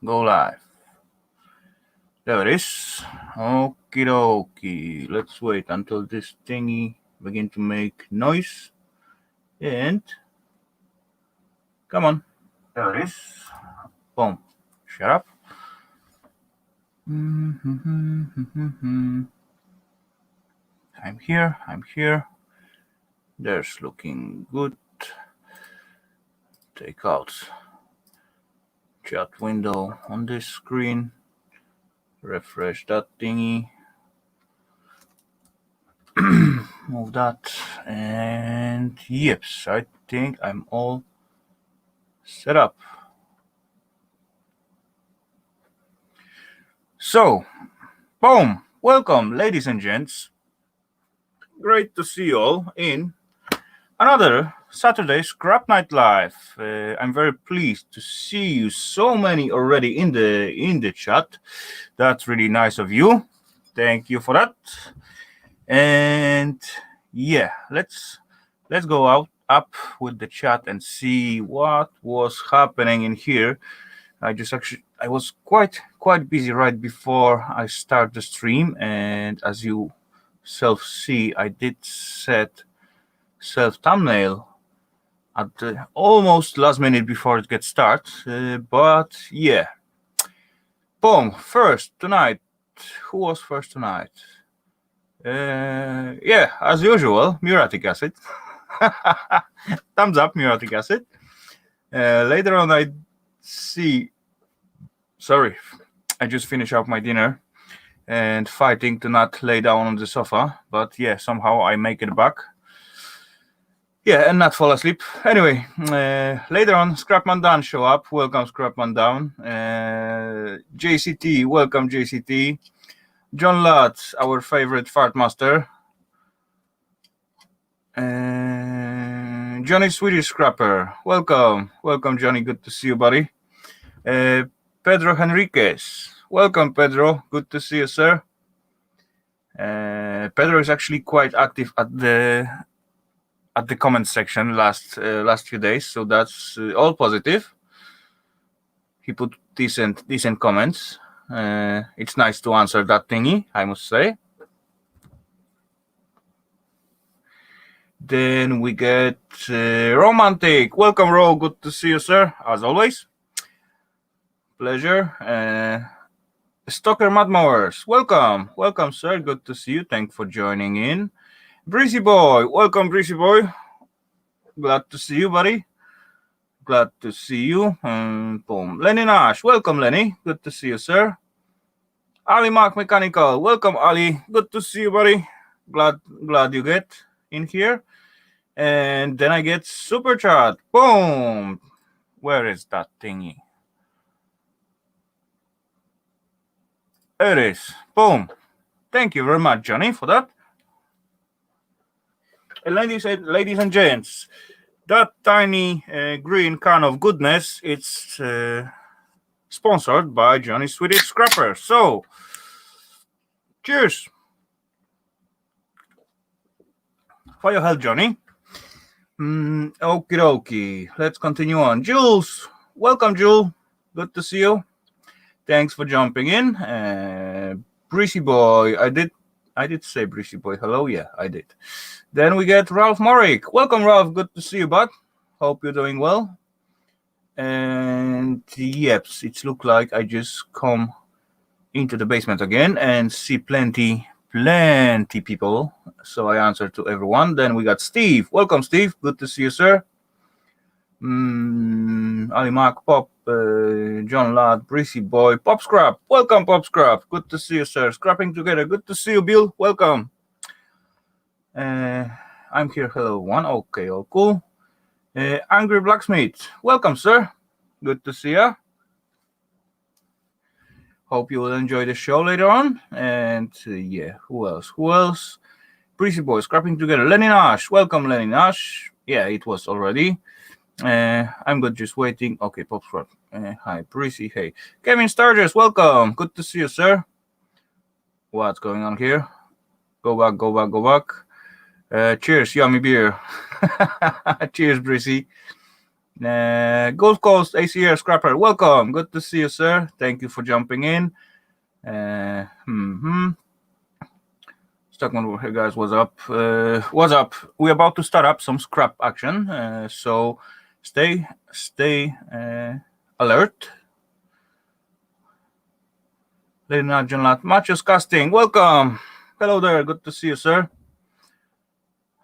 Go live. There it is. Okie dokie. Let's wait until this thingy begin to make noise. And come on. There it is. Boom. Shut up. I'm here. There's looking good. Take out chat window on this screen. Refresh that thingy. Move that. And yes, I think I'm all set up. So, boom. Welcome, ladies and gents. Great to see you all in another Saturday Scrap Night Live. I'm very pleased to see you so many already in the chat. That's really nice of you. Thank you for that. And yeah, let's go up with the chat and see what was happening in here. I was quite busy right before I start the stream, and as you see, I did set self thumbnail at the almost last minute before it gets started. But yeah, boom. First tonight. Who was first tonight? Yeah, as usual, muriatic acid. Thumbs up, muriatic acid. Later on, I see. Sorry, I just finished up my dinner and fighting to not lay down on the sofa. But yeah, somehow I make it back. Yeah, and not fall asleep. Anyway, later on, Scrapman Dan show up. Welcome, Scrapman Dan. JCT, welcome, JCT. John Ladd, our favorite fart master. Johnny Swedish Scrapper, welcome. Welcome, Johnny. Good to see you, buddy. Pedro Henriquez, welcome, Pedro. Good to see you, sir. Pedro is actually quite active at the comment section last few days, so that's all positive. He put decent comments. It's nice to answer that thingy, I must say. Then we get Romantic. Welcome, Ro. Good to see you, sir, as always. Pleasure. Stalker Mudmowers. Welcome, sir. Good to see you. Thanks for joining in. Breezy Boy. Welcome, Breezy Boy. Glad to see you, buddy. Glad to see you. Boom. Lenny Nash. Welcome, Lenny. Good to see you, sir. Ali Mark Mechanical. Welcome, Ali. Good to see you, buddy. Glad you get in here. And then I get Super Chat. Boom. Where is that thingy? There it is. Boom. Thank you very much, Johnny, for that. And ladies and gents, that tiny green can of goodness, it's sponsored by Johnny Swedish Scrapper. So, cheers. For your help, Johnny. Okie dokie. Let's continue on. Jules. Welcome, Jules. Good to see you. Thanks for jumping in. Breezy Boy. I did say Breezy Boy. Hello. Yeah, I did. Then we get Ralph Morrick. Welcome, Ralph. Good to see you, bud. Hope you're doing well. And yep, it looks like I just come into the basement again and see plenty people. So I answer to everyone. Then we got Steve. Welcome, Steve. Good to see you, sir. Ali Mark, Pop, John Ladd, Breezy Boy, Pop Scrap. Welcome, Pop Scrap. Good to see you, sir. Scrapping together. Good to see you, Bill. Welcome. I'm here. Hello, one. Okay, all cool. Angry Blacksmith. Welcome, sir. Good to see you. Hope you will enjoy the show later on. And yeah, who else? Breezy Boy, Scrapping Together. Lenny Nash. Welcome, Lenny Nash. Yeah, it was already. I'm good, just waiting. Okay, Pop Scrap. Hi, Breezy. Hey. Kevin Sturgis, welcome. Good to see you, sir. What's going on here? Go back. Cheers, yummy beer. Cheers, Breezy. Gulf Coast ACR Scrapper, welcome. Good to see you, sir. Thank you for jumping in. Stockman, hey guys, what's up? What's up? We're about to start up some scrap action, so stay alert. Lady Najanlat, Machos Casting, welcome. Hello there. Good to see you, sir.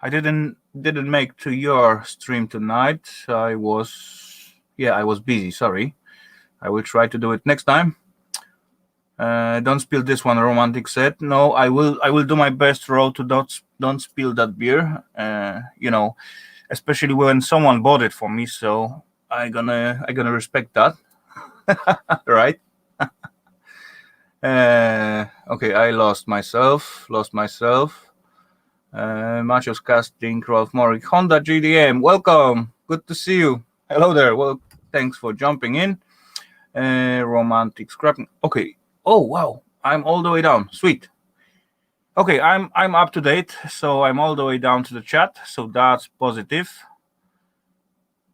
I didn't make to your stream tonight. I was busy. Sorry. I will try to do it next time. Don't spill this one, Romantic said. No, I will do my best, Ro, to don't spill that beer. Especially when someone bought it for me. So I gonna respect that, right? Okay, I lost myself. Machos Casting, Rolf Morik, Honda GDM, welcome. Good to see you. Hello there. Well, thanks for jumping in. Romantic Scrapping. Okay. Oh wow, I'm all the way down. Sweet. Okay, I'm up to date, so I'm all the way down to the chat. So that's positive.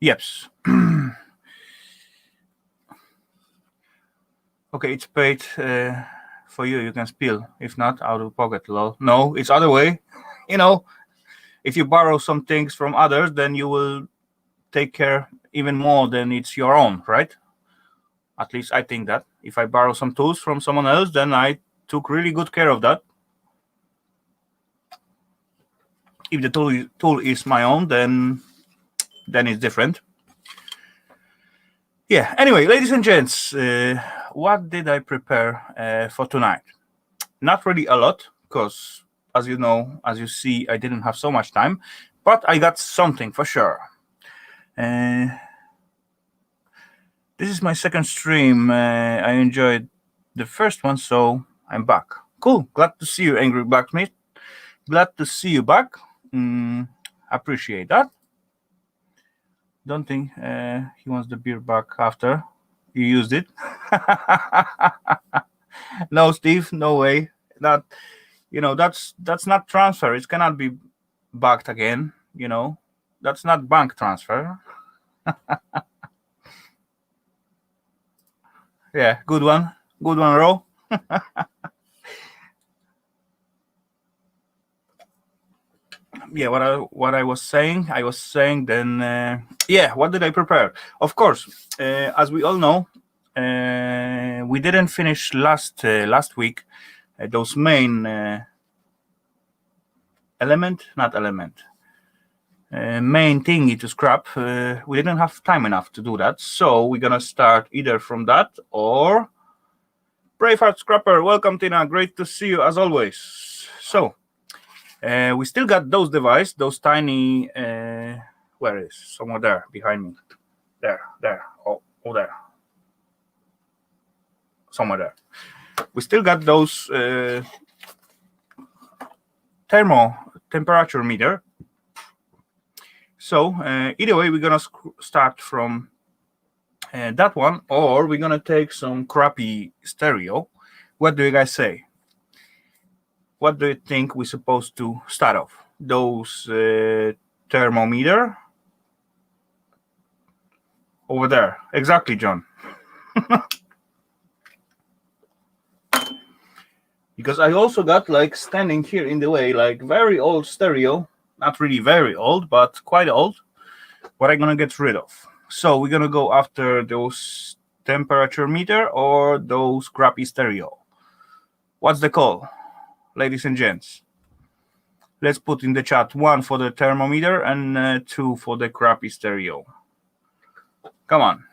Yeps. Okay, it's paid for you. You can spill. If not, out of pocket. Lol. No, it's other way. If you borrow some things from others, then you will take care even more than it's your own, right? At least I think that. If I borrow some tools from someone else, then I took really good care of that. If the tool is my own, then it's different. Yeah, anyway, ladies and gents, what did I prepare for tonight? Not really a lot, because as you see, I didn't have so much time, but I got something for sure. This is my second stream. I enjoyed the first one, so I'm back. Cool. Glad to see you, Angry Blacksmith. Glad to see you back. Appreciate that. Don't think he wants the beer back after you used it. No, Steve, no way. That's not transfer. It cannot be backed again. That's not bank transfer. Yeah, good one, Ro. Yeah, what I was saying then. What did I prepare? Of course, as we all know, we didn't finish last week those main main thingy to scrap. We didn't have time enough to do that, so we're gonna start either from that or Braveheart Scrapper. Welcome, Tina. Great to see you as always. So we still got those devices, those tiny. Where is somewhere there behind me? There. Oh, there. Somewhere there. We still got those temperature meter. So either way, we're gonna start from that one, or we're gonna take some crappy stereo. What do you guys say? What do you think we're supposed to start off? Those thermometer over there. Exactly, John. Because I also got standing here in the way, very old stereo. Not really very old, but quite old. What I'm gonna get rid of. So we're gonna go after those temperature meter or those crappy stereo. What's the call, ladies and gents? Let's put in the chat 1 for the thermometer and 2 for the crappy stereo. Come on.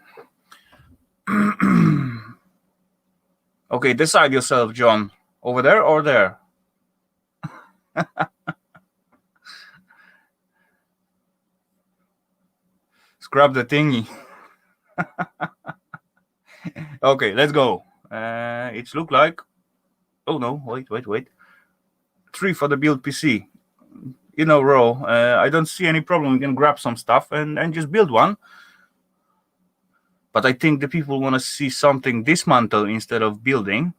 Okay, decide yourself, John. Over there or there? Scrap the thingy. Okay, let's go. It's look like. Oh no! Wait. 3 for the build PC. Ro. I don't see any problem. We can grab some stuff and just build one. But I think the people want to see something dismantle instead of building.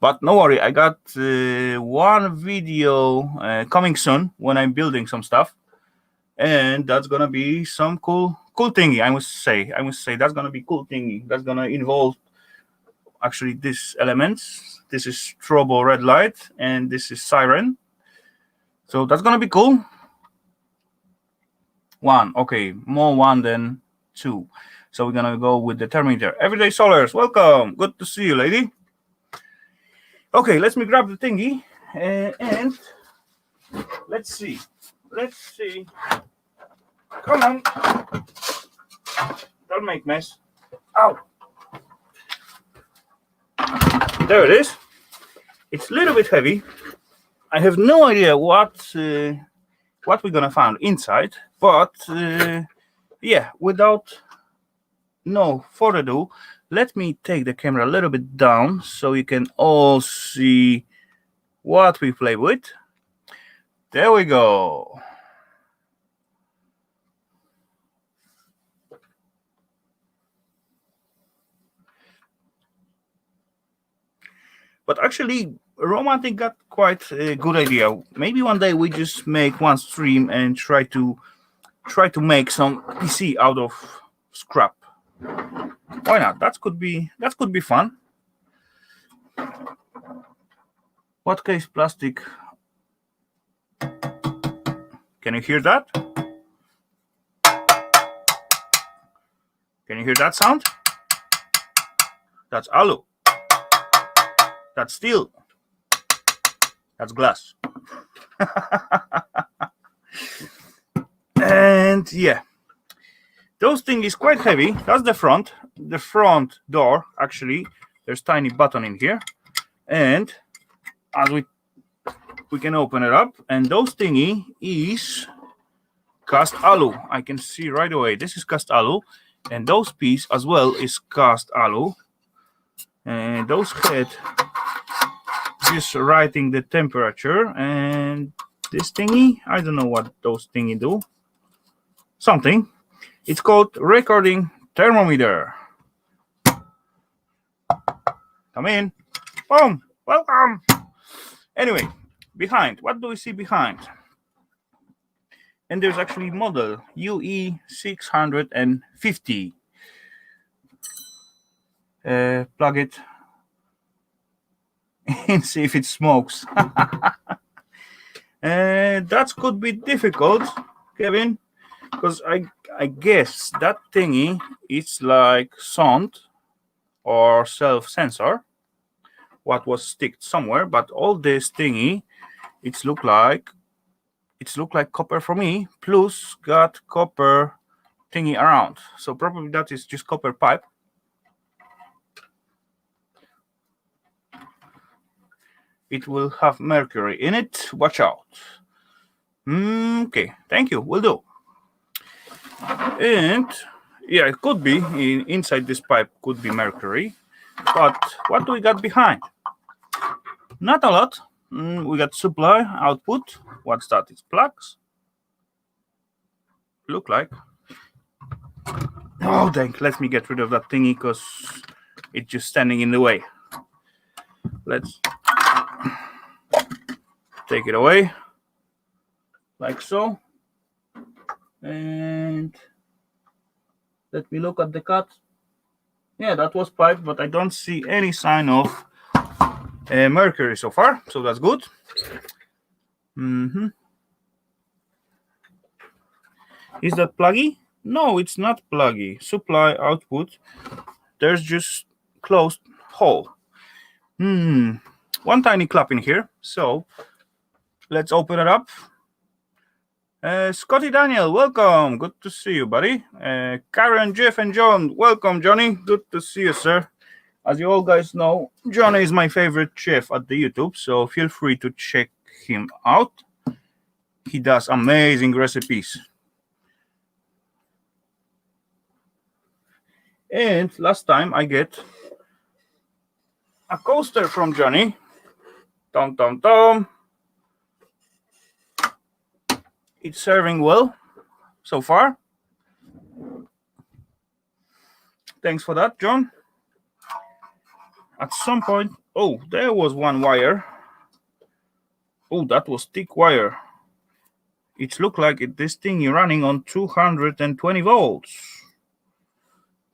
But no worry, I got one video coming soon when I'm building some stuff, and that's gonna be some cool cool thingy. I must say that's gonna be cool thingy. That's gonna involve actually these elements. This is strobo red light, and this is siren. So that's gonna be cool. 1, okay, more 1 than 2. So we're gonna go with the thermometer. Everyday Solars, welcome. Good to see you, lady. Okay, let me grab the thingy and let's see. Come on. Don't make mess. Ow. There it is. It's a little bit heavy. I have no idea what we're gonna find inside, but yeah, without no further ado, let me take the camera a little bit down so you can all see what we play with. There we go. But actually, Romantic got quite a good idea. Maybe one day we just make one stream and try to make some PC out of scrap. Why not? That could be fun. What case plastic? Can you hear that? Can you hear that sound? That's alu. That's steel. That's glass. And yeah, those thing is quite heavy. That's the front door. Actually, there's tiny button in here, and as we can open it up, and those thingy is cast alu. I can see right away this is cast alu, and those piece as well is cast alu, and those head just writing the temperature, and this thingy, I don't know what those thingy do. Something. It's called recording thermometer. Come in. Boom. Welcome. Anyway, behind. What do we see behind? And there's actually model UE650. Plug it and see if it smokes. That could be difficult, Kevin, because I guess that thingy is like sound or self-sensor, what was sticked somewhere, but all this thingy, it's look like copper for me, plus got copper thingy around. So probably that is just copper pipe. It will have mercury in it. Watch out. Okay, thank you. Will do. And yeah, it could be inside this pipe could be mercury. But what do we got behind? Not a lot. We got supply, output. What's that? It's plugs. Look like. Oh, dang. Let me get rid of that thingy because it's just standing in the way. Let's take it away. Like so. And let me look at the cut. Yeah, that was pipe, but I don't see any sign of mercury so far, so that's good. Is that pluggy? No, it's not pluggy. Supply, output. There's just closed hole. One tiny clap in here. So let's open it up. Scotty Daniel, welcome. Good to see you, buddy. Karen, Jeff, and John, welcome, Johnny. Good to see you, sir. As you all guys know, Johnny is my favorite chef at the YouTube, so feel free to check him out. He does amazing recipes. And last time I get a coaster from Johnny. Tom, tom, tom. It's serving well so far. Thanks for that, John. At some point, oh, there was one wire. Oh, that was thick wire. it looks like this thing is running on 220 volts.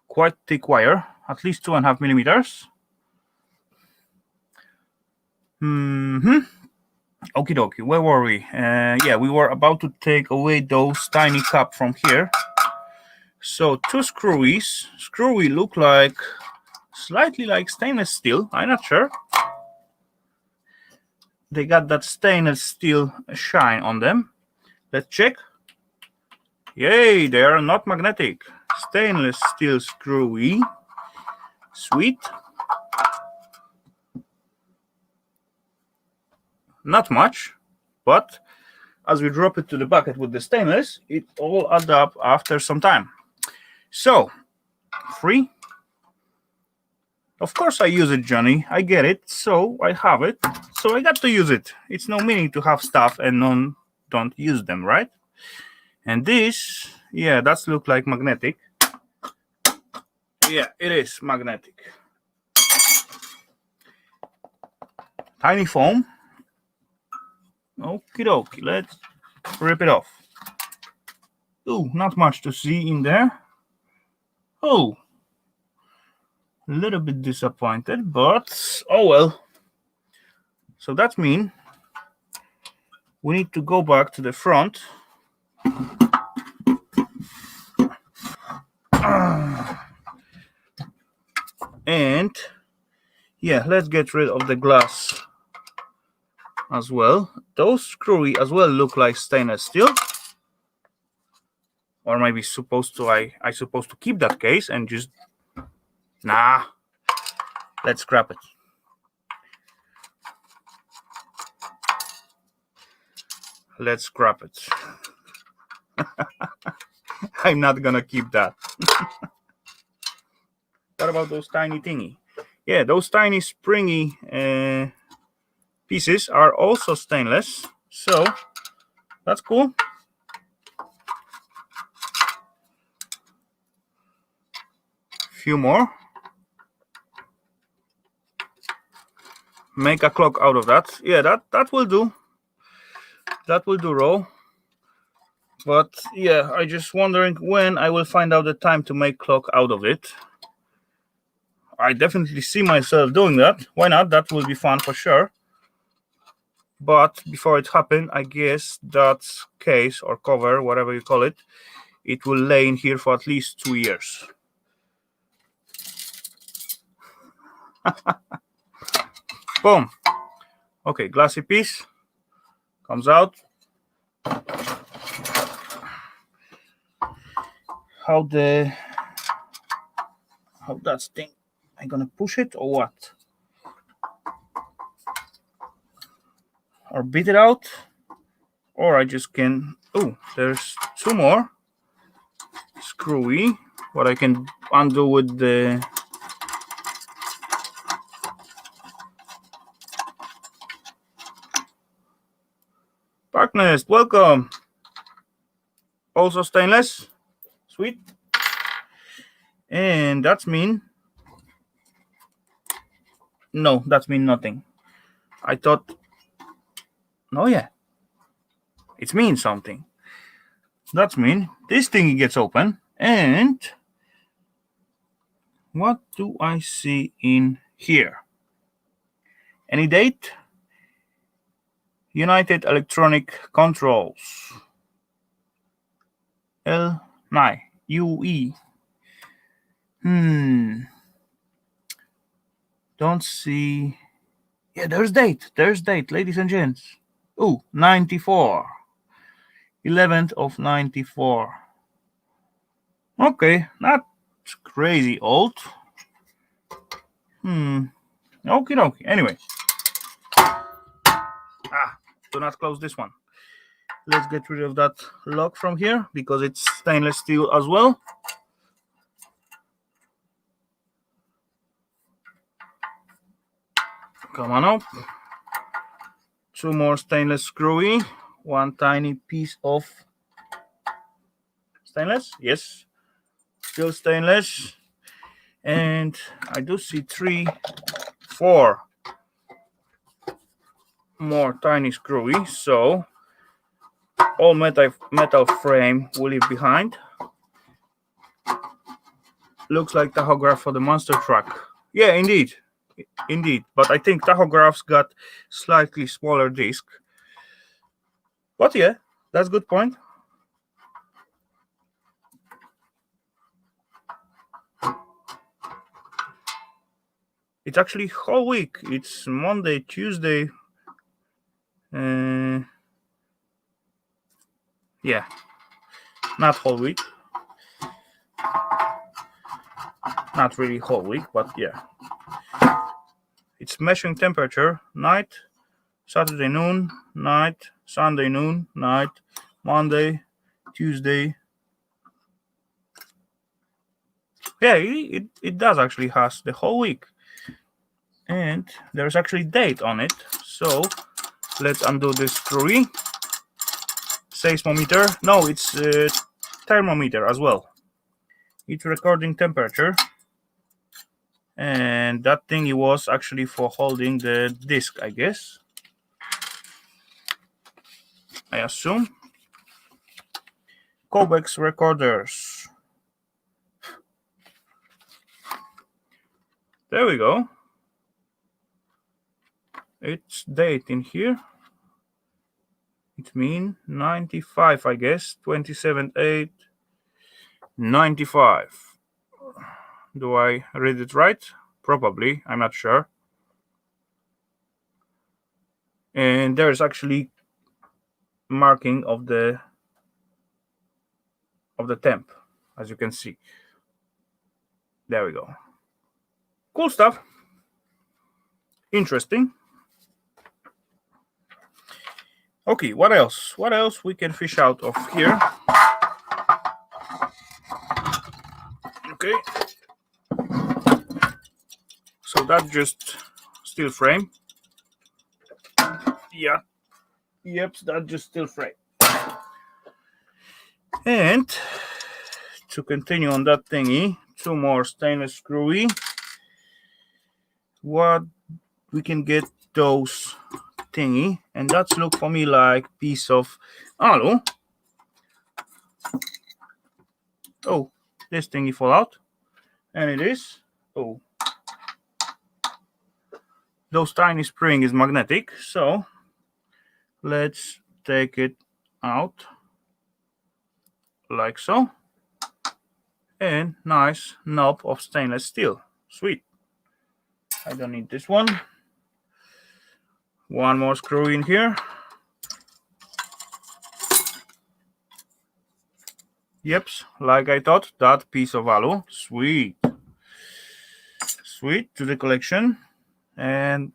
Quite thick wire, at least 2.5 millimeters. Okie dokie, where were we? Yeah, we were about to take away those tiny cup from here. So two screwies. Screwy look like slightly like stainless steel. I'm not sure. They got that stainless steel shine on them. Let's check. Yay, they are not magnetic. Stainless steel screwy. Sweet. Not much, but as we drop it to the bucket with the stainless, it all adds up after some time. So, free. Of course I use it, Johnny. I get it, so I have it. So I got to use it. It's no meaning to have stuff and don't use them, right? And this, yeah, that's look like magnetic. Yeah, it is magnetic. Tiny foam. Okie dokie, let's rip it off. Ooh, not much to see in there. Oh, a little bit disappointed, but oh well. So that means we need to go back to the front. And yeah, let's get rid of the glass as well. Those screwy as well look like stainless steel. Or maybe supposed to I supposed to keep that case and just nah. Let's scrap it. Let's scrap it. I'm not gonna keep that. What about those tiny thingy? Yeah, those tiny springy pieces are also stainless, so that's cool. Few more. Make a clock out of that. Yeah, that will do. That will do, Ro. But yeah, I just wondering when I will find out the time to make clock out of it. I definitely see myself doing that. Why not? That will be fun for sure. But before it happens, I guess that case or cover, whatever you call it, it will lay in here for at least 2 years. Boom. Okay, glassy piece comes out. How that thing? I'm gonna push it or what? Or beat it out? Or I just can. Oh, there's 2 more screwy. What I can undo with the Darkness. Welcome. Also stainless. Sweet. And that's mean. No, that's mean nothing. I thought. No, yeah. It's mean something. That's mean this thing gets open. And what do I see in here? Any date? United Electronic Controls. L9 UE. Don't see. Yeah, there's date. There's date, ladies and gents. Oh, 94. 11th of 94. Okay, not crazy old. Okie dokie. Anyway. Do not close this one. Let's get rid of that lock from here because it's stainless steel as well. Come on up. 2 more stainless screwy. 1 tiny piece of stainless. Yes, still stainless. And I do see 3, 4 more tiny screwy. So all metal frame we leave behind. Looks like tachograph for the monster truck. Yeah, indeed. But I think tachographs got slightly smaller disc. But yeah, that's a good point. It's actually whole week. It's Monday, Tuesday. Yeah, not whole week. Not really whole week, but yeah. It's measuring temperature, night, Saturday noon, night, Sunday noon, night, Monday, Tuesday. Yeah, it does actually has the whole week. And there's actually date on it. So let's undo this screwy. Seismometer. No, it's a thermometer as well. It's recording temperature. And that thing was actually for holding the disc, I guess. I assume. Cobex recorders. There we go. It's date in here. It means 95, I guess. 27/8. 95. Do I read it right? Probably. I'm not sure. And there's actually marking of the temp, as you can see. There we go. Cool stuff. Interesting. Okay, what else? What else we can fish out of here? Okay. So that's just steel frame. Yeah. Yep, that's just steel frame. And to continue on that thingy, two more stainless screwy. What we can get those thingy, and that's look for me like piece of alu. Oh, this thingy fall out, and it is. Oh, those tiny spring is magnetic, so let's take it out like so, and nice knob of stainless steel. Sweet. I don't need this one. One more screw in here. Yep, like I thought, that piece of alu. Sweet. Sweet to the collection. And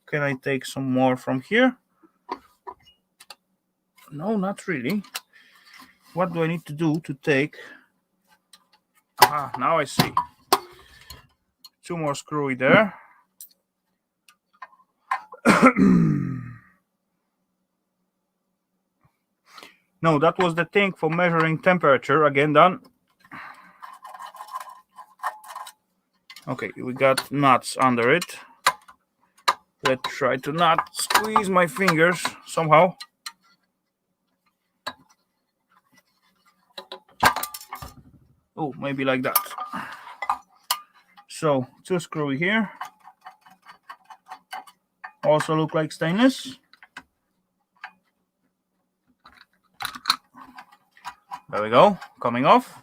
can I take some more from here? No, not really. What do I need to do to take? Ah, now I see. Two more screwy there. No, that was the thing for measuring temperature. Again done. Okay, we got nuts under it. Let's try to not squeeze my fingers somehow. Oh, maybe like that. So, two screwy here. Also look like stainless. There we go, coming off.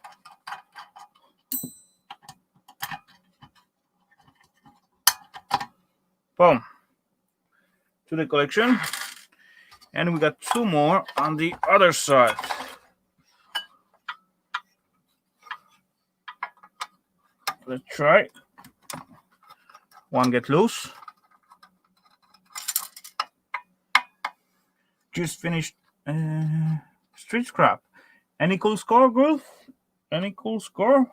Boom. To the collection. And we got two more on the other side. Let's try. One get loose. Just finished street scrap. Any cool score, Gulf? Any cool score?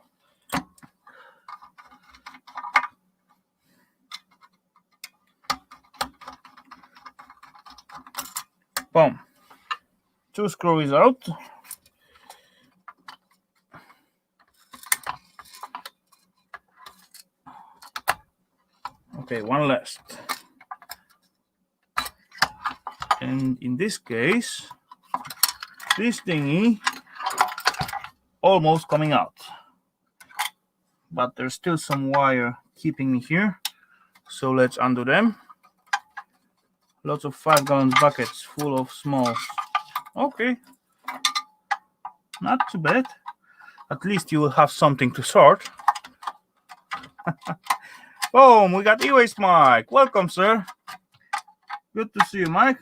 Boom. Two screws out. Okay, one last. And in this case, this thingy almost coming out, but there's still some wire keeping me here, so let's undo them. Lots of 5-gallon buckets full of smalls. Okay, not too bad. At least you will have something to sort. Boom, we got e-waste Mike. Welcome, sir. Good to see you, Mike.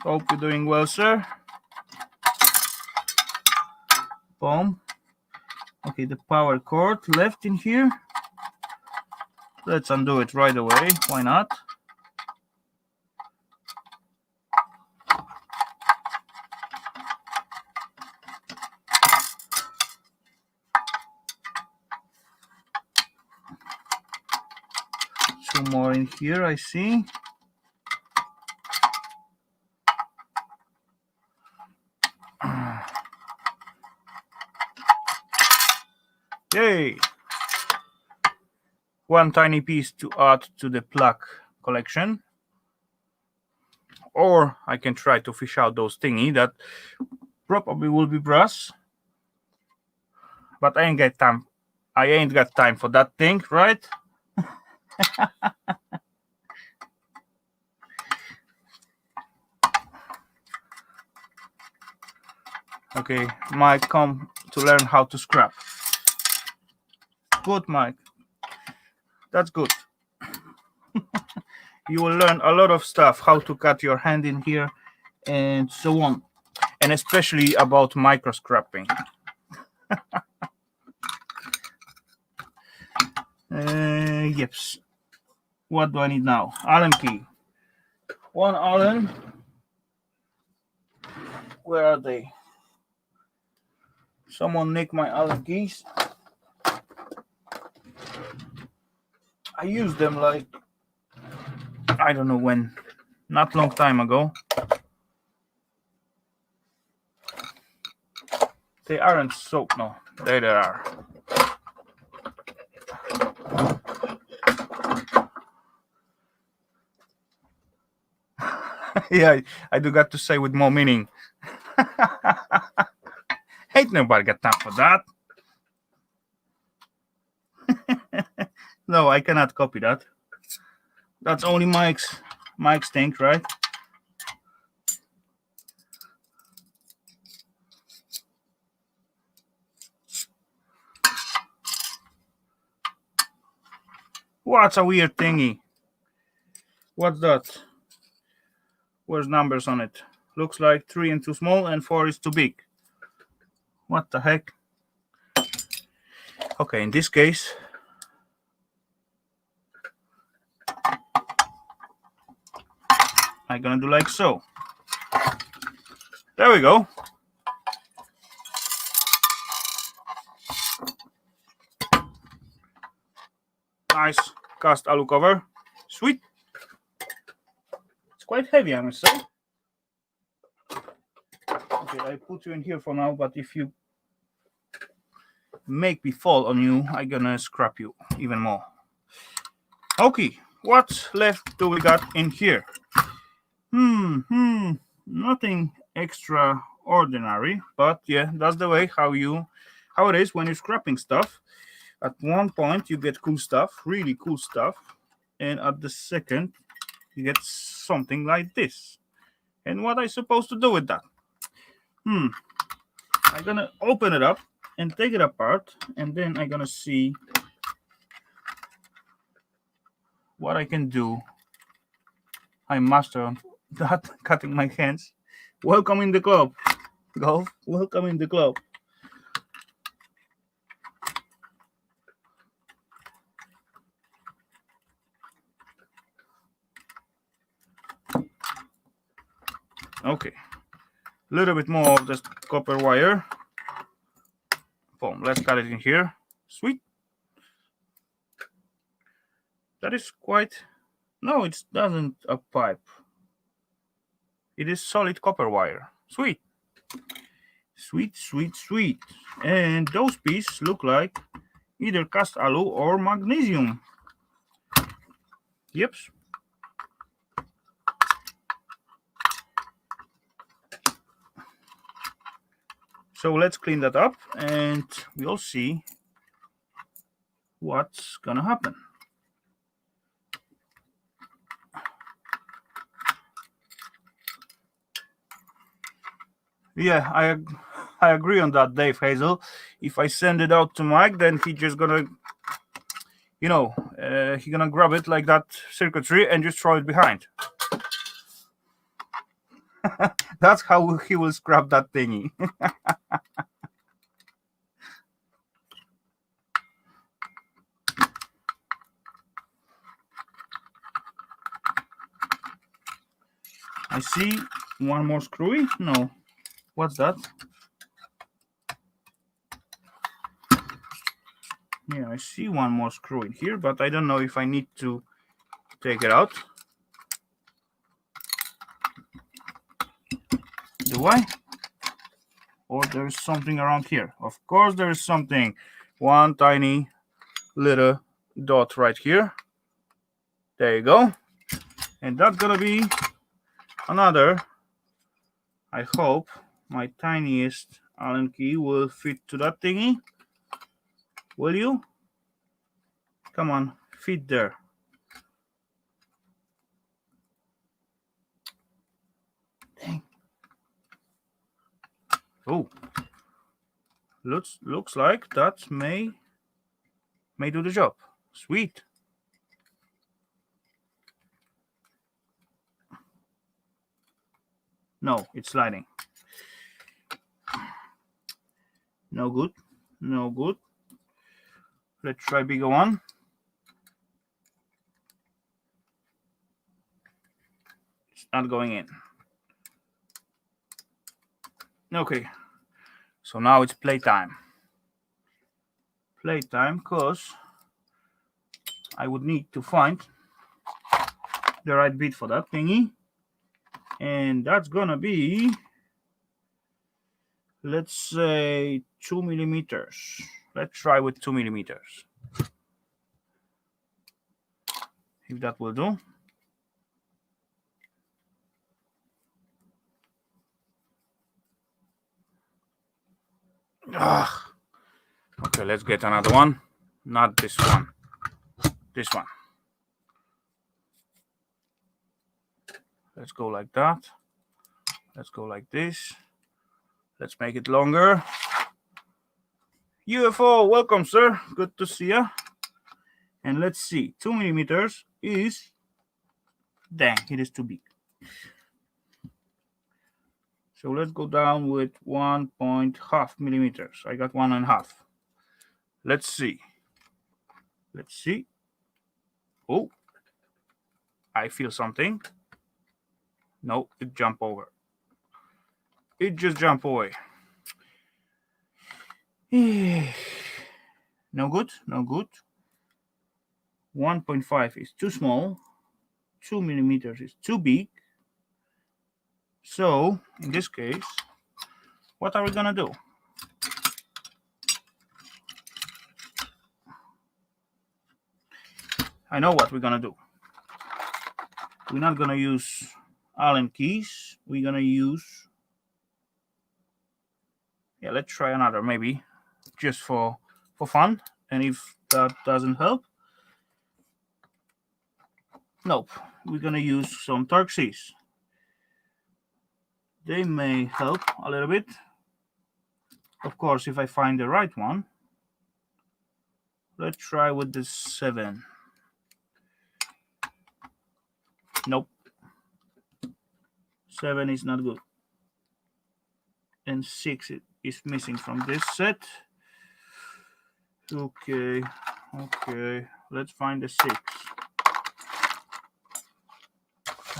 Hope you're doing well, sir. Boom. Okay, the power cord left in here. Let's undo it right away. Why not? Two more in here, I see. Yay! One tiny piece to add to the plug collection. Or I can try to fish out those thingy that probably will be brass. But I ain't got time. I ain't got time for that thing, right? Okay, Mike, come to learn how to scrap. Good, Mike. That's good. You will learn a lot of stuff, how to cut your hand in here and so on. And especially about micro scrapping. Yes. What do I need now? Allen key. One Allen. Where are they? Someone nicked my Allen keys. I used them like, I don't know when, not long time ago. They aren't so, no, there they are. Yeah, I do got to say with more meaning. Ain't nobody got time for that. No, I cannot copy that. That's only Mike's thing, right? What's a weird thingy? What's that? Where's numbers on it? Looks like 3 is too small and 4 is too big. What the heck? Okay, in this case, I'm gonna do like so. There we go. Nice cast alu cover. Sweet. It's quite heavy, I must say. Okay, I put you in here for now, but if you make me fall on you, I'm gonna scrap you even more. Okay, what left do we got in here? Nothing extraordinary, but yeah, that's the way how it is when you're scrapping stuff. At one point you get cool stuff, really cool stuff, and at the second you get something like this. And what I supposed to do with that? I'm gonna open it up and take it apart, and then I'm gonna see what I can do. I'm master on that, cutting my hands. Welcome in the club, Golf. Welcome in the club. Okay, a little bit more of this copper wire. Boom, let's cut it in here. Sweet. That is quite, no, it doesn't a pipe. It is solid copper wire. Sweet. Sweet, sweet, sweet. And those pieces look like either cast alu or magnesium. Yep. So let's clean that up and we'll see what's gonna happen. Yeah, I agree on that, Dave Hazel. If I send it out to Mike, then he just gonna, he gonna grab it like that circuitry and just throw it behind. That's how he will scrap that thingy. I see one more screwy. No, what's that? Yeah, I see one more screw in here, but I don't know if I need to take it out. Do I? Or there's something around here. Of course there is something. One tiny little dot right here. There you go. And that's gonna be another. I hope my tiniest Allen key will fit to that thingy. Will you? Come on, fit there. Dang. Oh, looks like that may do the job. Sweet. No, it's sliding. No good. No good. Let's try bigger one. It's not going in. Okay. So now it's playtime. Playtime, because I would need to find the right bit for that thingy. And that's gonna be, let's say, 2 millimeters. Let's try with 2 millimeters. If that will do. Okay, let's get another one. Not this one. This one. Let's go like that. Let's go like this. Let's make it longer. UFO, welcome, sir. Good to see you. And let's see, 2 millimeters is, dang, it is too big. So let's go down with 1.5 millimeters. I got 1.5. Let's see. Let's see. Oh, I feel something. No, it jumped over. It just jumped away. No good, no good. 1.5 is too small. 2 millimeters is too big. So, in this case, what are we gonna do? I know what we're gonna do. We're not gonna use Allen keys. We're gonna use, yeah, let's try another maybe, just for fun. And if that doesn't help, nope, we're gonna use some Torx. They may help a little bit. Of course, if I find the right one. Let's try with the 7. Nope. 7 is not good. And 6 is missing from this set. Okay, okay. Let's find the 6.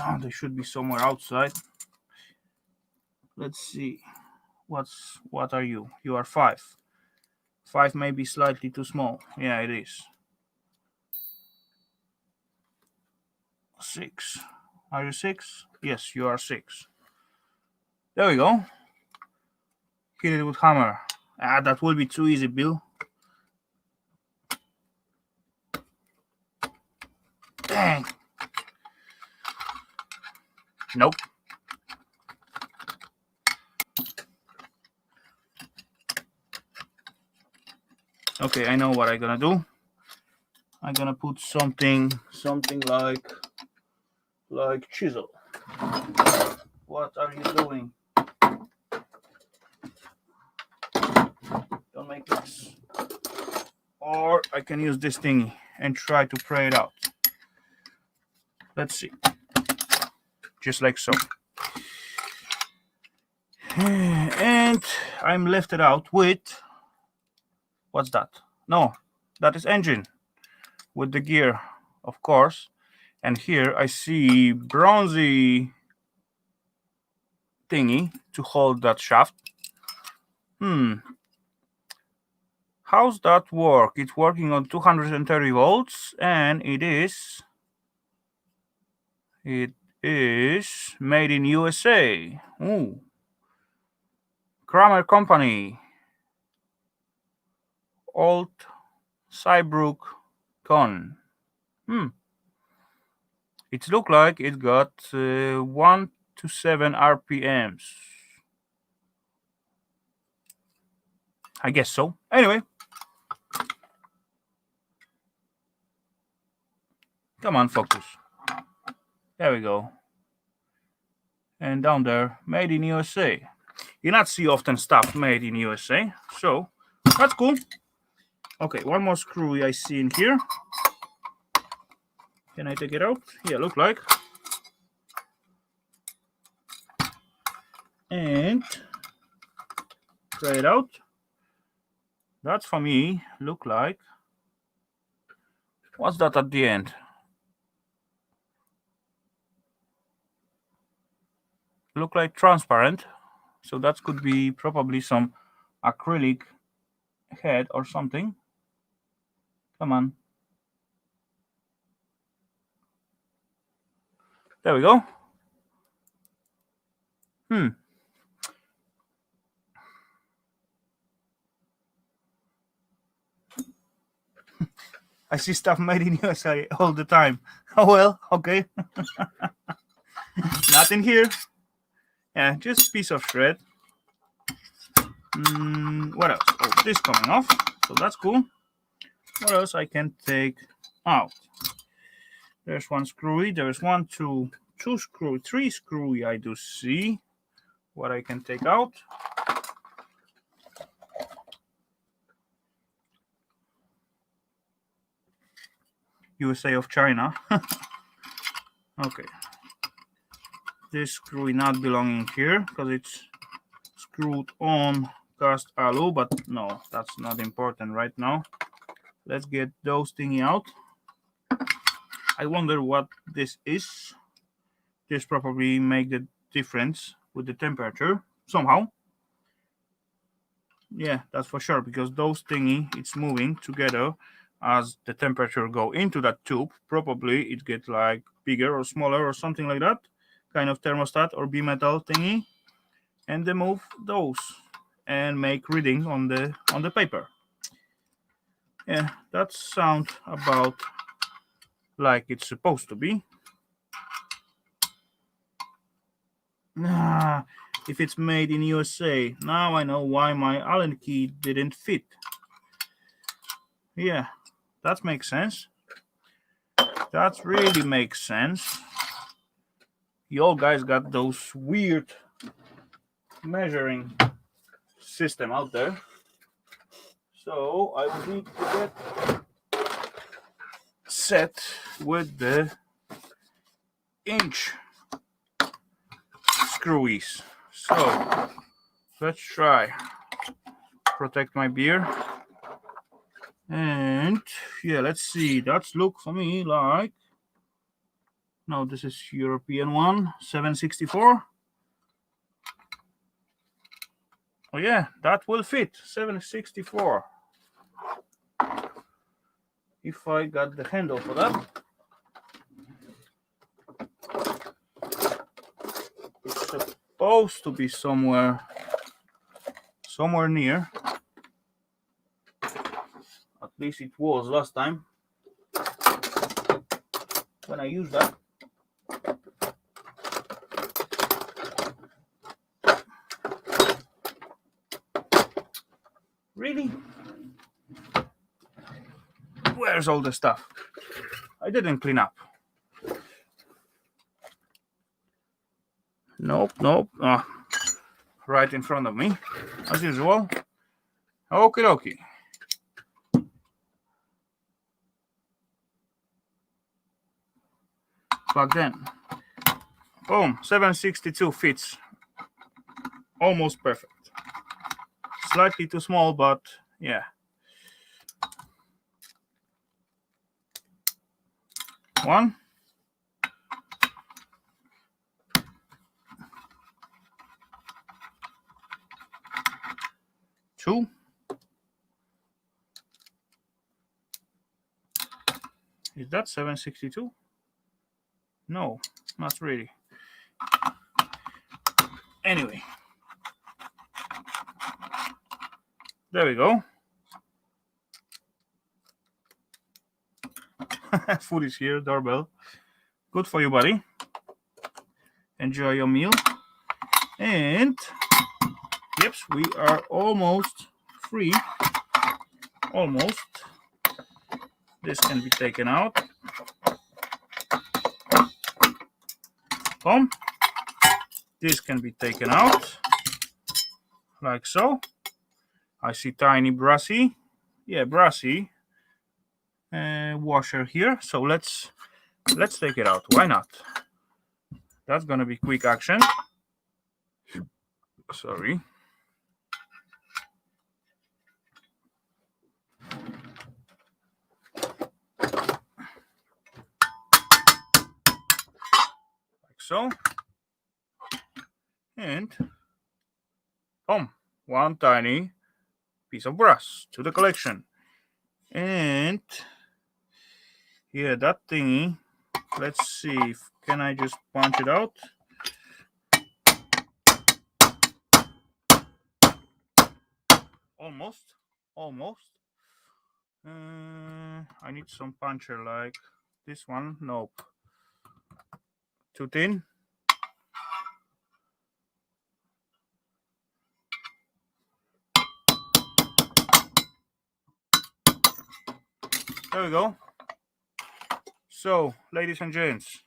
Oh, they should be somewhere outside. Let's see. What are you? You are 5. 5 may be slightly too small. Yeah, it is. 6. Are you 6? Yes, you are 6. There we go. Hit it with hammer. Ah, that will be too easy, Bill. Dang. Nope. Okay, I know what I'm gonna do. I'm gonna put something like chisel. What are you doing? Don't make this. Or I can use this thingy and try to pray it out. Let's see. Just like so. And I'm left it out with, what's that? No, that is engine with the gear, of course. And here I see bronzy thingy to hold that shaft. How's that work? It's working on 230 volts and it is made in USA. Ooh. Kramer Company. Old Cybrook Con. It looked like it got 1 to 7 RPMs. I guess so. Anyway. Come on, focus. There we go. And down there, made in USA. You not see often stuff made in USA, so that's cool. Okay, one more screw I see in here. Can I take it out? Yeah, look like. And try it out. That's for me, look like. What's that at the end? Look like transparent. So that could be probably some acrylic head or something. Come on. There we go. I see stuff made in USA all the time. Oh well, okay. Nothing here. Yeah, just a piece of shred. What else? Oh, this coming off, so that's cool. What else I can take out? There's one screwy. There's one, two screwy, three screwy. I do see what I can take out. USA of China. Okay. This screw not belonging here because it's screwed on cast alu, but no, that's not important right now. Let's get those thingy out. I wonder what this is. This probably make the difference with the temperature somehow. Yeah, that's for sure, because those thingy, it's moving together as the temperature go into that tube. Probably it get like bigger or smaller or something like that, kind of thermostat or bimetal thingy, and they move those and make reading on the paper. Yeah, that sounds about like it's supposed to be. If it's made in USA, now I know why my Allen key didn't fit. Yeah, that makes sense. That really makes sense. You all guys got those weird measuring system out there. So I will need to get set with the inch screwies. So let's try. Protect my beer. And yeah, let's see. That's look for me like, no, this is European one, 764. Oh yeah, that will fit, 764. If I got the handle for that. It's supposed to be somewhere near. At least it was last time when I used that. Really? Where's all the stuff? I didn't clean up. Nope. Right in front of me, as usual. Okie dokie. Plug in. Boom, 762 fits. Almost perfect. Slightly too small, but yeah. One. Two. Is that 762? No, not really. Anyway. There we go. Food is here, doorbell. Good for you, buddy. Enjoy your meal. And yep, we are almost free. Almost. This can be taken out. Boom. This can be taken out. Like so. I see tiny brassy. Yeah, brassy washer here. So let's take it out. Why not? That's gonna be quick action. Sorry. Like so. And boom, one tiny piece of brass to the collection. And yeah, that thingy, let's see if can I just punch it out. Almost. I need some puncher like this one. Nope. Too thin. There we go. So, ladies and gents,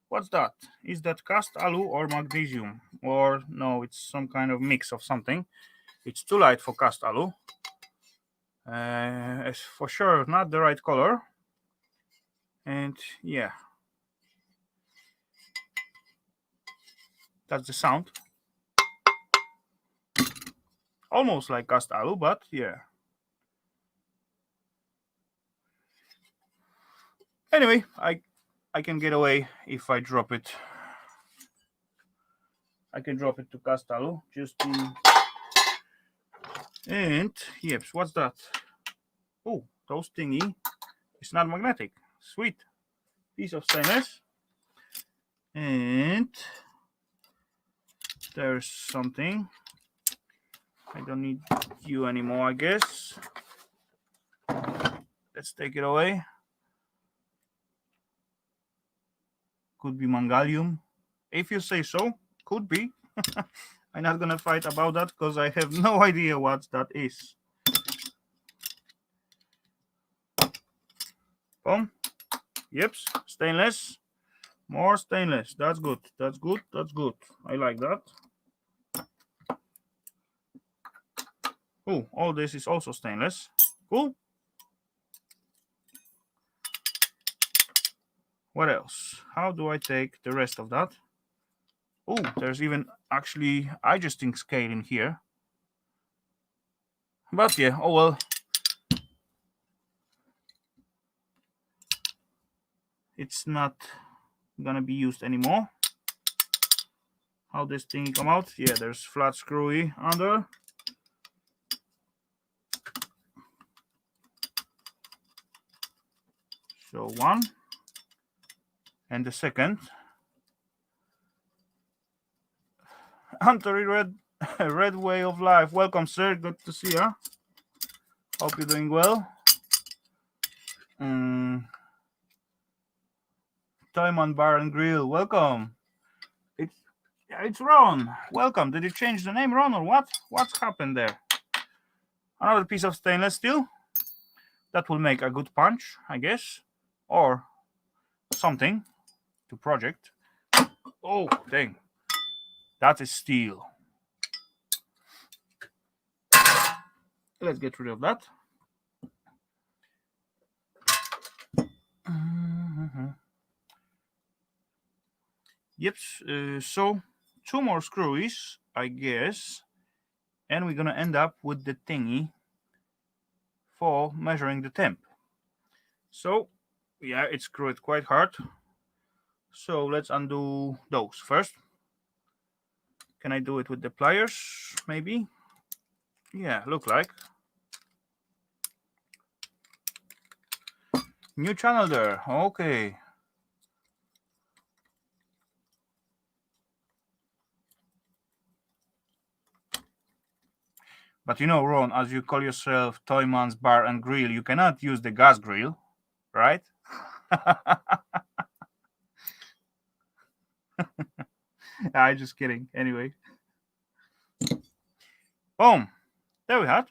what's that? Is that cast alu or magnesium? Or no, it's some kind of mix of something. It's too light for cast alu. It's for sure not the right color. And yeah, that's the sound. Almost like cast alu, but yeah. Anyway, I can get away if I drop it. I can drop it to cast alu just to. And yep, what's that? Oh, those thingy. It's not magnetic. Sweet. Piece of stainless. And there's something. I don't need you anymore, I guess. Let's take it away. Could be mangalium. If you say so, could be. I'm not gonna fight about that because I have no idea what that is. Boom. Yep, stainless. More stainless. That's good. That's good. That's good. I like that. Oh, all this is also stainless. Cool. What else? How do I take the rest of that? Oh, there's even actually adjusting scale in here. But yeah, oh well. It's not gonna be used anymore. How this thing come out? Yeah, there's flat screwy under. So one. And the second. Hunter Red Way of Life. Welcome, sir. Good to see you. Hope you're doing well. Toyman Bar and Grill. Welcome. It's Ron. Welcome. Did you change the name, Ron, or what? What's happened there? Another piece of stainless steel. That will make a good punch, I guess, or something to project. Oh, dang. That is steel. Let's get rid of that. Yep, so 2 more screws, I guess, and we're gonna end up with the thingy for measuring the temp. So, yeah, it's screwed quite hard. So let's undo those first. Can I do it with the pliers, maybe? Yeah, look like. New channel there, okay. But you know, Ron, as you call yourself Toyman's Bar and Grill, you cannot use the gas grill, right? I'm just kidding. Anyway. Boom. There we have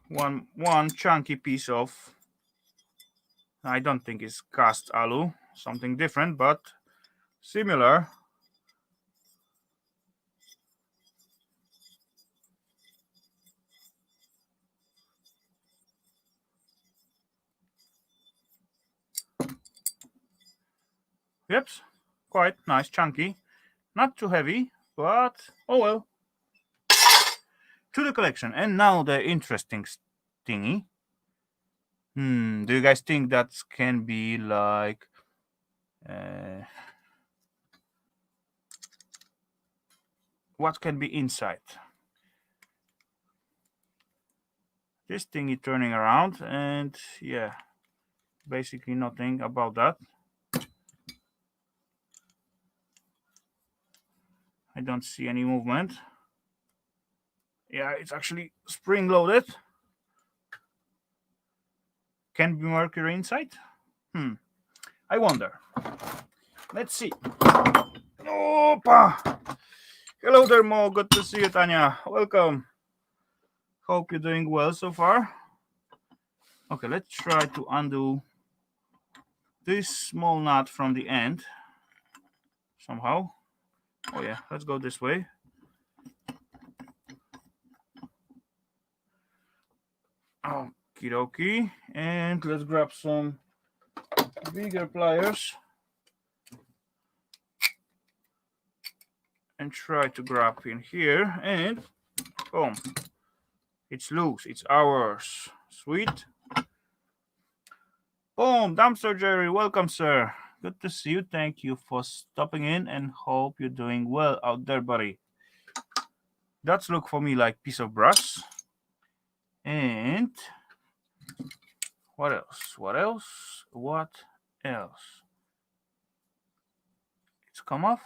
one chunky piece of, I don't think it's cast alu, something different, but similar. Yep, quite nice, chunky. Not too heavy, but oh well. To the collection. And now the interesting thingy. Do you guys think that can be like what can be inside? This thingy turning around, and yeah, basically nothing about that. I don't see any movement. Yeah, it's actually spring loaded. Can be mercury inside? I wonder. Let's see. Opa! Hello there, Mo. Good to see you, Tanya. Welcome. Hope you're doing well so far. Okay, let's try to undo this small nut from the end somehow. Oh yeah, let's go this way. Okie dokie. And let's grab some bigger pliers and try to grab in here, and boom, it's loose, it's ours. Sweet. Boom, Dumpster Jerry, welcome, sir. Good to see you. Thank you for stopping in, and hope you're doing well out there, buddy. That's look for me like piece of brass. And what else? What else? What else? It's come off.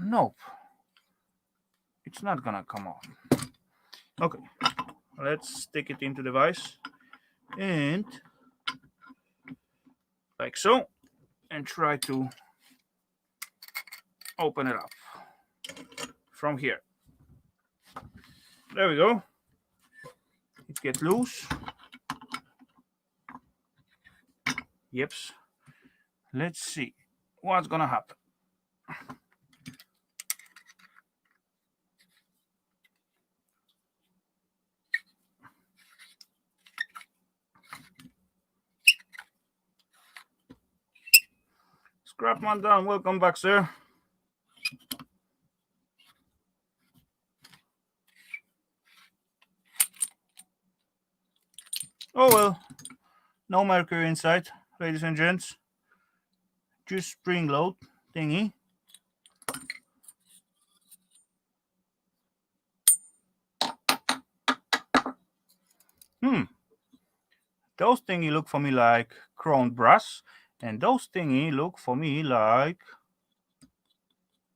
Nope. It's not gonna come off. Okay. Let's stick it into the vise. And like so. And try to open it up from here. There we go. It gets loose. Yep. Let's see what's gonna happen. Scrapman down, welcome back, sir. Oh well, no mercury inside, ladies and gents. Just spring load thingy. Those thingy look for me like chrome brass, and those thingy look for me like,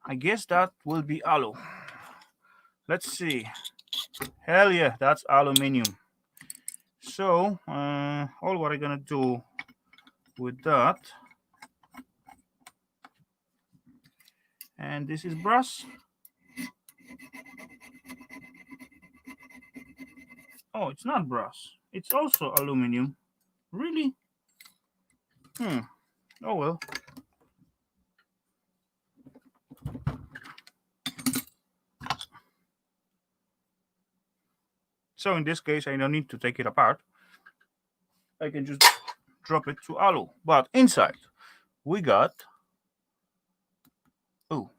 I guess that will be alu. Let's see. Hell yeah, that's aluminium. So all what I'm gonna do with that, And this is brass. Oh, it's not brass. It's also aluminum. Really? Oh well. So in this case, I don't need to take it apart. I can just drop it to alu. But inside, we got... Oh,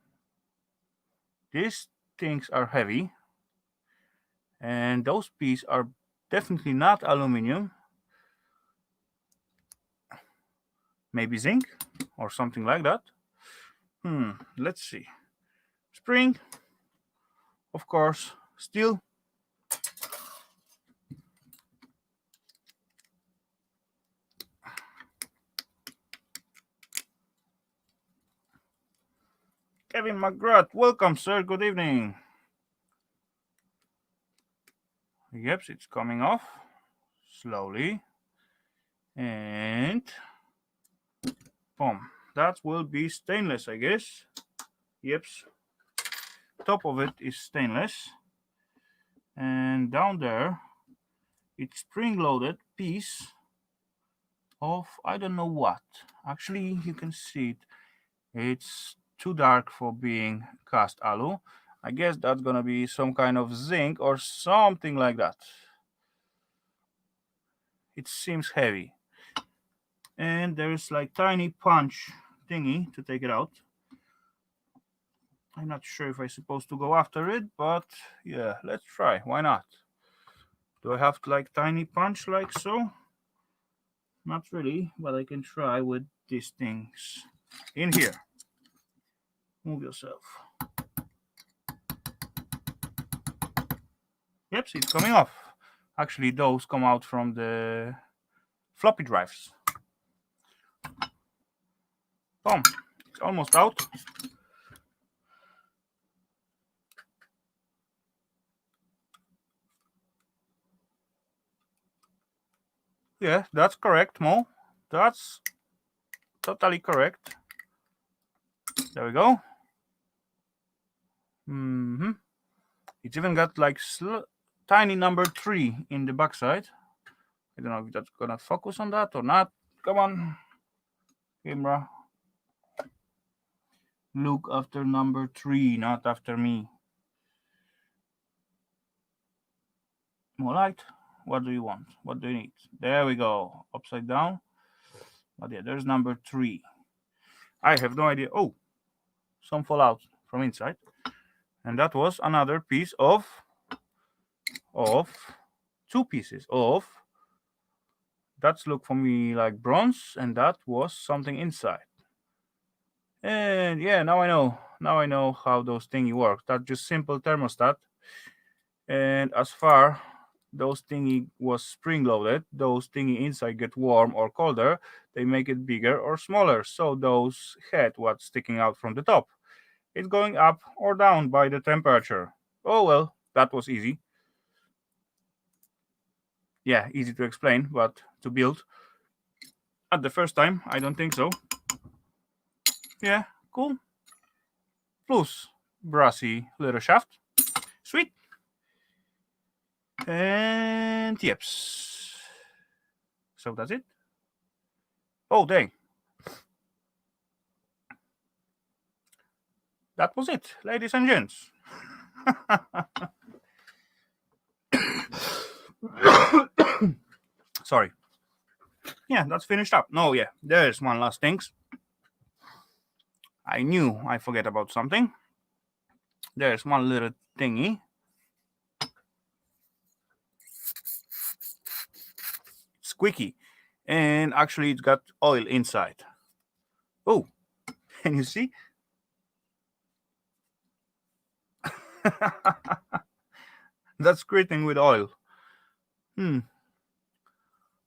these things are heavy. And those pieces are definitely not aluminum. Maybe zinc or something like that. Let's see. Spring, of course, steel. Kevin McGrath, welcome, sir. Good evening. Yep, it's coming off slowly. And boom. That will be stainless, I guess. Yep. Top of it is stainless. And down there, it's spring-loaded piece of I don't know what. Actually, you can see it. It's too dark for being cast alu. I guess that's gonna be some kind of zinc or something like that. It seems heavy. And there's like tiny punch thingy to take it out. I'm not sure if I'm supposed to go after it, but yeah, let's try. Why not? Do I have like tiny punch like so? Not really, but I can try with these things in here. Move yourself. Yep, see, it's coming off. Actually, those come out from the floppy drives. Boom, it's almost out. Yeah, that's correct, Mo. That's totally correct. There we go. It's even got like tiny number 3 in the backside. I don't know if that's gonna focus on that or not. Come on, camera. Look after number 3, not after me. More light. What do you want? What do you need? There we go. Upside down. But yeah, there's number 3. I have no idea. Oh, some fallout from inside. And that was another piece of 2 pieces of... That's look for me like bronze, and that was something inside. And yeah, now I know. Now I know how those thingy work. That's just simple thermostat. And as far those thingy was spring loaded, those thingy inside get warm or colder, they make it bigger or smaller. So those head what's sticking out from the top, it's going up or down by the temperature. Oh well, that was easy. Yeah, easy to explain, but to build at the first time, I don't think so. Yeah, cool. Plus brassy little shaft. Sweet. And yeps. So that's it. Oh, dang. That was it, ladies and gents. Sorry. Yeah, that's finished up. No, yeah, there's one last thing. I knew I forget about something. There's one little thingy. Squeaky. And actually it's got oil inside. Oh, can you see? That's squirting with oil.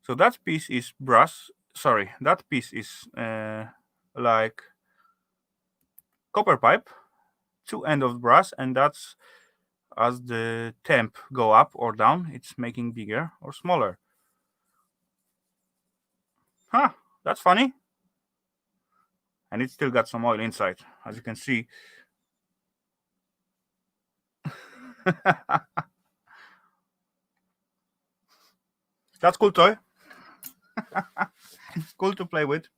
So that piece is brass. Sorry, that piece is like copper pipe, 2 end of brass, and that's as the temp go up or down, it's making bigger or smaller. Huh, that's funny. And it's still got some oil inside. As you can see, That's cool toy. Cool to play with.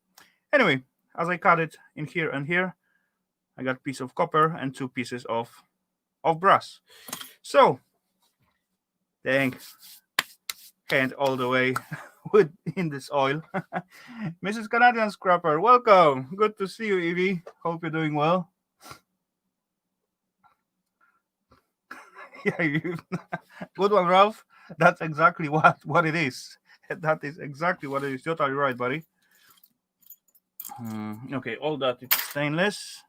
Anyway, as I cut it in here and here, I got a piece of copper and 2 pieces of brass. So, dang, hand all the way with in this oil. Mrs. Canadian Scrapper, welcome. Good to see you, Evie. Hope you're doing well. Yeah, good one, Ralph. That's exactly what it is. That is exactly what it is. Totally right, buddy. Okay, all that is stainless.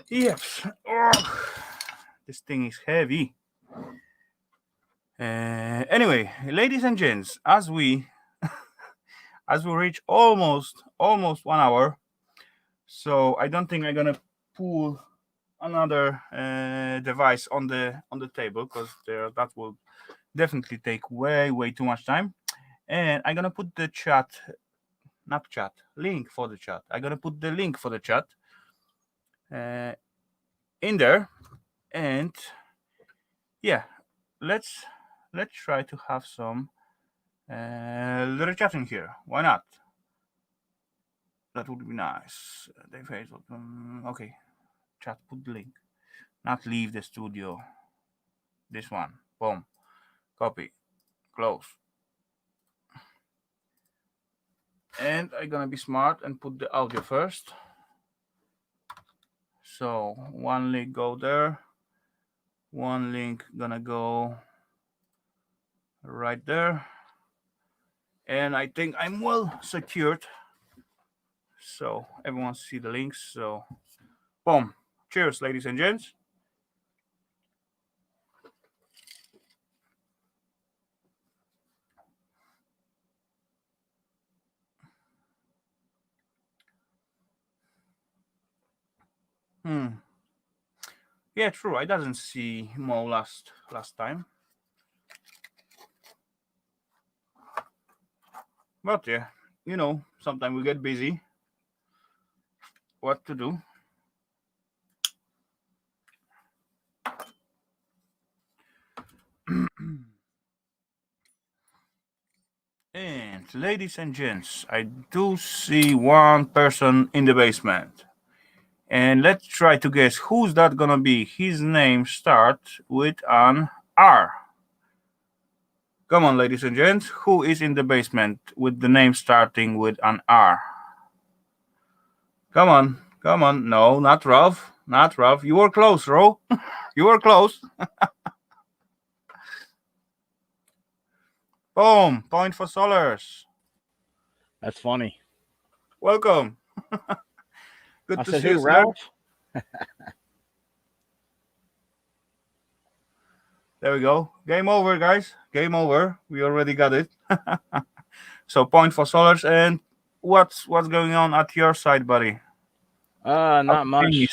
Yes. Oh, this thing is heavy. Anyway, ladies and gents, as we reach almost 1 hour, so I don't think I'm gonna pull another device on the table, because that will definitely take way too much time. And I'm gonna put the link for the chat. I'm gonna put the link for the chat in there, and yeah, let's try to have some little chatting here. Why not? That would be nice. Okay, chat, put the link. Not leave the studio. This one. Boom. Copy. Close. And I'm gonna be smart and put the audio first. So one link go there. One link gonna go right there. And I think I'm well secured, so everyone see the links. So boom. Cheers, ladies and gents. Yeah, true. I doesn't see Mo last time. But yeah, sometimes we get busy. What to do? And ladies and gents, I do see one person in the basement. And let's try to guess who's that gonna be. His name starts with an R. Come on, ladies and gents, who is in the basement with the name starting with an R? Come on. No, not Ralph. You were close, Ro. You were close. Boom. Point for Solars. That's funny. Welcome. Good to see you, Ralph? There we go. Game over, guys. Game over. We already got it. So point for Solars. And what's going on at your side, buddy? Not much.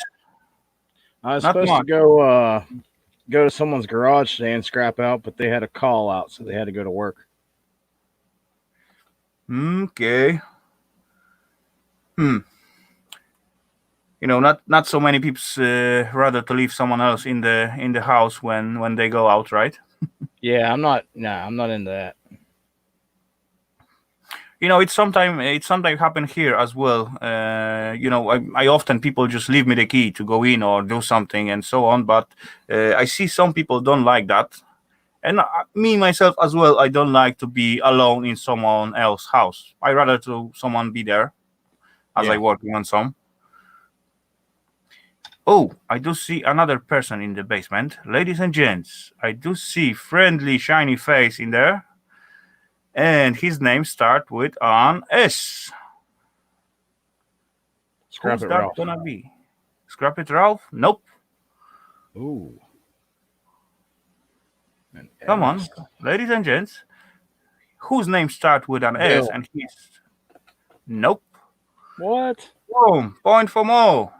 I was supposed to go to someone's garage today and scrap out, but they had a call out, so they had to go to work. Okay. Not so many people rather to leave someone else in the house when they go out, right? Yeah, I'm not into that. It's sometimes happen here as well. I often people just leave me the key to go in or do something and so on. But I see some people don't like that, and me myself as well. I don't like to be alone in someone else's house. I rather to someone be there as I working on some. Oh, I do see another person in the basement, ladies and gents. I do see friendly, shiny face in there. And his name starts with an S. Scrap Who's it, that Ralph. gonna be? Scrap it, Ralph? Nope. Ooh. Come on, ladies and gents. Whose name starts with an S and he's... Nope. What? Boom. Point for Mo.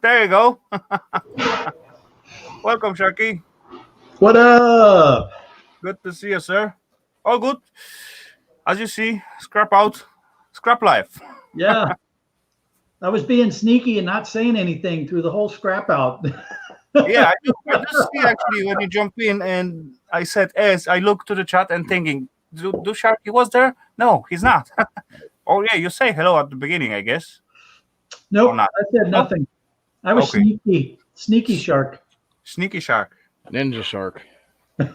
There you go. Welcome, Sharky. What up? Good to see you, sir. All good. As you see, scrap out, scrap life. Yeah. I was being sneaky and not saying anything through the whole scrap out. Yeah, I just see actually when you jump in, and I said S. I look to the chat and thinking, do Sharky was there? No, he's not. Oh yeah, you say hello at the beginning, I guess, or Nope, not? I said No? nothing. I was Okay, sneaky shark. sneaky shark. Ninja shark. How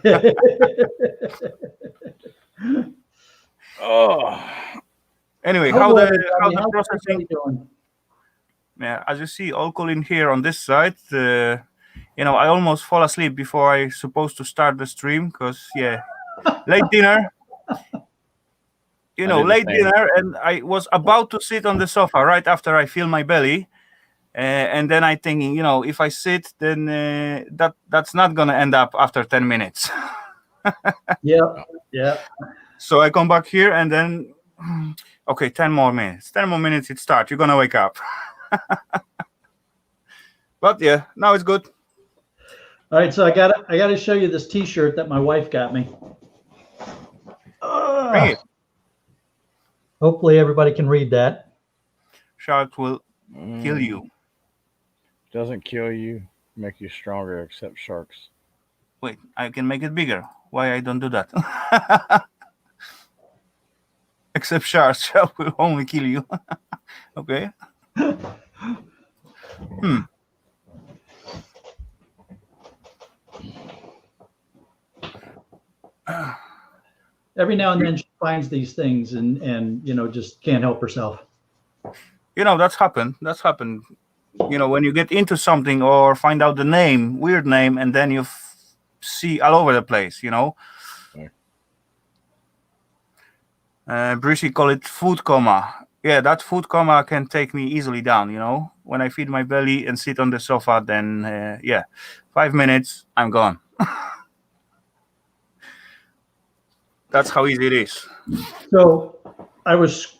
Oh, Anyway, was how everybody? the How's processing? everybody doing? Yeah, as you see, all cool in here on this side. I almost fall asleep before I supposed to start the stream because late dinner. I did the Late same. dinner, and I was about to sit on the sofa right after I feel my belly, and then I thinking, if I sit, then that's not gonna end up after 10 minutes. Yeah. So I come back here, and then okay, 10 more minutes. 10 more minutes, it starts. You're gonna wake up. But yeah, now it's good. All right, so I gotta show you this T-shirt that my wife got me. Bring it. Hopefully everybody can read that. Sharks will kill you. Doesn't kill you, make you stronger, except sharks. Wait, I can make it bigger. Why I don't do that? Except sharks will only kill you. Okay. Every now and then she finds these things and just can't help herself. That's happened. That's happened. When you get into something or find out the name, weird name, and then you see all over the place. Brucey call it food coma. Yeah, that food coma can take me easily down. When I feed my belly and sit on the sofa, then 5 minutes, I'm gone. That's how easy it is. So I was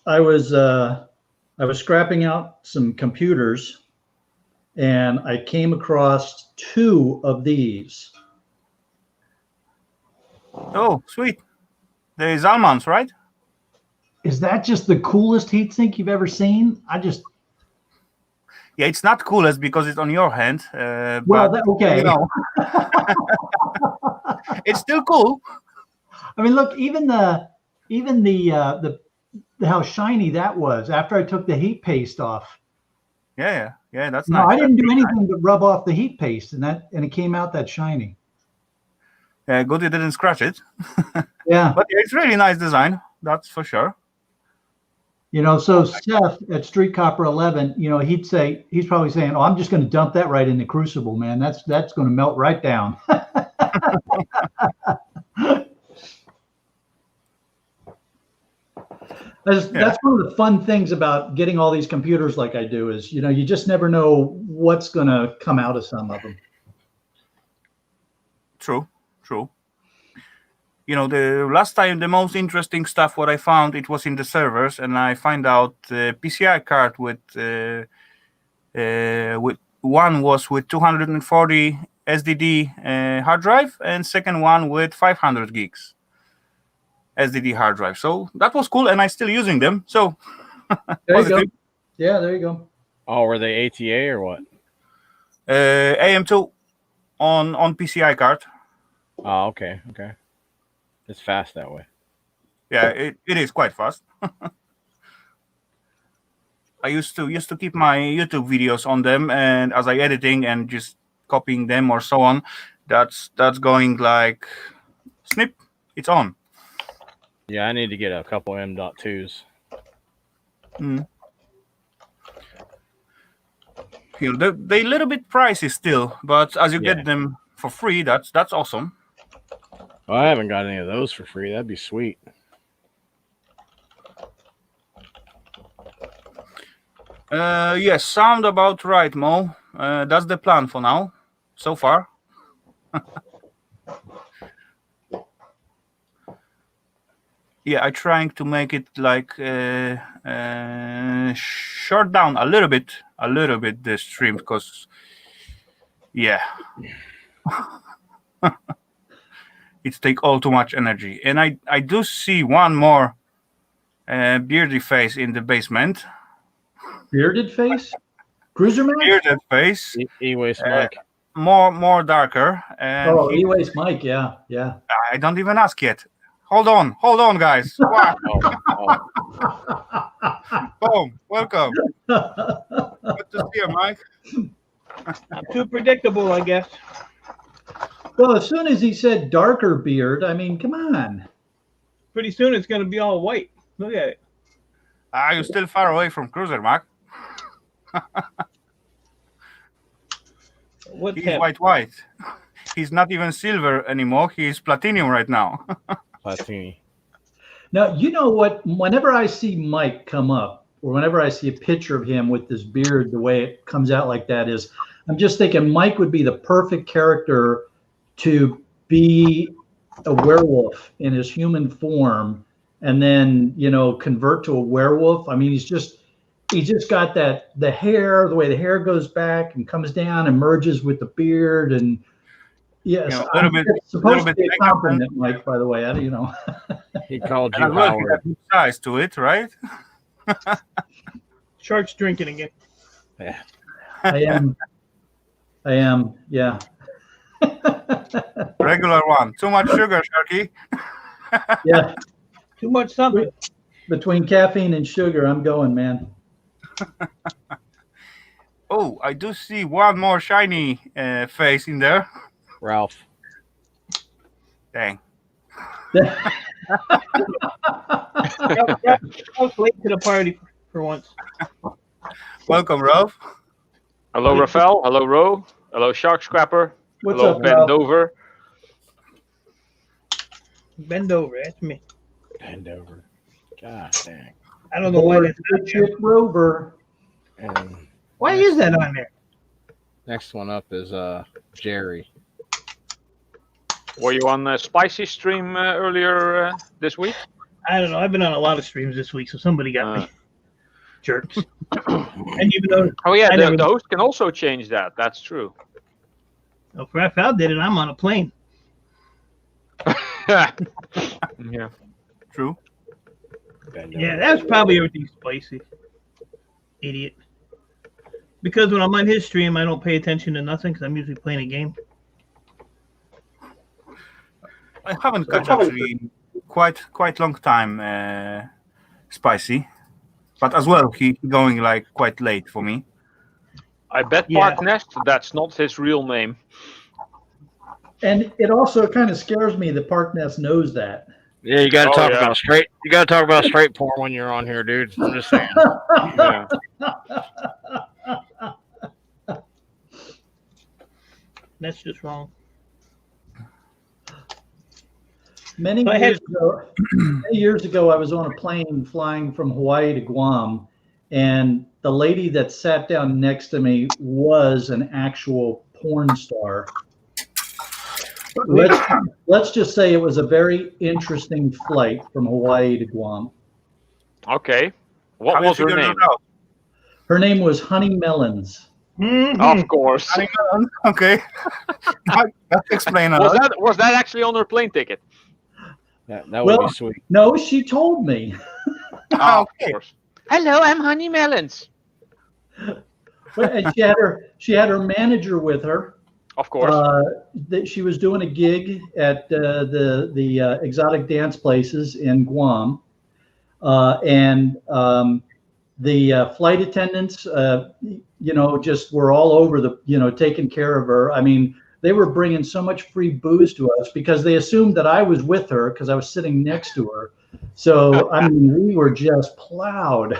scrapping out some computers, and I came across 2 of these. Oh, sweet. There's almonds, right? Is that just the coolest heat sink you've ever seen? Yeah, it's not coolest because it's on your hand. Well, okay. It's still cool. I mean, look, even the how shiny that was after I took the heat paste off. Yeah, that's No, nice. I didn't do anything but rub off the heat paste, and it came out that shiny. Yeah, good you didn't scratch it. Yeah. But it's really nice design, that's for sure. So Seth at Street Copper 11, he's probably saying, "Oh, I'm just going to dump that right in the crucible, man. That's going to melt right down." That's one of the fun things about getting all these computers like I do is, you just never know what's going to come out of some of them. True. The last time, the most interesting stuff what I found, it was in the servers, and I find out the PCI card with one was with 240 SSD hard drive, and second one with 500 gigs SSD hard drive. So that was cool, and I'm still using them. So there you go. Yeah, there you go. Oh, were they ATA or what? AM2 on PCI card. Oh, okay. It's fast that way. Yeah, it is quite fast. I used to keep my YouTube videos on them, and as I editing and just copying them or so on, that's going like snip. It's on. Yeah, I need to get a couple M.2s. They little bit pricey still, but as you get them for free, that's awesome. Well, I haven't got any of those for free. That'd be sweet. Yes, sound about right, Mo. That's the plan for now, so far. Yeah, I'm trying to make it like short down a little bit the stream because it take all too much energy. And I do see one more beardy face in the basement. Bearded face? Cruiser Max? Bearded face. E-Waste Mike. more darker, and Oh, E-Waste Mike, yeah. I don't even ask yet. Hold on, guys. Wow. Boom, welcome. Good to see you, Mike. Not too predictable, I guess. Well, as soon as he said darker beard, I mean, come on. Pretty soon it's going to be all white. Look at it. Are you still far away from Cruiser, Mark? What's He's happening? white. He's not even silver anymore. He's platinum right now. Platini. Now, you know what? Whenever I see Mike come up, or whenever I see a picture of him with this beard, the way it comes out like that is, I'm just thinking Mike would be the perfect character to be a werewolf in his human form, and then convert to a werewolf. I mean, he's just got the hair, the way the hair goes back and comes down and merges with the beard, and yes, it's supposed to be a compliment, Mike. By the way, He called And you as well, he Howard. got size to it, right? Shark's drinking again. Yeah. I am, yeah. Regular one. Too much sugar, Sharky. Yeah. Too much something. Between caffeine and sugar, I'm going, man. Oh, I do see one more shiny face in there. Ralph. Dang. I was late to the party for once. Welcome, Ralph. Hello, Rafal. Hello, Ro. Hello, Shark Scrapper. What's Hello, up, Bend Ralph? Over. Bend over. That's me. Bend over. God dang. I don't know why that's not Good there. ship Rover. And Why is that on there? next one up is Jerry. Were you on a spicy stream earlier this week? I don't know. I've been on a lot of streams this week, so somebody got me. Jerks. And even though Oh yeah, I the never- host can also change that. That's true. if Rafal did it, I'm on a plane. Yeah. True. Bend Yeah, over. that's probably everything spicy. Idiot. Because when I'm on his stream, I don't pay attention to nothing because I'm usually playing a game. I haven't catch actually quite long time spicy, but as well he going like quite late for me. I bet Yeah. Park Nest, that's not his real name. And it also kind of scares me that Parkness knows that. Yeah, you got to Oh, talk yeah. about straight. You got to talk about straight porn when you're on here, dude. I'm just saying. Yeah. That's just wrong. Many Go ahead. years ago, I was on a plane flying from Hawaii to Guam, and the lady that sat down next to me was an actual porn star. Let's just say it was a very interesting flight from Hawaii to Guam. Okay. What How you was her figure name? it out? Her name was Honey Melons. Mhm. Of course. Okay. That explains a lot. Was that actually on her plane ticket? That would Well- be sweet. No, she told me. Ah, Of okay. course. Hello, I'm Honey Melons. And she had her manager with her. Of course. That she was doing a gig at the exotic dance places in Guam, and the flight attendants, just were all over taking care of her. I mean, they were bringing so much free booze to us because they assumed that I was with her because I was sitting next to her. So I mean, we were just plowed.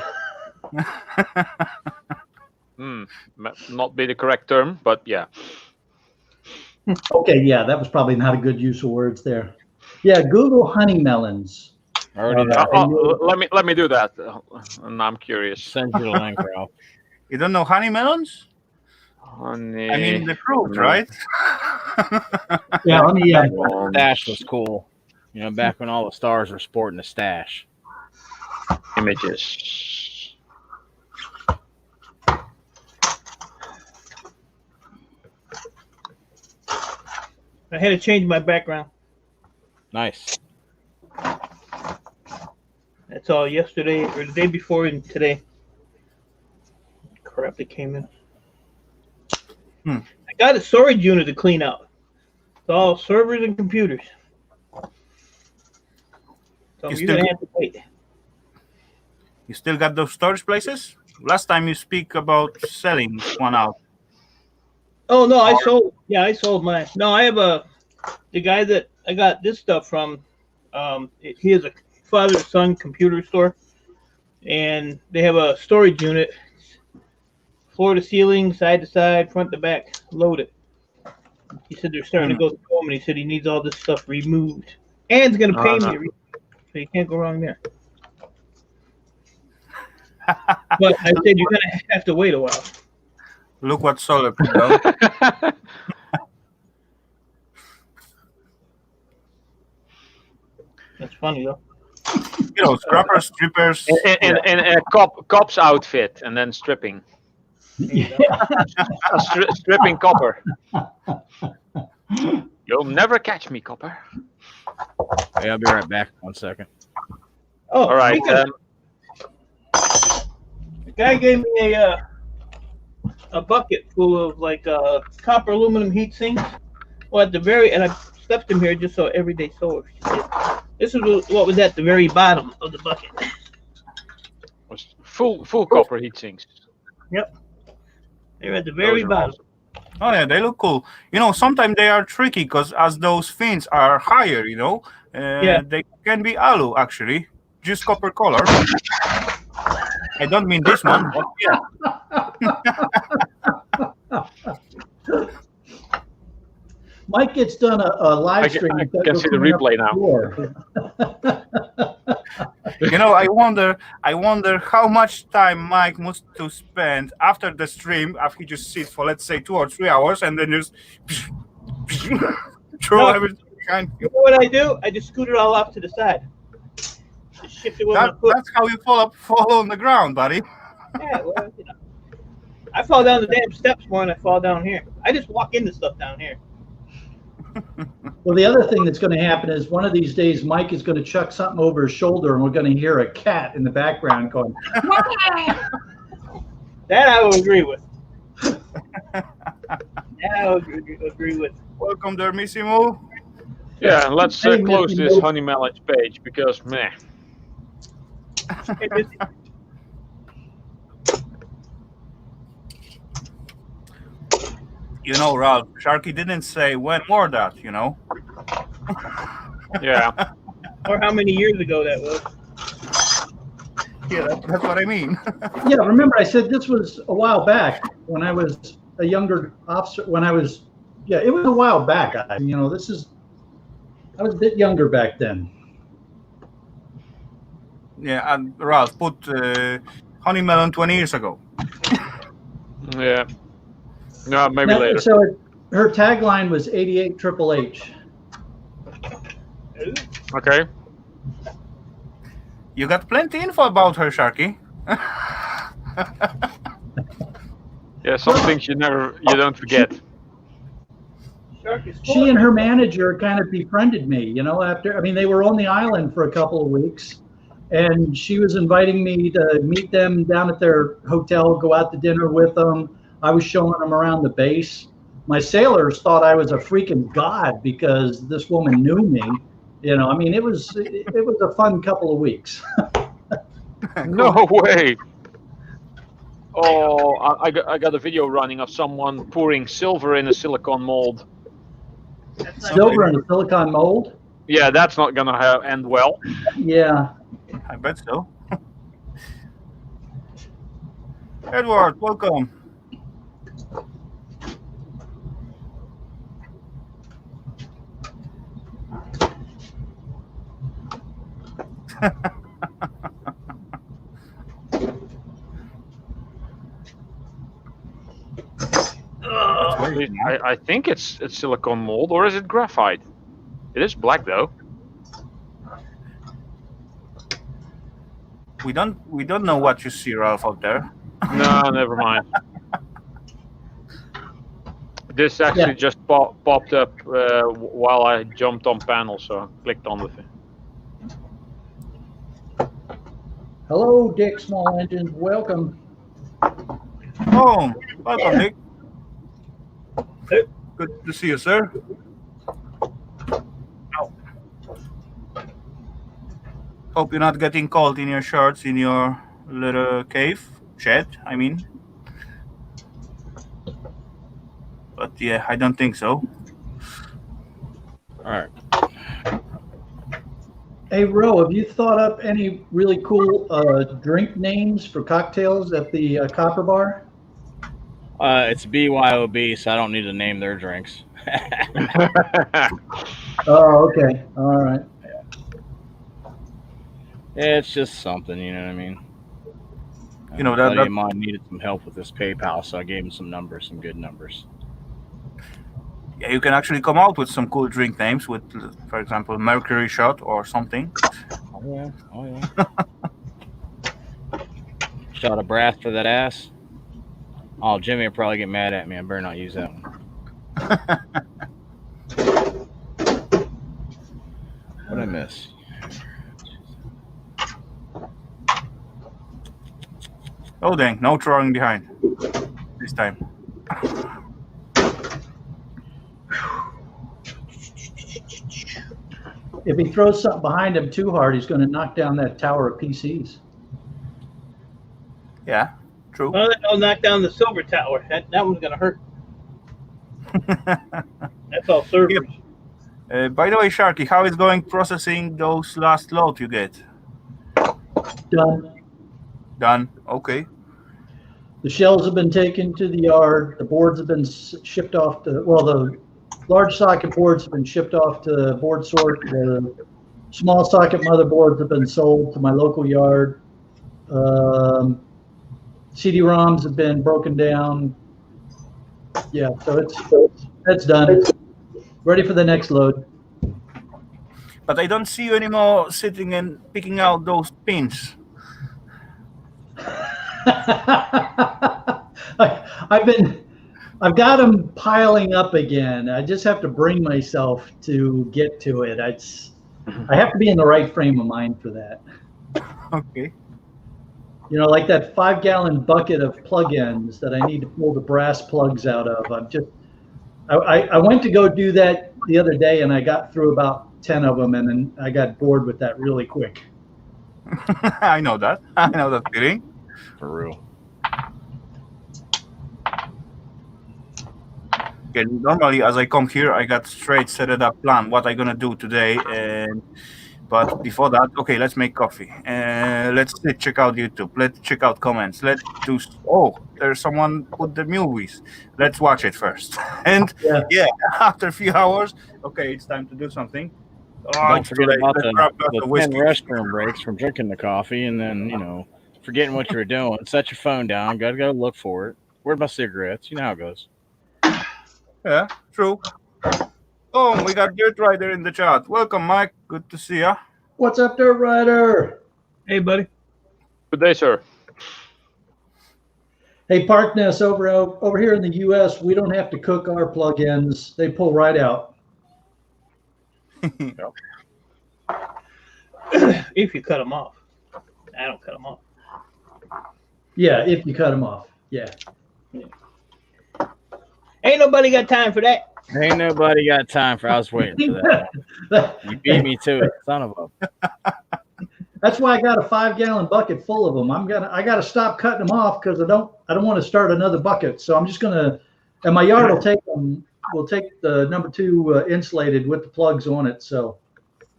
Not be the correct term, but yeah. Okay, yeah, that was probably not a good use of words there. Yeah, Google honey melons. I already Let me do that. And I'm curious. send you the link, Ralph. You don't know honey melons? Honey. I mean the fruit, No. right? Yeah, let me. Stash was cool. Back when all the stars were sporting a stash. Images. I had to change my background. Nice. That's all yesterday or the day before and today. Crap that came in. Hmm. I got a storage unit to clean out. It's all servers and computers. So You you're gonna still- have to wait. You still got those storage places? Last time you speak about selling one out. Oh no, I sold. Yeah, I sold mine. No, I have the guy that I got this stuff from. He has a father-son computer store, and they have a storage unit, floor to ceiling, side to side, front to back, loaded. He said they're starting to go through them, and he said he needs all this stuff removed, and he's gonna pay me, so you can't go wrong there. But I said you're gonna have to wait a while. Look what Solar put down. That's funny though. You know, scrappers, strippers. in a cop's outfit and then stripping. Stripping copper. You'll never catch me, copper. Hey, I'll be right back. 1 second. Oh, All right. The guy gave me a bucket full of like copper aluminum heat sinks. Well, at the very, and I stuffed them here just so everyday solar. This is what was at the very bottom of the bucket. Full copper heat sinks. Yep. They're at the very Those are bottom. awesome. Oh yeah, they look cool. You know, sometimes they are tricky because as those fins are higher, you know, they can be alu actually, just copper color. I don't mean this one, but yeah. Mike gets done a live stream. I can see the replay now. You know, I wonder how much time Mike must to spend after the stream, after he just sits for let's say 2 or 3 hours and then just throw everything behind You know what I do? I just scoot it all off to the side. Just shift it with my foot. That's how you fall on the ground, buddy. Yeah, well, you know. I fall down the damn steps more than I fall down here. I just walk into stuff down here. Well, the other thing that's going to happen is one of these days, Mike is going to chuck something over his shoulder, and we're going to hear a cat in the background going. That I will agree with. That I will agree with. Welcome there, Missimo. Yeah, let's Hey, close Mr. this Nope. Honey Mallet's page because meh. You know, Ralph, Sharky didn't say when more that, you know. Yeah. Or how many years ago that was. Yeah, that's what I mean. Yeah, remember I said this was a while back when I was a younger officer. It was a while back. I was a bit younger back then. Yeah, and Ralph put Honey Melon 20 years ago. Yeah. No, maybe Now, later. so her tagline was 88 Triple H. Okay. You got plenty info about her, Sharky. Yeah, some things you don't forget. She and her manager kind of befriended me, you know, they were on the island for a couple of weeks, and she was inviting me to meet them down at their hotel, go out to dinner with them. I was showing them around the base. My sailors thought I was a freaking god because this woman knew me. You know, I mean, it was a fun couple of weeks. No way. Oh, I got a video running of someone pouring silver in a silicone mold. Silver in a silicone mold? Yeah, that's not gonna end well. Yeah. I bet so. Edward, welcome. I think it's silicone mold, or is it graphite? It is black though. We don't know what you see, Ralph, out there. No, never mind. This actually just popped up while I jumped on panel, so I clicked on the thing. Hello, Dick Small Engines. Welcome. Oh, welcome, Nick. Good to see you, sir. Hope you're not getting cold in your shorts in your little shed, I mean. But yeah, I don't think so. All right. Hey, Ro, have you thought up any really cool drink names for cocktails at the Copper Bar? It's BYOB, so I don't need to name their drinks. Oh, okay. All right. Yeah, it's just something, you know what I mean? You know, A that- buddy that- of mine needed some help with this PayPal, so I gave him some numbers, some good numbers. Yeah, you can actually come out with some cool drink names with, for example, Mercury Shot or something. Oh yeah, oh yeah. Shot of brass for that ass. Oh, Jimmy will probably get mad at me. I better not use that one. What'd I miss? Oh dang, no throwing behind this time. If he throws something behind him too hard, he's going to knock down that tower of PCs. Yeah, true. Well, they'll knock down the silver tower. That one's gonna hurt. That's all servers. By the way, Sharky, how is going processing those last load you get? Done. Done. Okay. The shells have been taken to the yard. The boards have been shipped off to, well, the large socket boards have been shipped off to board sort. The small socket motherboards have been sold to my local yard. CD-ROMs have been broken down. Yeah, so that's done. It's ready for the next load. But I don't see you anymore sitting and picking out those pins. I've got them piling up again. I just have to bring myself to get to it. I have to be in the right frame of mind for that. Okay. You know, like that 5-gallon bucket of plug-ins that I need to pull the brass plugs out of. I went to go do that the other day and I got through about 10 of them and then I got bored with that really quick. I know that. I know that feeling. For real. Okay, normally as I come here, I got straight set it up plan what I'm gonna do today. But before that, okay, let's make coffee. Let's check out YouTube. Let's check out comments. Let's do. Oh, there's someone put the movies. Let's watch it first. And yeah, after a few hours, okay, it's time to do something. Oh, Don't forget about the 10 whiskey. restroom breaks from drinking the coffee and then, forgetting what you were doing. Set your phone down. Got to go look for it. Where's my cigarettes? You know how it goes. Yeah, true. Oh, we got Dirt Rider in the chat. Welcome, Mike. Good to see ya. What's up, Dirt Rider? Hey, buddy. Good day, sir. Hey, Parkness, over here in the U.S., we don't have to cook our plugins. They pull right out. If you cut them off. I don't cut them off. Yeah, if you cut them off. Yeah. Ain't nobody got time for that. Ain't nobody got time for. I was waiting for that. You beat me to it, son of a. That's why I got a 5-gallon bucket full of them. I gotta stop cutting them off because I don't want to start another bucket. So I'm just gonna, and my yard will take them. We'll take the number 2 insulated with the plugs on it. So.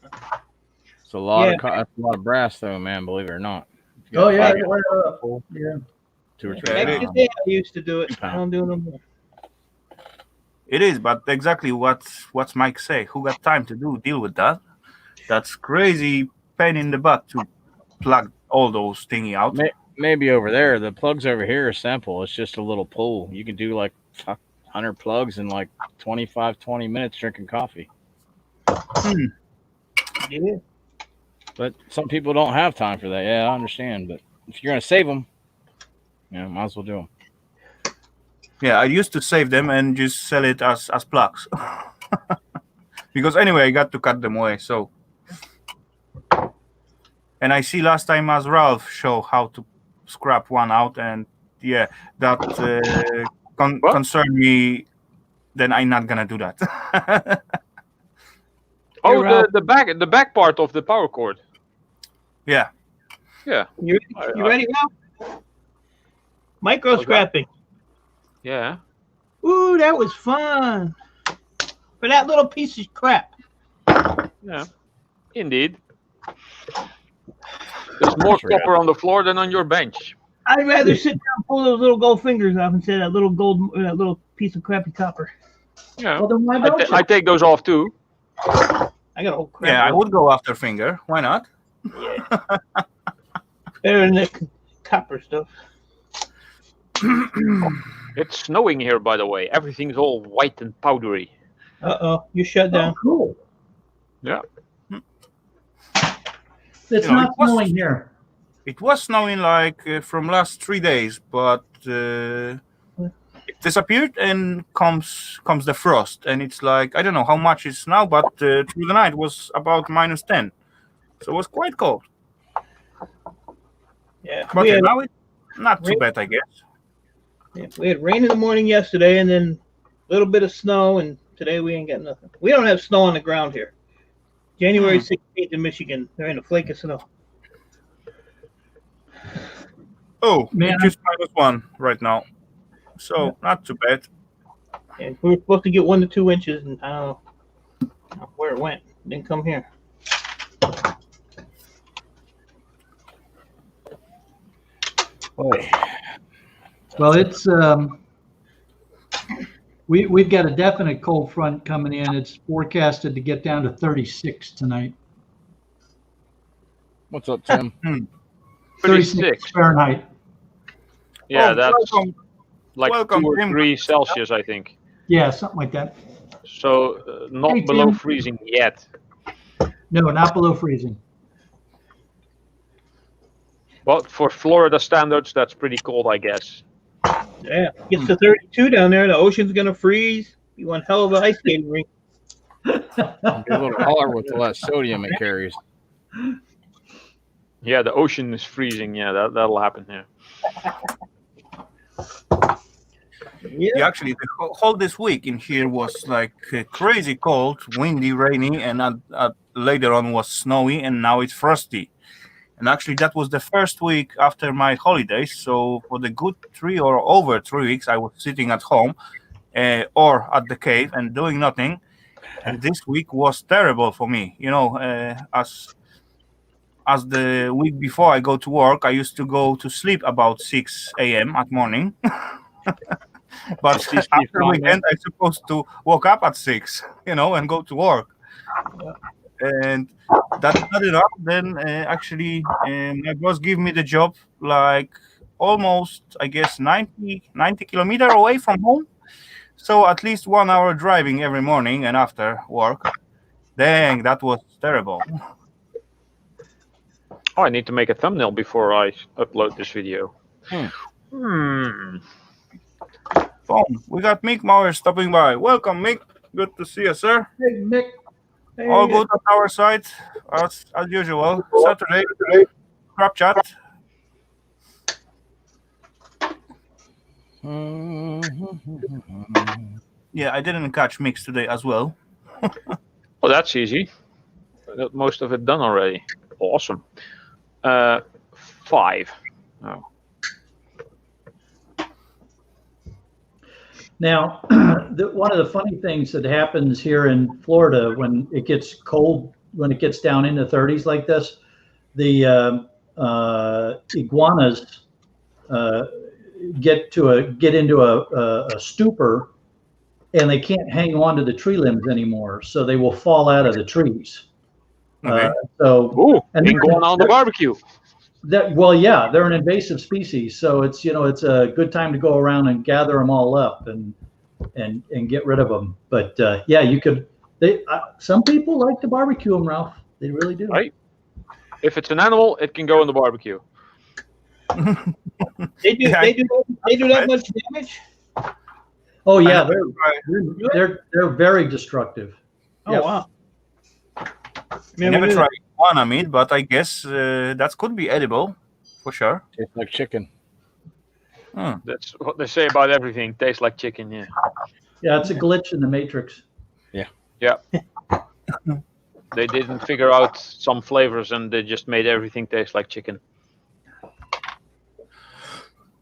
It's a lot that's a lot of brass, though, man. Believe it or not. Oh yeah, yeah. 2 or 3. Back in the day, I used to do it. I don't do it no more. It is, but exactly what's Mike say. Who got time to deal with that? That's crazy pain in the butt to plug all those thingy out. Maybe over there, the plugs over here are simple. It's just a little pull. You can do like 100 plugs in like 20 minutes drinking coffee. Yeah. But some people don't have time for that. Yeah, I understand. But if you're gonna save them, might as well do them. Yeah, I used to save them and just sell it as plugs. Because anyway, I got to cut them away. So, and I see last time as Ralph show how to scrap one out, and yeah, that concerned me then I'm not gonna do that. Oh, Ralph. the back part of the power cord. Yeah. Yeah. You ready, Ralph? Micro What's that? scrapping. Yeah. Ooh, that was fun. For that little piece of crap. Yeah. Indeed. There's more copper on the floor than on your bench. I'd rather sit down and pull those little gold fingers off instead of that little piece of crappy copper. Yeah. Well, then why don't you? I take those off too. I got a whole crap. Yeah, I would go after finger. Why not? Yeah. Better than the copper stuff. It's snowing here, by the way. Everything's all white and powdery. Uh-oh, you shut down. Oh, cool. Yeah. It's You know, not snowing here. It was snowing like from last 3 days, but it disappeared and comes the frost, and it's like I don't know how much it's now, but through the night was about -10, so it was quite cold. Yeah. But We had, now it's not too bad, I guess. yeah, we had rain in the morning yesterday and then a little bit of snow, and today we ain't got nothing. We don't have snow on the ground here. January 16th in Michigan, there ain't a flake of snow. Oh, Man, it's just -1 right now, so not too bad. And we were supposed to get 1 to 2 inches, and I don't know where it went. It didn't come here. Boy. Well, it's we've got a definite cold front coming in. It's forecasted to get down to 36 tonight. What's up, Tim? 36. Fahrenheit. Yeah, Oh, that's like welcome, 2 or Tim. 3 Celsius, I think. Yeah, something like that. So not Hey, below Tim. freezing yet. No, not below freezing. But for Florida standards, that's pretty cold, I guess. Yeah, gets to 32 down there. The ocean's gonna freeze. You want hell of a ice skating rink. Be a little color with the less sodium it carries. Yeah, the ocean is freezing. Yeah, that'll happen. Yeah. Yeah, actually, the whole this week in here was like crazy cold, windy, rainy, and later on was snowy, and now it's frosty. And actually, that was the first week after my holidays. So for the good 3 or over 3 weeks, I was sitting at home or at the cave and doing nothing. And this week was terrible for me. You know, as the week before I go to work, I used to go to sleep about 6 a.m. at morning. But after the weekend, I'm supposed to wake up at 6, and go to work. And that's not enough. Then actually, my boss gave me the job like almost, I guess, 90 kilometers away from home. So at least 1 hour driving every morning and after work. Dang, that was terrible. Oh, I need to make a thumbnail before I upload this video. Boom. We got Mick Mauer stopping by. Welcome, Mick. Good to see you, sir. Hey, Mick. Hey, All good on our side, as usual. Saturday, crap chat. Yeah, I didn't catch Mix today as well. Oh, that's easy. Got most of it done already. Awesome. 5. Oh. Now, one of the funny things that happens here in Florida when it gets cold, when it gets down into 30s like this, the iguanas get into a stupor, and they can't hang on to the tree limbs anymore, so they will fall out of the trees. Okay. Ooh, and going on the barbecue. Well, yeah, they're an invasive species, so it's a good time to go around and gather them all up and get rid of them. But yeah, you could. Some people like to barbecue them, Ralph. They really do. Right. If it's an animal, it can go in the barbecue. They do that much damage? Oh yeah, they're very destructive. Oh Yep. wow. I never tried iguana meat, but I guess that could be edible for sure. Tastes like chicken. That's what they say about everything. Tastes like chicken, yeah. Yeah, it's a glitch in the matrix. Yeah. They didn't figure out some flavors, and they just made everything taste like chicken.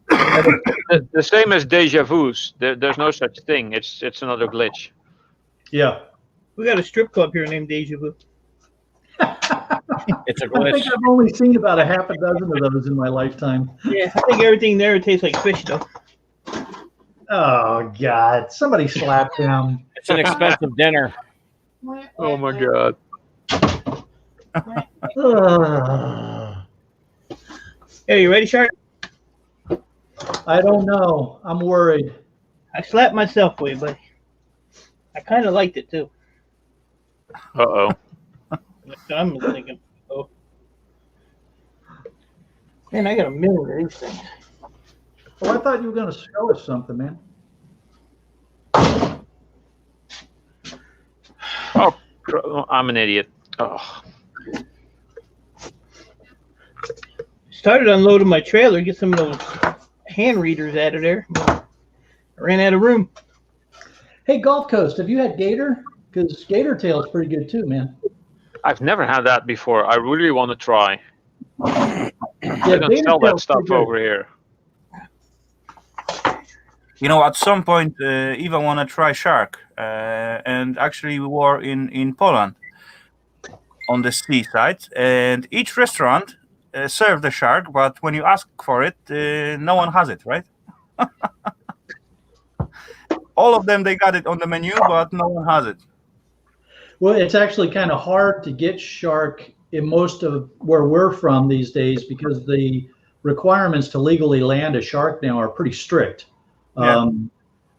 The same as deja vus. There's no such thing. It's another glitch. Yeah. We got a strip club here named Deja Vu. It's a I glitch. think I've only seen about a half a dozen of those in my lifetime. Yeah, I think everything there tastes like fish, though. Oh God! Somebody slap him. It's an expensive dinner. Oh my god. Hey, you ready, Shark? I don't know. I'm worried. I slapped myself for you, buddy. I kind of liked it too. Uh-oh. I'm thinking, oh, man, I got a million of these things. Well, I thought you were going to show us something, man. Oh, I'm an idiot. Oh. Started unloading my trailer, get some of those hand readers out of there. I ran out of room. Hey, Gulf Coast, have you had gator? Because gator tail is pretty good too, man. I've never had that before. I really want to try. Yeah, They don't gator sell that tail's stuff pretty good. over here. You know, at some point, Eva want to try shark, and actually we were in Poland on the seaside, and each restaurant served the shark, but when you ask for it, no one has it, right? All of them, they got it on the menu, but no one has it. Well, it's actually kind of hard to get shark in most of where we're from these days because the requirements to legally land a shark now are pretty strict. Yeah.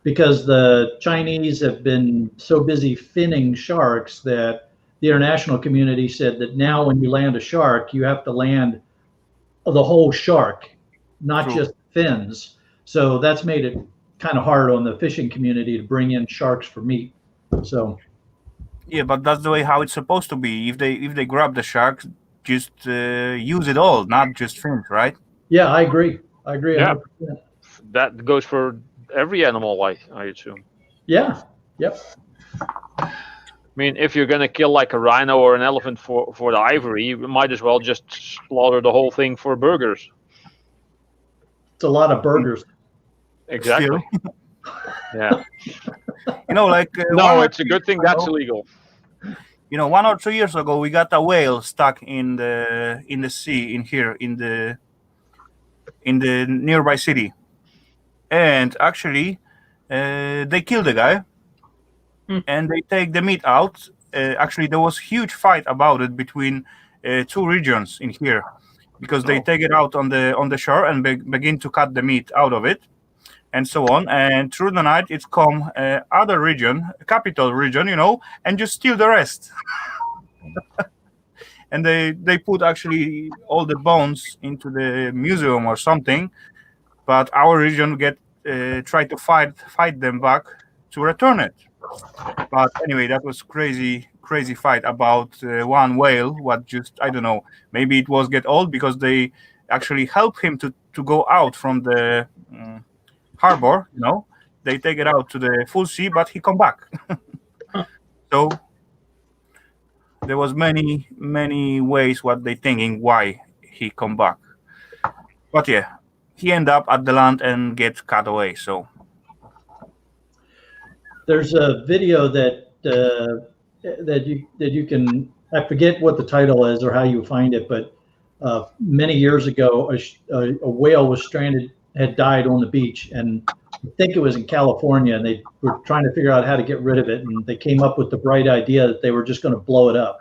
Because the Chinese have been so busy finning sharks that the international community said that now when you land a shark, you have to land the whole shark, not True. just fins. So that's made it kind of hard on the fishing community to bring in sharks for meat. So Yeah, but that's the way how it's supposed to be. If they grab the shark, just use it all, not just fins, right? yeah, I agree. Yeah. 100%. That goes for every animal, I assume. Yeah. Yep. I mean, if you're gonna kill like a rhino or an elephant for the ivory, you might as well just slaughter the whole thing for burgers. It's a lot of burgers. Exactly. Yeah. You know, like No, it's a good thing that's illegal. You know, 1 or 2 years ago, we got a whale stuck in the sea in the nearby city, and actually, they killed the guy, and they take the meat out. Actually, there was huge fight about it between two regions in here, because they take it out on the shore and begin to cut the meat out of it, and so on. And through the night, it's come other region, capital region, you know, and just steal the rest. And they put actually all the bones into the museum or something, but our region try to fight them back to return it. But anyway, that was crazy fight about one whale. What just, I don't know, maybe it was get old because they actually help him to go out from the harbor, you know. They take it out to the full sea, but he come back. So there was many ways what they thinking why he come back. But yeah, he end up at the land and gets cut away. So There's a video that you can, I forget what the title is or how you find it, but many years ago, a whale was stranded, had died on the beach, and I think it was in California, and they were trying to figure out how to get rid of it, and they came up with the bright idea that they were just going to blow it up.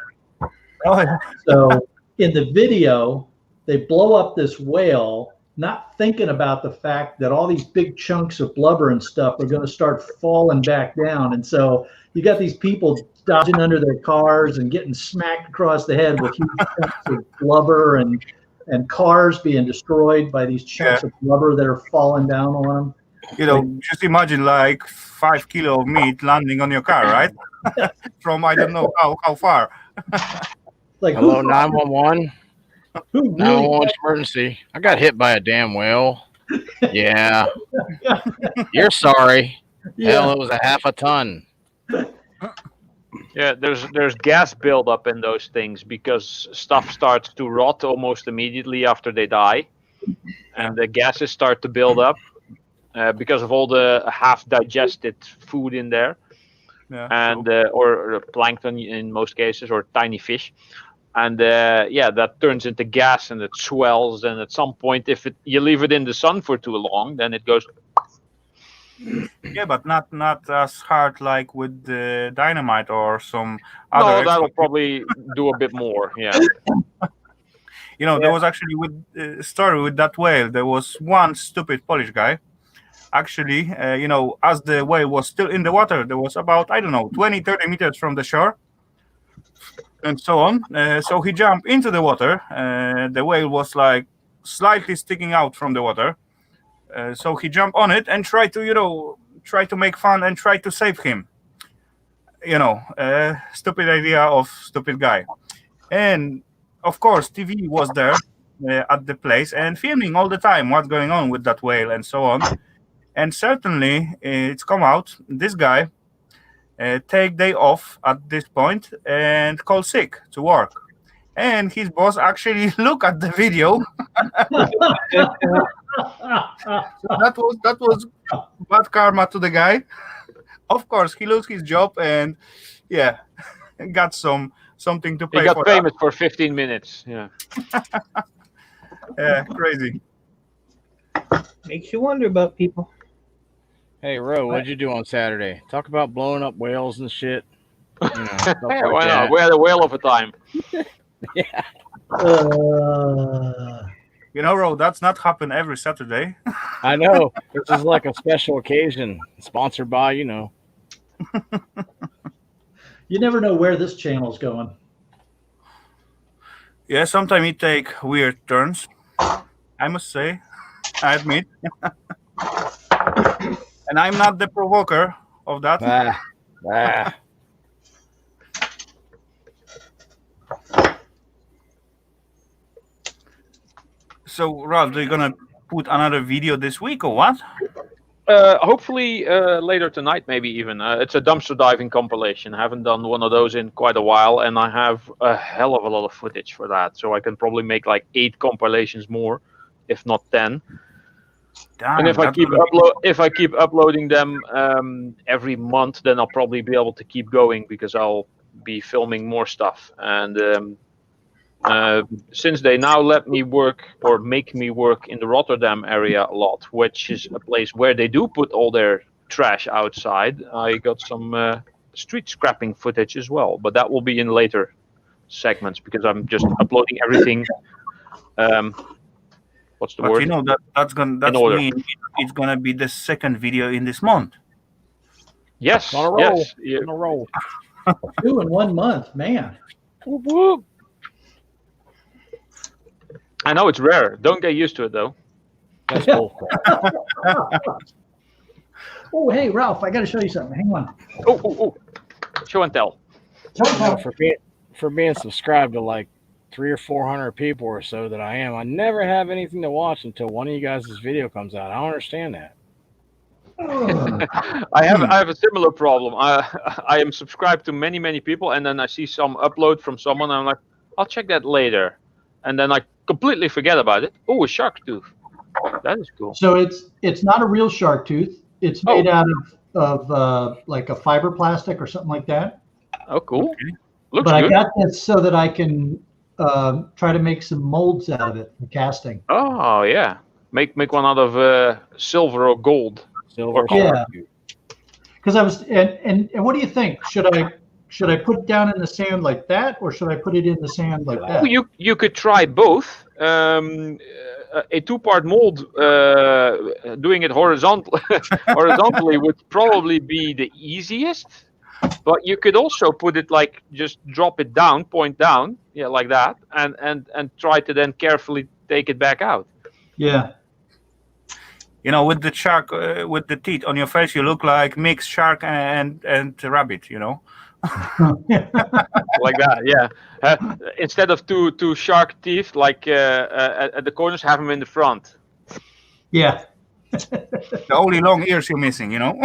oh yeah. So in the video, they blow up this whale, not thinking about the fact that all these big chunks of blubber and stuff are going to start falling back down. And so you got these people dodging under their cars and getting smacked across the head with huge chunks of blubber, and cars being destroyed by these chunks of blubber that are falling down on them. You know, just imagine like 5 kilo of meat landing on your car, right? From I don't know how far. Like, Hello, 911. who really 911 emergency. I got hit by a damn whale. Yeah. You're sorry. Hell, it was a half a ton. Yeah, there's gas buildup in those things because stuff starts to rot almost immediately after they die, and the gases start to build up because of all the half-digested food in there, Yeah. and or plankton in most cases, or tiny fish, and yeah, that turns into gas and it swells, and at some point, if you leave it in the sun for too long, then it goes. Yeah, but not as hard like with the dynamite or some No, other. that'll probably do a bit more. Yeah. You know, there was actually with story with that whale. There was one stupid Polish guy. Actually, you know, as the whale was still in the water, there was about, I don't know, 20, 30 meters from the shore, and so on. So he jumped into the water. The whale was like slightly sticking out from the water. So he jumped on it and tried to, you know, try to make fun and try to save him. You know, stupid idea of stupid guy. And of course, TV was there at the place and filming all the time what's going on with that whale and so on. And certainly, it's come out. This guy take day off at this point and call sick to work. And his boss actually look at the video. that was bad karma to the guy. Of course, he lost his job and yeah, got something to pay He got for famous for 15 minutes. Yeah. that. Yeah, crazy. Makes you wonder about people. Hey, Ro, what'd you do on Saturday? Talk about blowing up whales and shit. You know, stuff Hey, like why that. not? We had a whale of a time. Yeah. You know, Ro, that's not happen every Saturday. I know. This is like a special occasion. Sponsored by, you know. You never know where this channel's going. Yeah, sometimes it take weird turns. I must say, I admit. And I'm not the provoker of that. Ah. So, Ralph, are you gonna put another video this week or what? Hopefully later tonight, maybe even. It's a dumpster diving compilation. I haven't done one of those in quite a while, and I have a hell of a lot of footage for that. So I can probably make like 8 compilations more, if not 10. Damn, And if I that's keep uploading them every month, then I'll probably be able to keep going because I'll be filming more stuff. And since they now let me work or make me work in the Rotterdam area a lot, which is a place where they do put all their trash outside, I got some street scrapping footage as well. But that will be in later segments because I'm just uploading everything. What's the But word? you know that's order. mean it's gonna be the second video in this month. Yes, On a roll. yes. Yeah. On a roll. 2 in 1 month, man. Whoop, whoop. I know it's rare. Don't get used to it though. That's cool. Oh, hey, Ralph, I got to show you something. Hang on. Oh. Show and tell. You know, for being subscribed to like 300 or 400 people or so that I am, I never have anything to watch until one of you guys' video comes out. I don't understand that. I have a similar problem. I am subscribed to many people, and then I see some upload from someone, and I'm like, I'll check that later, and then I completely forget about it. Oh, a shark tooth. That is cool. So it's not a real shark tooth. It's made out of like a fiber plastic or something like that. Oh, cool. Okay. Looks But good. I got this so that I can try to make some molds out of it for casting. Oh yeah. Make one out of silver or gold. Silver Yeah. shark tooth. Because I was and what do you think? Should I put it down in the sand like that, or should I put it in the sand like that? You could try both. A 2-part mold, doing it horizontally would probably be the easiest. But you could also put it like just drop it down, point down, yeah, like that, and try to then carefully take it back out. Yeah. You know, with the shark, with the teeth on your face, you look like mixed shark and rabbit. You know. Like that, yeah. Instead of two shark teeth, like at the corners, have them in the front. Yeah. The only long ears you're missing. You know.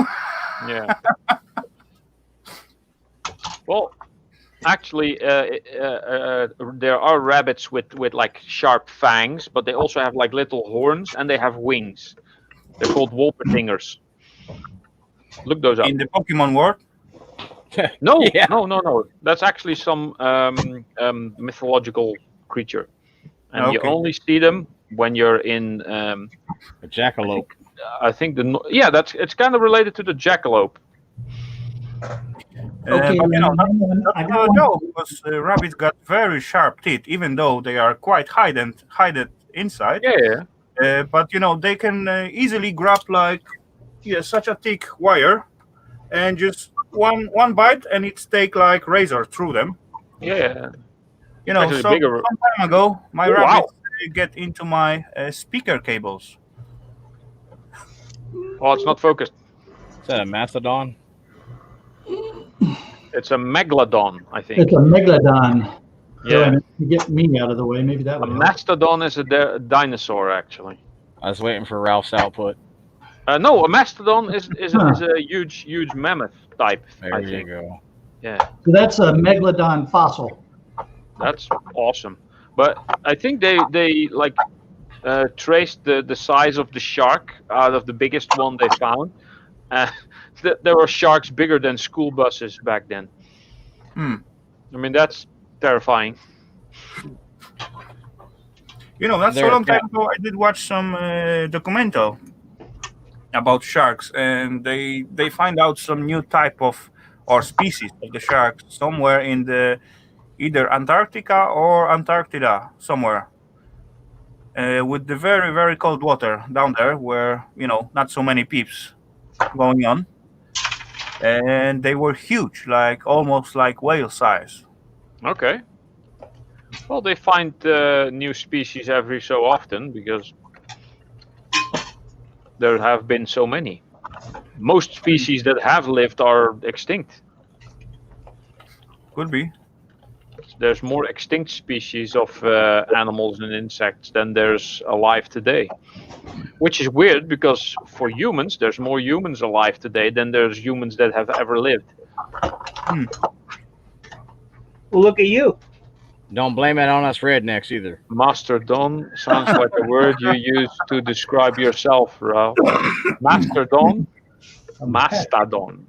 Yeah. Well, actually, there are rabbits with like sharp fangs, but they also have like little horns and they have wings. They're called wolpertingers. Look those up. In the Pokemon world? No, Yeah. no. That's actually some mythological creature, and you Okay. only see them when you're in. A jackalope. I think it's kind of related to the jackalope. Okay, But you know, I that's got not a one. joke, because rabbits got very sharp teeth, even though they are quite hidden inside. Yeah. But you know, they can easily grab like such a thick wire, and just one bite, and it's take like razor through them. Yeah. You know, Actually so bigger. some time ago, my Oh, wow. rabbits get into my speaker cables. Oh, it's not focused. Is that a mastodon? It's a megalodon, I think. It's a megalodon. Yeah. To get me out of the way, maybe that A would help. mastodon is a dinosaur, actually. I was waiting for Ralph's output. No, a mastodon is Huh. a huge mammoth type. There I you think. go. Yeah, So that's a megalodon fossil. that's awesome. But I think they like traced the size of the shark out of the biggest one they found. There were sharks bigger than school buses back then. Hmm. I mean, that's terrifying. You know, that's There- a long time ago. I did watch some documental about sharks, and they find out some new type of or species of the shark somewhere in the either Antarctica or Antarctica somewhere, with the very very cold water down there, where not so many peeps going on, and they were huge, like almost like whale size. Okay. Well, they find new species every so often because there have been so many. Most species that have lived are extinct. Could be. There's more extinct species of animals and insects than there's alive today. Which is weird because for humans, there's more humans alive today than there's humans that have ever lived. Well, look at you. Don't blame it on us rednecks either. Mastodon sounds like a word you use to describe yourself, Ralph. Mastodon? Mastodon.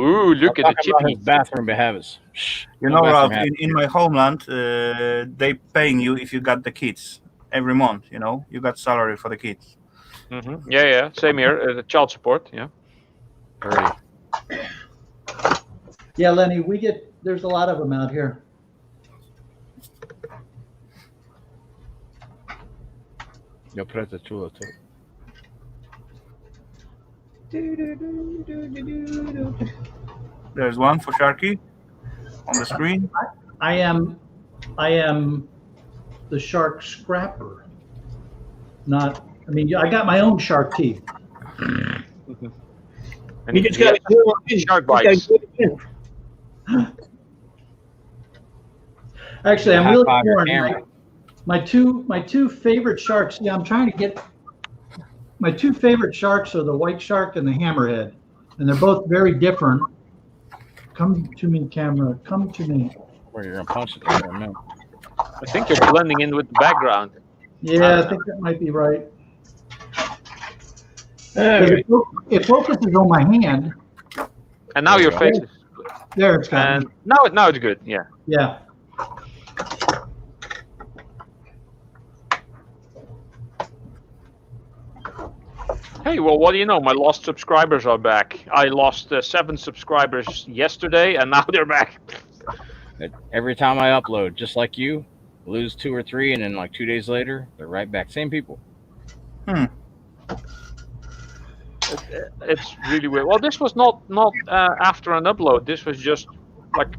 Ooh, look at the Talking about chippy. his bathroom behaviors. Shh, You no know, bathroom Ralph, habits. in my homeland, they paying you if you got the kids every month. You got salary for the kids. Yeah. Same here. The child support. Yeah. Already. Yeah, Lenny, there's a lot of them out here. Yo prete chulo too. There's one for Sharky on the screen. I am the shark scrapper. I got my own shark teeth. And You just got to shark bites. Actually, I'm High really five your torn. camera. My two favorite sharks. Yeah, I'm trying to get. My two favorite sharks are the white shark and the hammerhead, and they're both very different. Come to me, camera. Come to me. Where you're gonna punch it there in a minute. I think you're blending in with the background. Yeah, I think that might be right. All right. It focuses on my hand. And now your Yeah. face is There, it's got and me. now it's good. Yeah. Yeah. Hey, well, what do you know? My lost subscribers are back. I lost 7 subscribers yesterday, and now they're back. Every time I upload, just like you, lose 2 or 3, and then like 2 days later, they're right back. Same people. It's really weird. Well, this was not after an upload. This was just like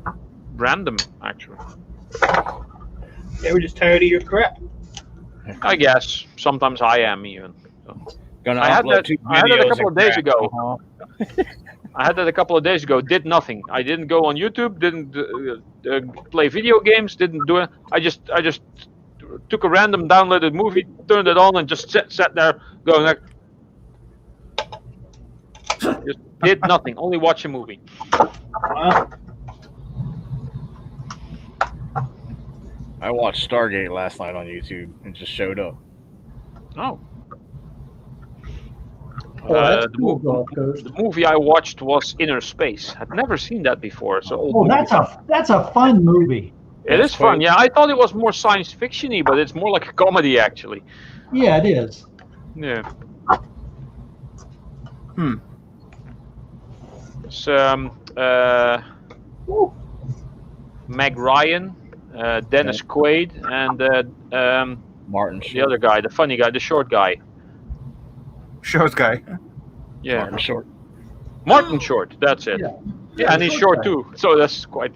random, actually. They were just tired of your crap. I guess sometimes I am even. So. Gonna I had upload that- 2 I had that a videos couple and of days crap. ago. Uh-huh. I had that a couple of days ago. Did nothing. I didn't go on YouTube. Didn't play video games. Didn't do it. I just took a random downloaded movie, turned it on, and just sat there going like, just Did nothing. Only watch a movie. Wow. I watched Stargate last night on YouTube and just showed up. Oh. That's The, cool, mo- Gulf Coast. the movie I watched was Inner Space. I'd never seen that before. It's an old Oh, movie. that's a fun movie. It is fun. Yeah, I thought it was more science fiction-y, but it's more like a comedy, actually. Yeah, it is. Yeah. It's Meg Ryan, Dennis Quaid, and Martin the Short. other guy, the funny guy, the short guy. Short guy. Yeah, Martin Short. Martin Short. That's it. Yeah, and he's short too. So that's quite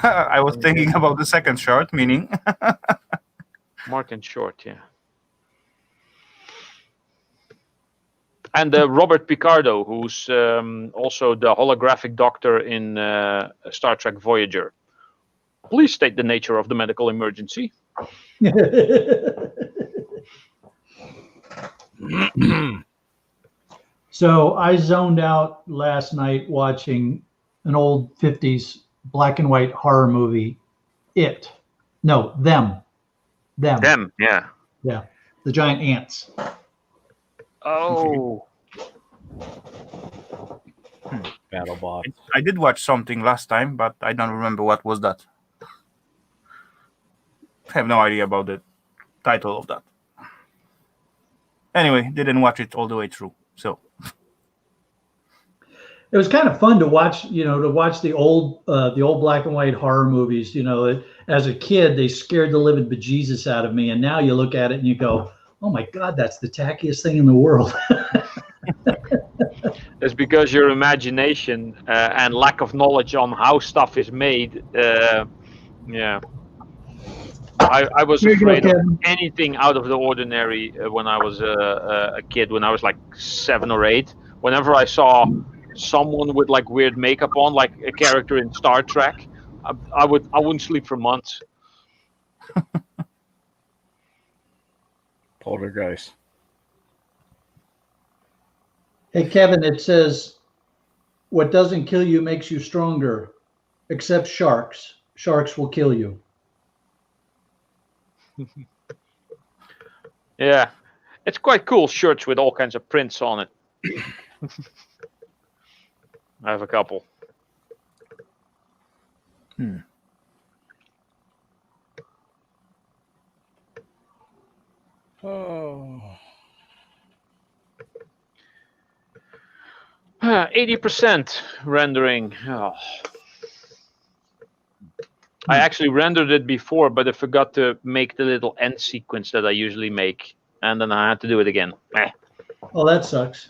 I was thinking about the second short, meaning. Martin Short. Yeah. And Robert Picardo, who's also the holographic doctor in Star Trek Voyager. Please state the nature of the medical emergency. So I zoned out last night watching an old 50s black and white horror movie, It. No, Them. Them, yeah. Yeah, the giant ants. Oh. BattleBot. I did watch something last time, but I don't remember what was that. I have no idea about the title of that. Anyway, didn't watch it all the way through. So It was kind of fun to watch, to watch the old black and white horror movies. As a kid, they scared the living bejesus out of me, and now you look at it and you go, "Oh my God, that's the tackiest thing in the world." It's because your imagination and lack of knowledge on how stuff is made. Yeah. I was afraid of anything out of the ordinary when I was a kid, when I was like 7 or 8. Whenever I saw someone with like weird makeup on, like a character in Star Trek, I wouldn't sleep for months. Poltergeist. Hey, Kevin, it says, "What doesn't kill you makes you stronger, except sharks. Sharks will kill you." Yeah, it's quite cool shirts with all kinds of prints on it. I have a couple. Oh. 80% rendering. Oh. I actually rendered it before, but I forgot to make the little end sequence that I usually make, and then I had to do it again. Oh, that sucks.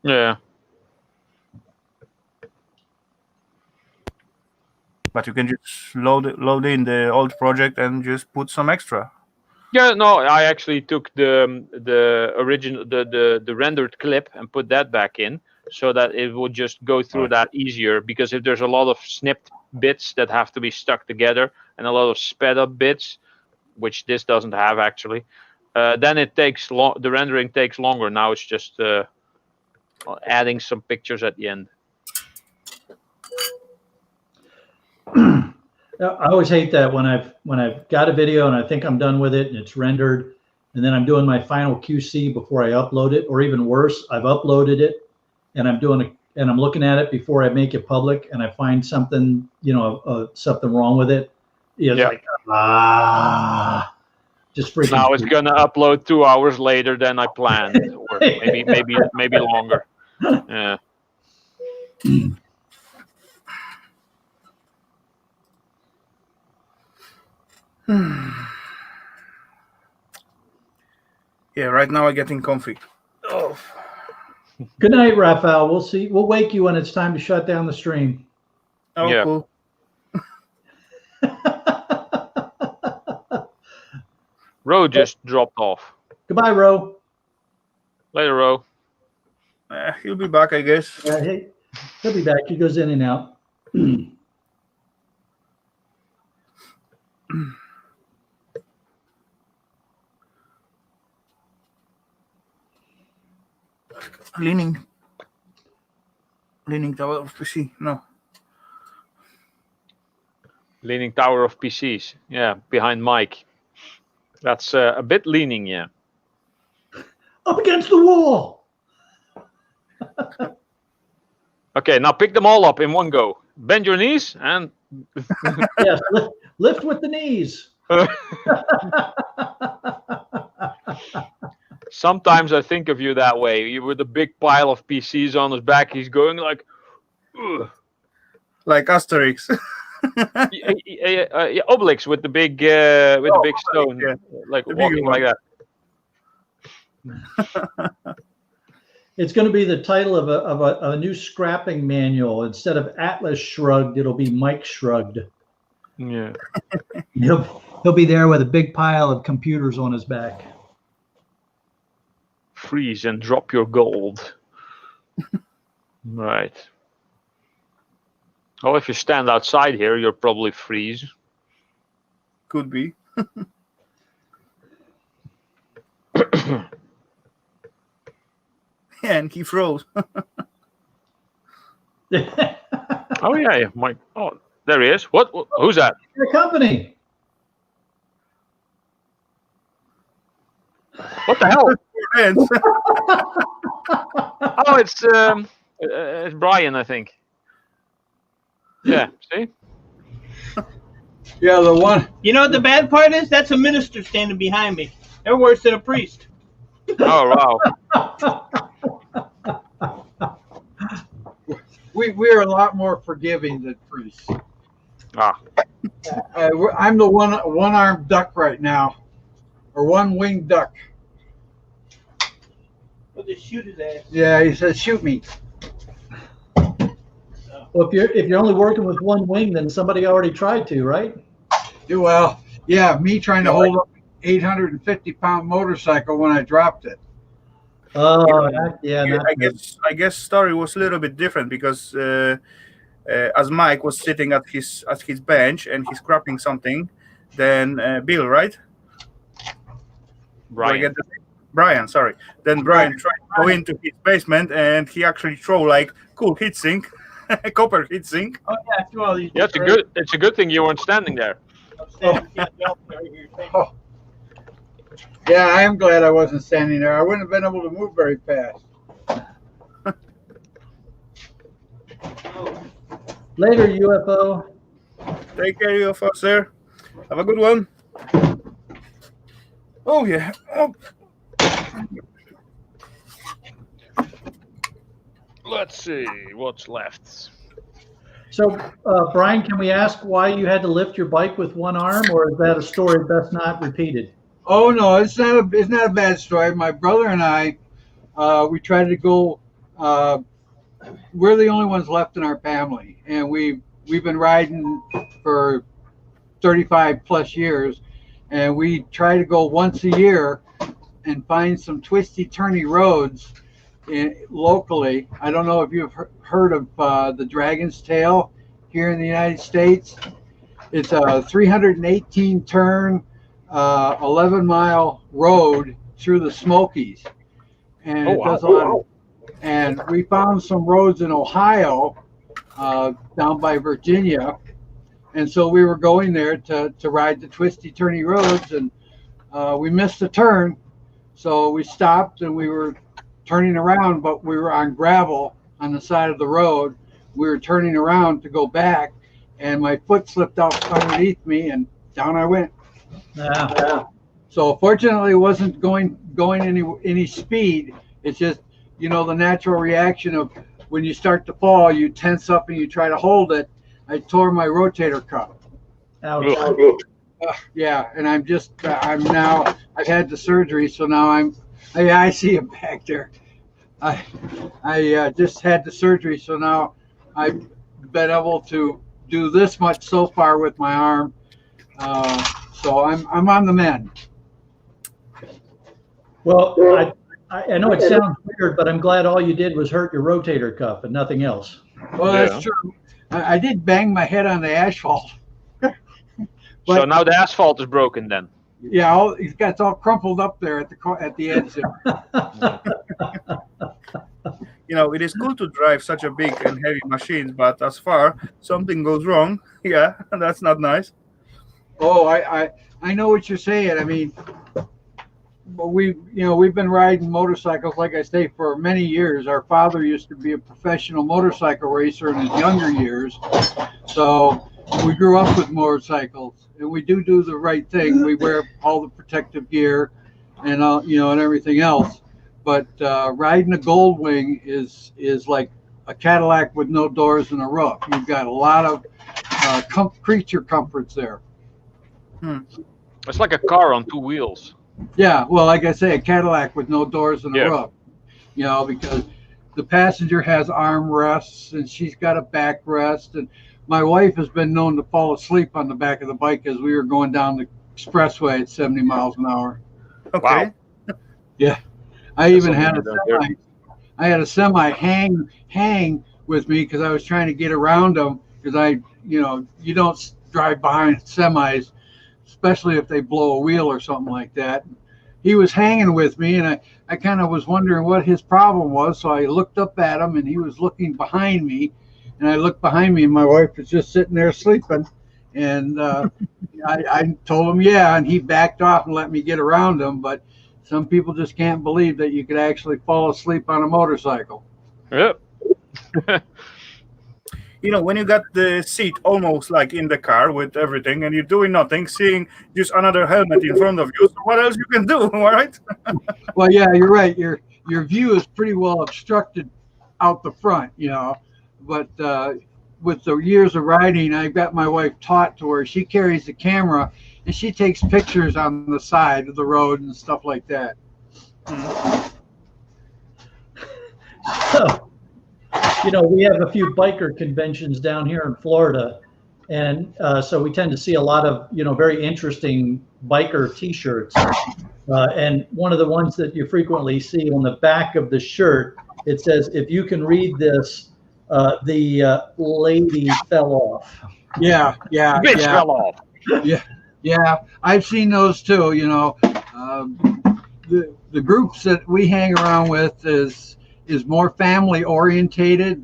Yeah. but you can just load in the old project and just put some extra. Yeah, no, I actually took the original the rendered clip and put that back in so that it would just go through that easier, because if there's a lot of snipped bits that have to be stuck together and a lot of sped up bits, which this doesn't have actually, then it takes the rendering takes longer. Now it's just adding some pictures at the end. I always hate that when I've got a video and I think I'm done with it and it's rendered, and then I'm doing my final QC before I upload it, or even worse, I've uploaded it and I'm looking at it before I make it public, and I find something, something wrong with it. It's like, just freaking. Now it's gonna upload 2 hours later than I planned, or maybe longer. Yeah. Yeah, right now I'm getting comfy. Oh. Good night, Rafal. We'll see. We'll wake you when it's time to shut down the stream. Oh, Yeah. Cool. Ro just dropped off. Goodbye, Ro. Later, Ro. He'll be back, I guess. Hey, he'll be back. He goes in and out. Leaning. Leaning Tower of PC. No. Leaning Tower of PCs. Yeah, behind Mike. That's a bit leaning, yeah. Up against the wall. Okay, now pick them all up in one go. Bend your knees and... Yes, lift with the knees. Sometimes I think of you that way. With a big pile of PCs on his back, he's going like... Ugh. Like Asterix. Obelix with the big stone, yeah. like The walking bigger like that. It's going to be the title of a new scrapping manual. Instead of Atlas Shrugged, it'll be Mike Shrugged. Yeah. He'll be there with a big pile of computers on his back. Freeze and drop your gold. Right. Oh, if you stand outside here, you'll probably freeze. Could be. And he froze. Oh yeah, Mike. Oh, there he is. What? Who's that? Your company. What the hell? Friends. Oh, it's Brian, I think. Yeah. See? Yeah, the one. You know what the bad part is? That's a minister standing behind me. They're worse than a priest. Oh wow. We are a lot more forgiving than priests. Ah. I'm the one-armed duck right now, or one-winged duck. We'll just shoot his ass. Yeah, he says, "Shoot me." Well, if you're only working with one wing, then somebody already tried to, right? Well, yeah, me trying to hold up an 850-pound motorcycle when I dropped it. Oh, Yeah, I guess story was a little bit different because as Mike was sitting at his bench and he's scrapping something, then Bill, right? Brian, sorry. Then Brian tried to go into his basement and he actually throw like cool heatsink, copper heatsink. Oh yeah, I threw all these. Yeah, it's a good thing you weren't standing there. Oh. Yeah, I am glad I wasn't standing there. I wouldn't have been able to move very fast. Later, UFO. Take care of us, sir. Have a good one. Oh yeah. Oh. Let's see what's left. So, Brian, can we ask why you had to lift your bike with one arm, or is that a story best not repeated? Oh no, it's not a bad story. My brother and I, we tried to go. We're the only ones left in our family, and we've been riding for 35 plus years, and we try to go once a year and find some twisty, turny roads locally. I don't know if you've heard of the Dragon's Tail here in the United States. It's a 318 turn. 11-mile road through the Smokies, and it does a lot. And we found some roads in Ohio, down by Virginia, and so we were going there to ride the twisty, turny roads, and we missed a turn, so we stopped and we were turning around, but we were on gravel on the side of the road. We were turning around to go back, and my foot slipped out underneath me, and down I went. Yeah. So fortunately, it wasn't going any speed. It's just, the natural reaction of when you start to fall, you tense up and you try to hold it. I tore my rotator cuff. Ouch. Yeah, and I've had the surgery, so now I see him back there. I just had the surgery, so now I've been able to do this much so far with my arm. So I'm on the mend. Well, I know it sounds weird, but I'm glad all you did was hurt your rotator cuff and nothing else. Well, that's true. I did bang my head on the asphalt. So now the asphalt is broken then. Yeah, it's all crumpled up there at the edge there. it is cool to drive such a big and heavy machines, but as far something goes wrong, yeah, that's not nice. Oh, I know what you're saying. I mean, we've been riding motorcycles, like I say, for many years. Our father used to be a professional motorcycle racer in his younger years, so we grew up with motorcycles, and we do the right thing. We wear all the protective gear, and and everything else. But riding a Goldwing is like a Cadillac with no doors and a roof. You've got a lot of creature comforts there. It's like a car on two wheels. Yeah, well, like I say, a Cadillac with no doors and a roof. Because the passenger has armrests and she's got a backrest. And my wife has been known to fall asleep on the back of the bike as we were going down the expressway at 70 miles an hour. Okay. Wow. Yeah, I even had a semi hang with me because I was trying to get around them because you don't drive behind semis, especially if they blow a wheel or something like that. He was hanging with me, and I kind of was wondering what his problem was. So I looked up at him, and he was looking behind me. And I looked behind me, and my wife was just sitting there sleeping. And I told him, yeah, and he backed off and let me get around him. But some people just can't believe that you could actually fall asleep on a motorcycle. Yep. When you got the seat almost like in the car with everything and you're doing nothing, seeing just another helmet in front of you, so what else you can do, all right? Well, yeah, you're right. Your view is pretty well obstructed out the front, But with the years of riding, I've got my wife taught to where she carries the camera and she takes pictures on the side of the road and stuff like that. So, we have a few biker conventions down here in Florida, and so we tend to see a lot of, very interesting biker T-shirts. And one of the ones that you frequently see on the back of the shirt, it says, "If you can read this, the lady fell off." Yeah. Bitch fell off. Yeah. I've seen those too. The groups that we hang around with is more family orientated.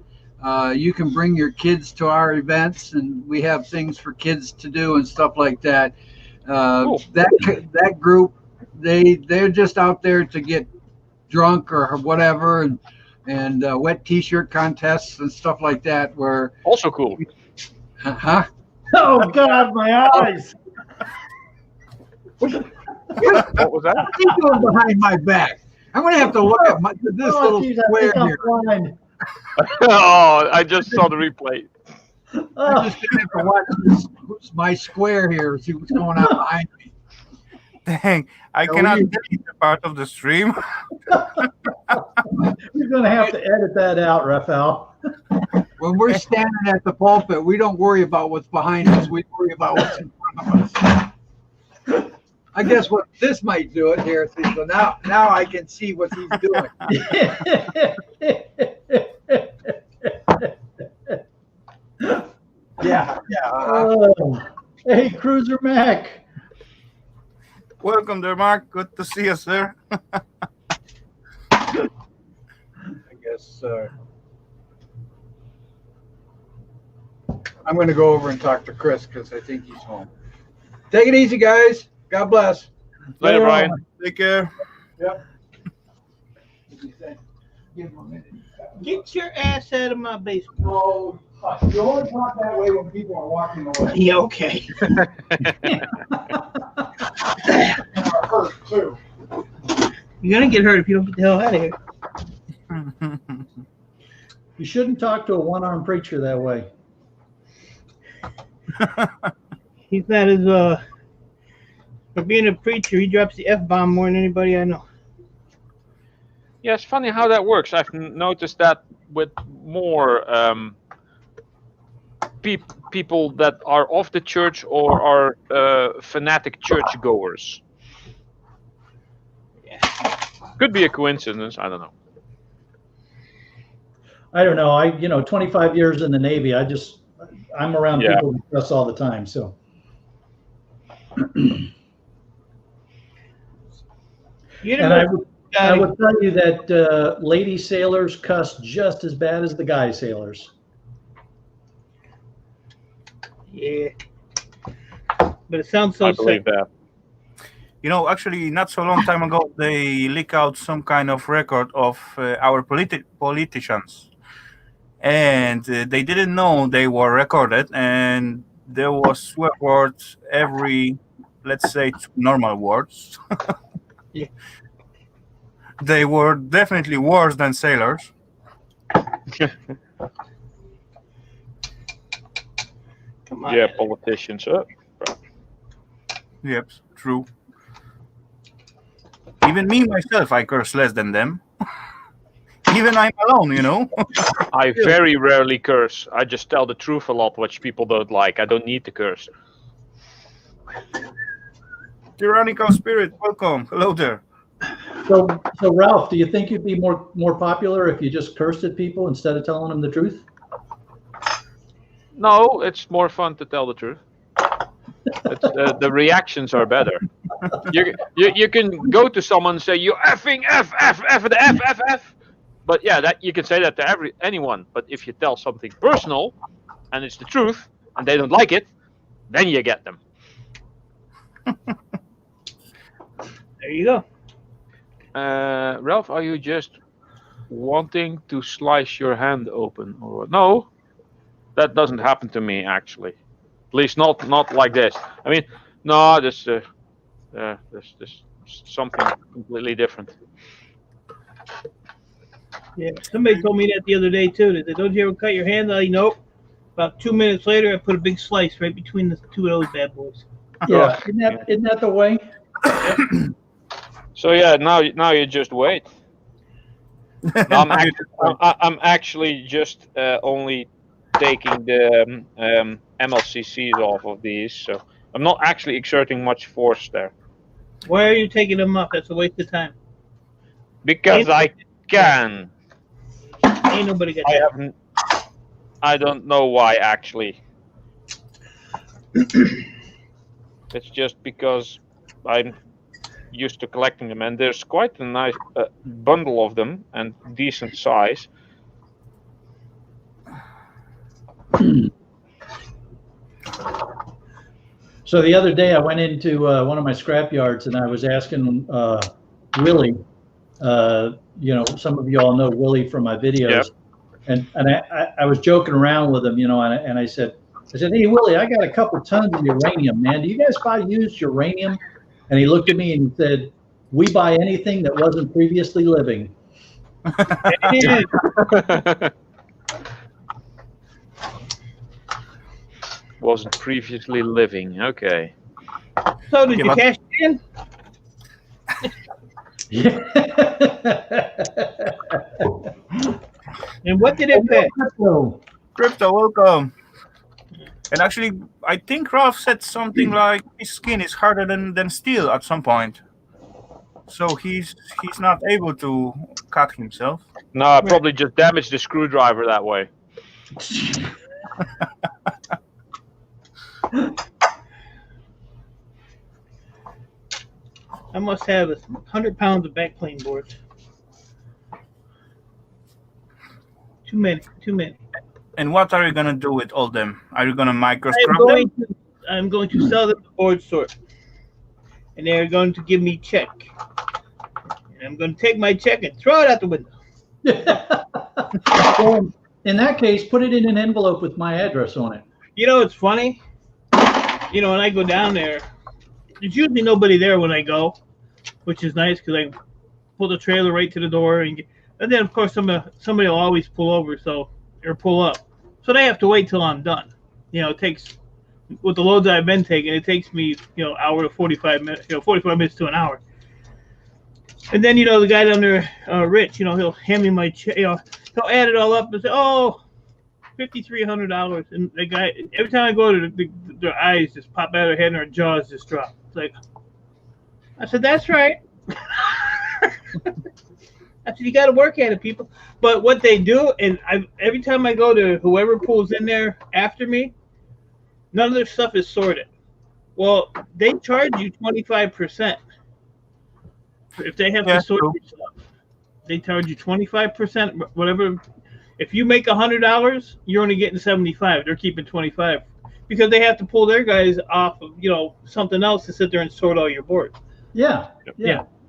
You can bring your kids to our events, and we have things for kids to do and stuff like that. Cool. That group, they're just out there to get drunk or whatever, and wet T-shirt contests and stuff like that. Where Also cool. huh? Oh God, my eyes! What was that? What are you doing behind my back? I'm gonna have to look at this little geez, square I'm here. blind. Oh, I just saw the replay. I'm Oh, just gonna have to watch my square here, see what's going on behind me. Dang, I No, cannot you- delete the part of the stream. you're going to have to edit that out, Rafal. When we're standing at the pulpit, we don't worry about what's behind us. We worry about what's in front of us. I guess what this might do it here. See, so now I can see what he's doing. Yeah. Oh, hey, Cruiser Mac. Welcome there, Mark. Good to see you, sir. I guess I'm going to go over and talk to Chris because I think he's home. Take it easy, guys. God bless. Later, Brian. Take care. Yep. Give him a minute. Get your ass out of my basement. No, you only talk that way when people are walking away. Yeah, okay. And are hurt too. You're gonna get hurt if you don't get the hell out of here. You shouldn't talk to a one-armed preacher that way. He's not as for being a preacher, he drops the F-bomb more than anybody I know. Yeah, it's funny how that works. I've noticed that with more people that are of the church or are fanatic churchgoers. Yeah. Could be a coincidence. I don't know. I don't know. 25 years in the Navy. I'm around Yeah. people who cuss all the time. So, You and know, I would tell you that lady sailors cuss just as bad as the guy sailors. Yeah. But it sounds so I believe sick. that. You know, actually, not so long time ago, they leak out some kind of record of our politicians, and they didn't know they were recorded, and there was swear words every, let's say, two normal words. Yeah. They were definitely worse than sailors. Come on. Yeah, politicians. Yep, true. Even me myself, I curse less than them. Even I'm alone, you know. I very rarely curse. I just tell the truth a lot, which people don't like. I don't need to curse. Tyrannical spirit, welcome. Hello there. So Ralph, do you think you'd be more popular if you just cursed at people instead of telling them the truth? No, it's more fun to tell the truth. The reactions are better. You can go to someone and say you effing f the f. But yeah, that you can say that to anyone. But if you tell something personal, and it's the truth, and they don't like it, then you get them. There you go. Ralph, are you just wanting to slice your hand open, or no? That doesn't happen to me actually. At least not like this. I mean, no, this something completely different. Yeah. Somebody told me that the other day too. They said, "Don't you ever cut your hand?" Nope. About 2 minutes later, I put a big slice right between the two of those bad boys. Yeah, isn't that the way? So yeah, now you just wait. No, I'm actually just only taking the MLCCs off of these, so I'm not actually exerting much force there. Why are you taking them off? That's a waste of time. Because I can. Ain't nobody got that. I don't know why actually. It's just because I'm used to collecting them, and there's quite a nice bundle of them and decent size. So the other day I went into one of my scrap yards and I was asking Willie, some of you all know Willie from my videos, and I was joking around with him, and I said, hey Willie, I got a couple tons of uranium, man. Do you guys buy used uranium? And he looked at me and he said, we buy anything that wasn't previously living. Wasn't previously living. Okay. So did you cash it in? And what did it pay? Crypto, welcome. And actually, I think Ralph said something like his skin is harder than steel at some point. So he's not able to cut himself. No, I probably just damaged the screwdriver that way. I must have 100 pounds of backplane boards. Too many. And what are you gonna do with all them? Are you gonna microscrap them? I'm going to sell them to board store, and they're going to give me check. And I'm going to take my check and throw it out the window. Well, in that case, put it in an envelope with my address on it. You know, it's funny. When I go down there, there's usually nobody there when I go, which is nice because I pull the trailer right to the door, and then of course somebody will always pull over, or pull up, so they have to wait till I'm done. It takes, with the loads I've been taking, it takes me hour to 45 minutes, 45 minutes to an hour. And then the guy down there, Rich, he'll hand me my check, he'll add it all up and say, oh, $5,300, and the guy, every time I go to their eyes just pop out of their head and their jaws just drop. It's like, I said, that's right. I said, you got to work at it, people. But what they do, and every time I go to whoever pulls in there after me, none of their stuff is sorted. Well, they charge you 25%. If they have Yeah, to sort true. your stuff, they charge you 25%, whatever. If you make $100, you're only getting 75. They're keeping 25 because they have to pull their guys off of something else to sit there and sort all your boards. Yeah.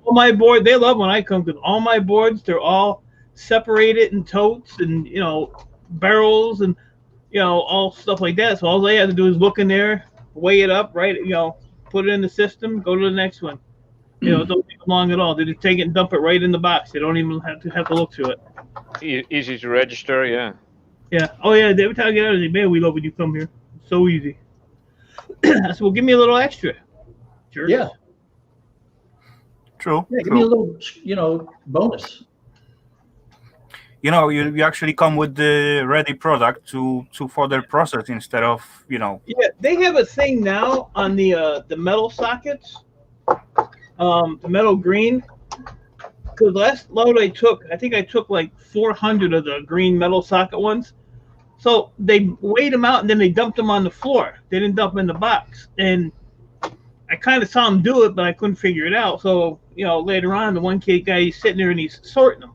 All my board, they love when I come because all my boards, they're all separated in totes and barrels and all stuff like that. So all they have to do is look in there, weigh it up, right? Put it in the system, go to the next one. It don't take long at all. They just take it and dump it right in the box. They don't even have to look through it. Easy to register, yeah. Yeah. Oh yeah. Every time I get out, they say, "Man, we love when you come here. So easy." I said, "Well, give me a little extra." Sure. Yeah. True. Yeah, give me a little, bonus. You actually come with the ready product to further process instead of Yeah, they have a thing now on the metal sockets, the metal green. Because last load I think I took like 400 of the green metal socket ones. So they weighed them out and then they dumped them on the floor. They didn't dump them in the box. And I kind of saw them do it, but I couldn't figure it out. So, later on, the one guy, he's sitting there and he's sorting them.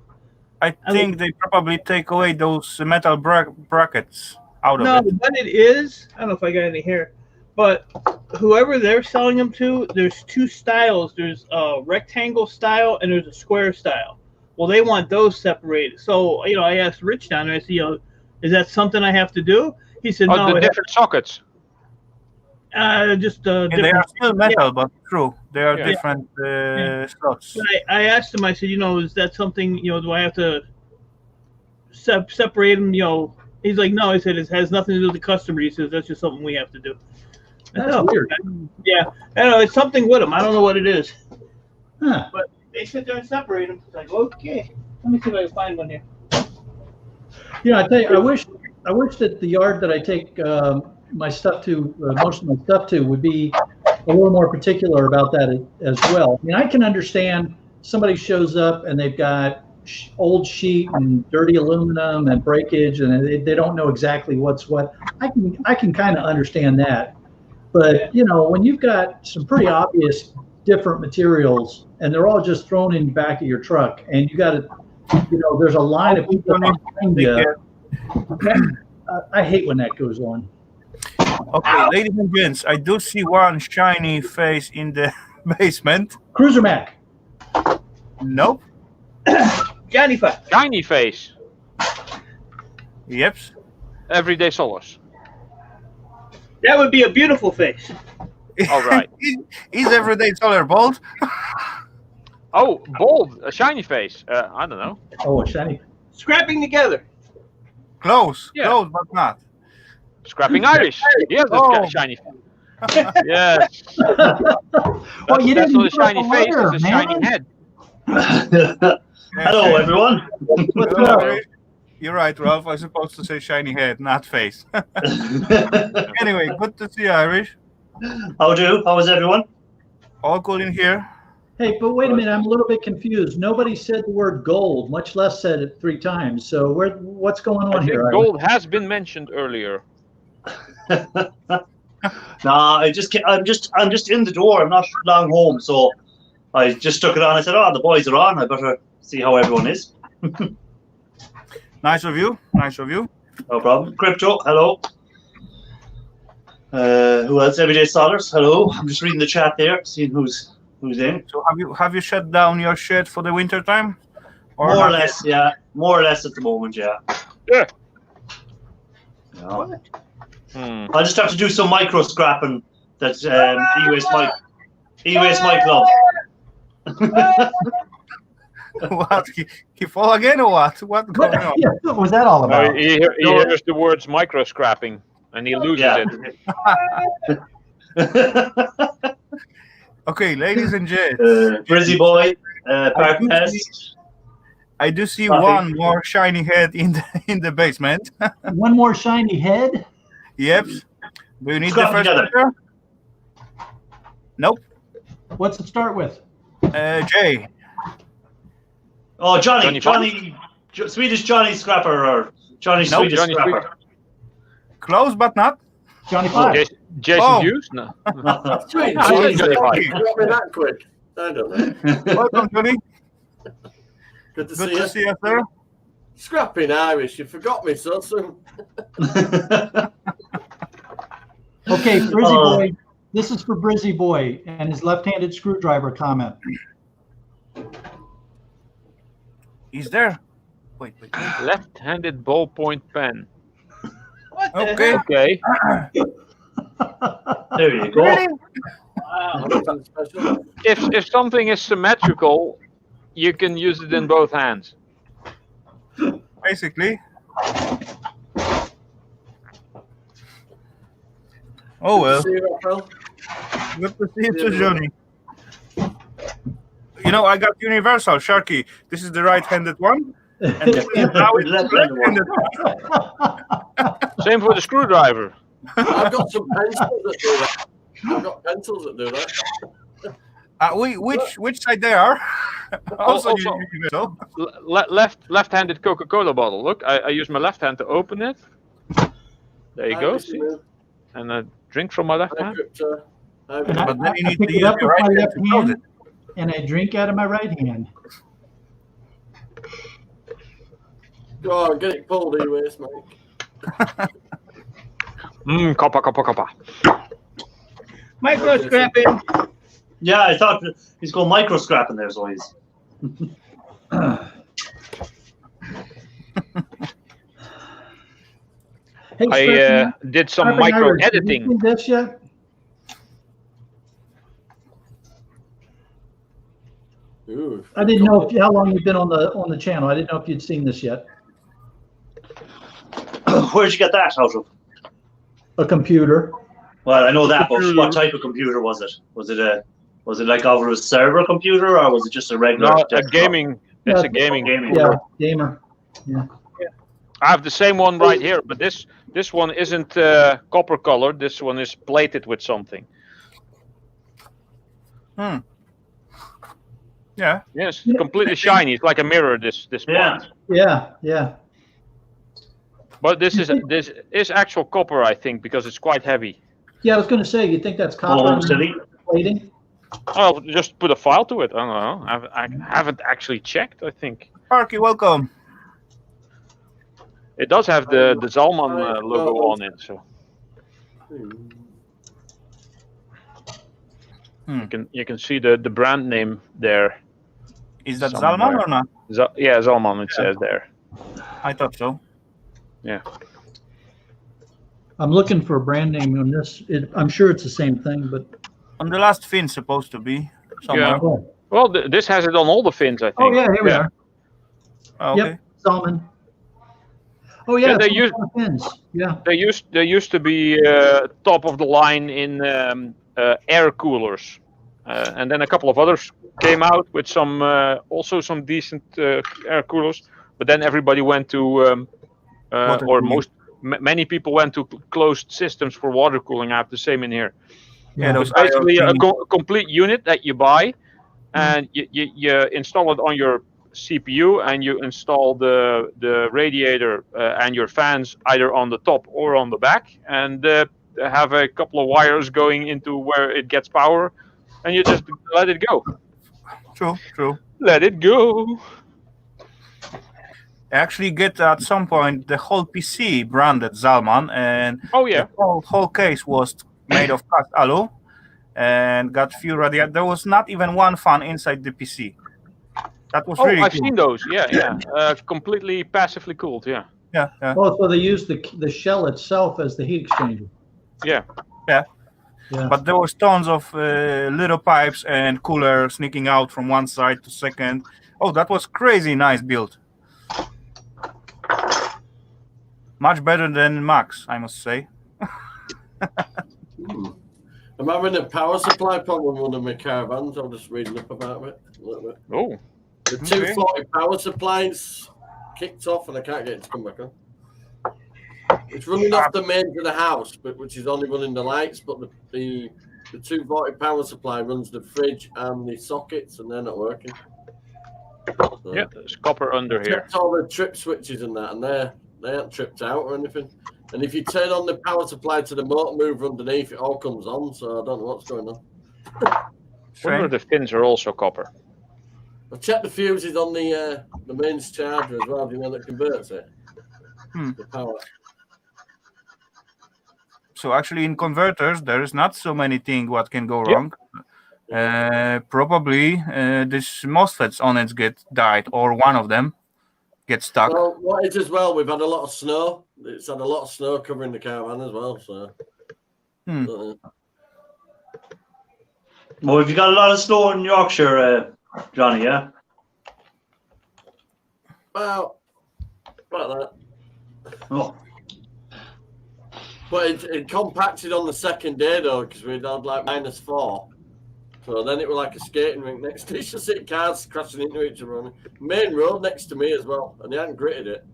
I think they probably take away those metal brackets out of No, it. what it is, I don't know if I got any here, but whoever they're selling them to, there's two styles. There's a rectangle style and there's a square style. Well, they want those separated. So, I asked Rich down there, I said, is that something I have to do? He said, no. The different sockets. Just Yeah, different. they are still metal, but true. They are Yeah. different slots. But I asked him, I said, is that something, do I have to separate them? He's like, no. He said, it has nothing to do with the customer. He says, that's just something we have to do. That's weird. Yeah. I don't know. It's something with them. I don't know what it is. Huh. But they sit there and separate them. It's like, okay. Let me see if I can find one here. I tell you, I wish that the yard that I take my stuff to, most of my stuff to, would be a little more particular about that as well. I mean, I can understand somebody shows up and they've got old sheet and dirty aluminum and breakage, and they don't know exactly what's what. I can kind of understand that, but when you've got some pretty obvious different materials and they're all just thrown in the back of your truck, and you got to, there's a line of people behind you. I hate when that goes on. Okay, ladies and gents, I do see one shiny face in the basement. Cruiser Mac. Nope. Johnny Five. Shiny face. Yep. Everyday Solace. That would be a beautiful face. All right. Is everyday solar bald? Oh, bold. A shiny face. I don't know. Oh, a shiny. Scrapping together. Close, Yeah. close, but not. Scrapping Irish. Yes, Oh. shiny face. Yes. Well, you That's didn't not a give us shiny a face, letter, it's a man. shiny head. Hello, everyone. What's up? You're right, Ralph. I'm supposed to say shiny head, not face. Anyway, good to see you, Irish. How do? How is everyone? All cool in here. Hey, but wait a minute. I'm a little bit confused. Nobody said the word gold, much less said it 3 times. So what's going I on think here? gold has been mentioned earlier. Nah, I'm just in the door. I'm not long home, so I just took it on. I said, "Oh, the boys are on. I better see how everyone is." Nice of you. Nice of you. No problem. Crypto, hello. Who else? Everyday Solars, hello. I'm just reading the chat there, seeing who's in. So have you shut down your shed for the winter time? More or not less, yeah. More or less at the moment, yeah. Yeah. Yeah. I'll just have to do some micro scrapping that e-waste Mike loves. What? He fall again or what? What's going on? Yeah, what was that all about? He hears the words micro scrapping and he loses it. Okay, ladies and gents. Brizzy boy, Park Pest. I do see Coffee. one more shiny head in the basement. One more shiny head? Yep. Do you need Scrap the first together. picture? Nope. What's it start with? Jay. Oh, Johnny, Johnny Swedish Johnny Scrapper or Johnny Nope, Swedish Johnny Scrapper. Close but not. Johnny Five. Jason Oh. Hughes? No. Sweet. No, Jesus, Johnny Five. you got me that quick. I don't know. Welcome, Johnny. Good to Good see to you. see you, sir. Scrapping Irish, you forgot me so soon. Okay, Brizzy Boy. This is for Brizzy Boy and his left-handed screwdriver comment. He's there. Wait. Left-handed ballpoint pen. What the Okay. hell? Okay. There you go. Wow. Nothing special. If something is symmetrical, you can use it in both hands. Basically. Oh well. See you, Rafal. Good to see you too, Johnny. You know, I got universal, Sharky. This is the right-handed one. And this is now it's the left-handed one. Same for the screwdriver. I've got some pencils that do that. I've got pencils that do that. Which side they are? Also, Also- universal. Left-handed Coca-Cola bottle. Look, I use my left hand to open it. There you go. Irish See? move. And I drink from my left Hi, hand. Crypto. Hi, And I, But then you I need pick to it use up your with my right hand left to close hand, it. and I drink out of my right hand. Go on, get it pulled, anyways, mate. Coppa. Micro scrapping. Yeah, I thought he's going micro scrapping there, so he's. Hey, I Stefan, did some Scrapping micro Irish, have you editing. seen this yet? Ooh. I didn't know how long you've been on the channel. I didn't know if you'd seen this yet. Where'd you get that out of? A computer. Well, I know that, but what type of computer was it? Was it like over a server computer, or was it just a regular? No, a desktop? gaming. It's Yeah, a gaming. Yeah, gamer. I have the same one right here, but this one isn't copper colored. This one is plated with something. Yeah. Yes, it's completely shiny. It's like a mirror. This Yeah. part. Yeah. But this is actual copper, I think, because it's quite heavy. Yeah, I was going to say, you think that's copper Oh, under silly. plating? I'll just put a file to it. I don't know. I haven't actually checked. I think Sparky, welcome. it does have the Zalman logo on it, so you can see the brand name there. Is that Somewhere. Zalman or not? Yeah, Zalman. It says there. I thought so. Yeah. I'm looking for a brand name on this. I'm sure it's the same thing, but On the last fin, supposed to be somewhere. Yeah. oh, Well, this has it on all the fins, I think. oh yeah, here we are. Oh, okay. Yep, Salmon. Oh yeah, Yeah, they it's use- on the fins. Yeah, There used to be top of the line in air coolers, and then a couple of others came out with some also some decent air coolers. But then everybody went to Water or cooling. many people went to closed systems for water cooling. I have the same in here. Yeah, those It's basically a IoT. complete unit that you buy, and you install it on your CPU, and you install the radiator and your fans either on the top or on the back, and have a couple of wires going into where it gets power, and you just let it go. True. Let it go. Actually get at some point the whole PC branded Zalman, and Oh yeah. the whole case was made of cast alu and got few radiators. There was not even one fan inside the PC. That was Oh, really I've cool. seen those. Yeah. Completely passively cooled. Yeah. Yeah. oh, so they use the shell itself as the heat exchanger. Yeah. Yeah. But there was tons of little pipes and cooler sneaking out from one side to second. Oh, that was crazy nice build. Much better than Max, I must say. I'm having a power supply problem with one of my caravans. I'm just reading up about it a little bit. Oh. The 240 power supplies kicked off and I can't get it to come back on. It's running off the mains of the house, but which is only running the lights, but the 240 power supply runs the fridge and the sockets and they're not working. So, Yeah. There's copper under here. checked all the trip switches and that, and they aren't tripped out or anything. And if you turn on the power supply to the motor mover underneath, it all comes on. So I don't know what's going on. Wonder if the fins are also copper. I checked the fuses on the mains charger as well. Do you know that converts it? The power. So actually, in converters, there is not so many things what can go wrong. Probably this MOSFETs on it get died, or one of them gets stuck. Well, what is as well? We've had a lot of snow. It's had a lot of snow covering the caravan as well. So. Well, have you got a lot of snow in Yorkshire, Johnny? Yeah. Well, about that. Oh. But it compacted on the second day though, because we'd had like -4. So then it was like a skating rink next to each other, cars crashing into each other. On the main road next to me as well, and they hadn't gritted it.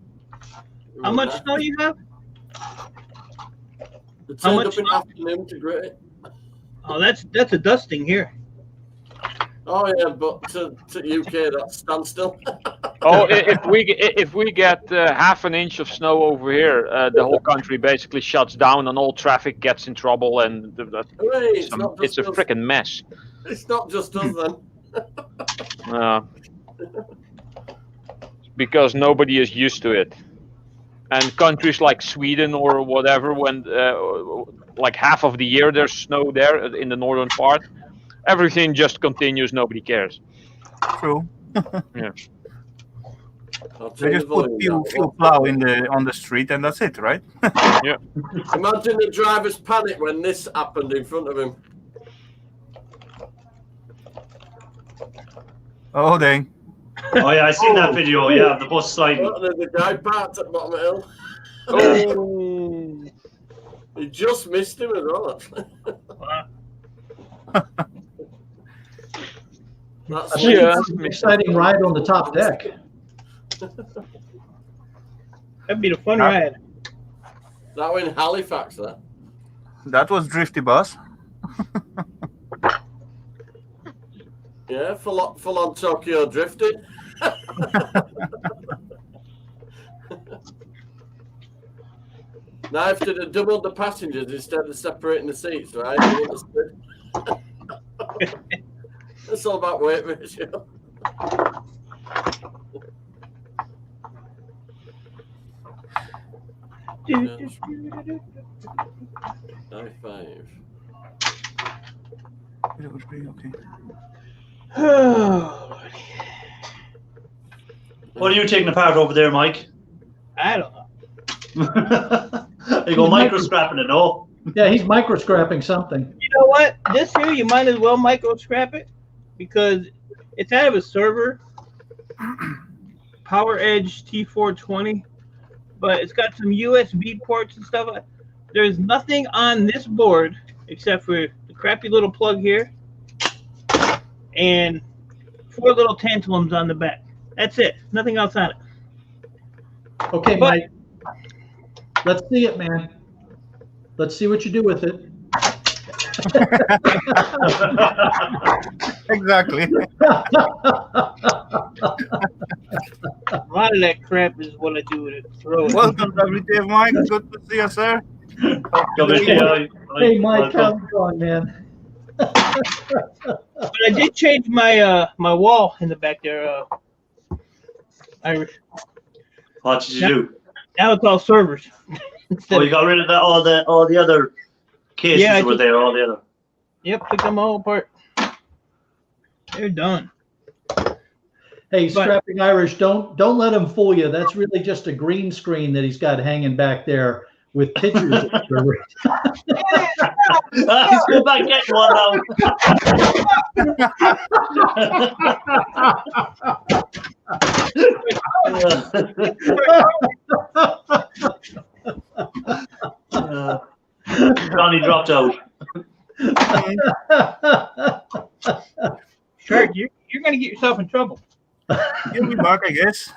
How much snow you have? They turned up in the afternoon to grit it. Oh, that's a dusting here. Oh yeah, but to UK that's standstill. Oh, if we get half an inch of snow over here, the whole country basically shuts down and all traffic gets in trouble, and it's a freaking mess. It's not just us then. Because nobody is used to it, and countries like Sweden or whatever, when like half of the year there's snow there in the northern part, everything just continues. Nobody cares. True. Yeah. They just put fuel plow on the street, and that's it, right? Yeah. Imagine the driver's panic when this happened in front of him. Oh dang! Oh yeah, I seen that video. Yeah, the bus sliding. There's a guy parked at the bottom of the hill. Oh. He just missed him as well. That's an exciting ride on the top deck. That'd be the fun ride. That was in Halifax, there. That was Drifty Bus. Yeah, full on Tokyo drifting. Now, if they'd have doubled the passengers instead of separating the seats, right? It's all about weight ratio. High five. Okay. What are you taking apart over there, Mike? I don't know. You go micro scrapping it, no? Yeah, he's micro scrapping something. You know what? This here, you might as well micro scrap it because it's out of a server, Power Edge T420, but it's got some USB ports and stuff. There's nothing on this board except for the crappy little plug here and 4 little tantalums on the back. That's it. Nothing else on it. Okay, Mike. Let's see it, man. Let's see what you do with it. Exactly. A lot of that crap is what I do with it. Throw it. Welcome, WTF Mike. Good to see you, sir. Hey, Mike, how's it going, man? But I did change my my wall in the back there, Irish. What did you do? Now it's all servers. Oh, you got rid of that all the other cases that were there, all the other. Yep, took them all apart. They're done. Hey, Strapping Irish, don't let him fool you. That's really just a green screen that he's got hanging back there with pictures. He's going back getting one now. Johnny dropped out. Shark, you're going to get yourself in trouble. You'll be back, I guess.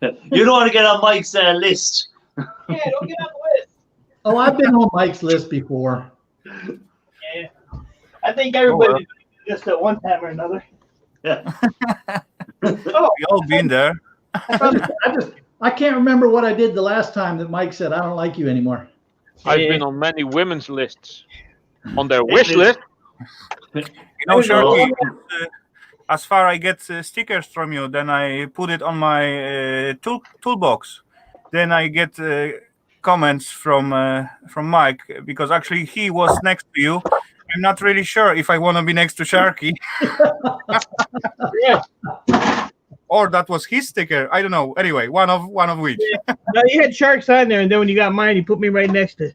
You don't want to get on Mike's list. Yeah, don't get on the list. Oh, I've been on Mike's list before. Yeah. I think everybody just at one time or another. Yeah. Oh, we all been there. I can't remember what I did the last time that Mike said, I don't like you anymore. I've been on many women's lists. On their wish list. Sharky, as far I get stickers from you, then I put it on my toolbox. Then I get comments from Mike, because actually he was next to you. I'm not really sure if I want to be next to Sharky. Yeah. Or that was his sticker. I don't know. Anyway, one of which. Yeah. No, you had sharks on there, and then when you got mine, you put me right next to.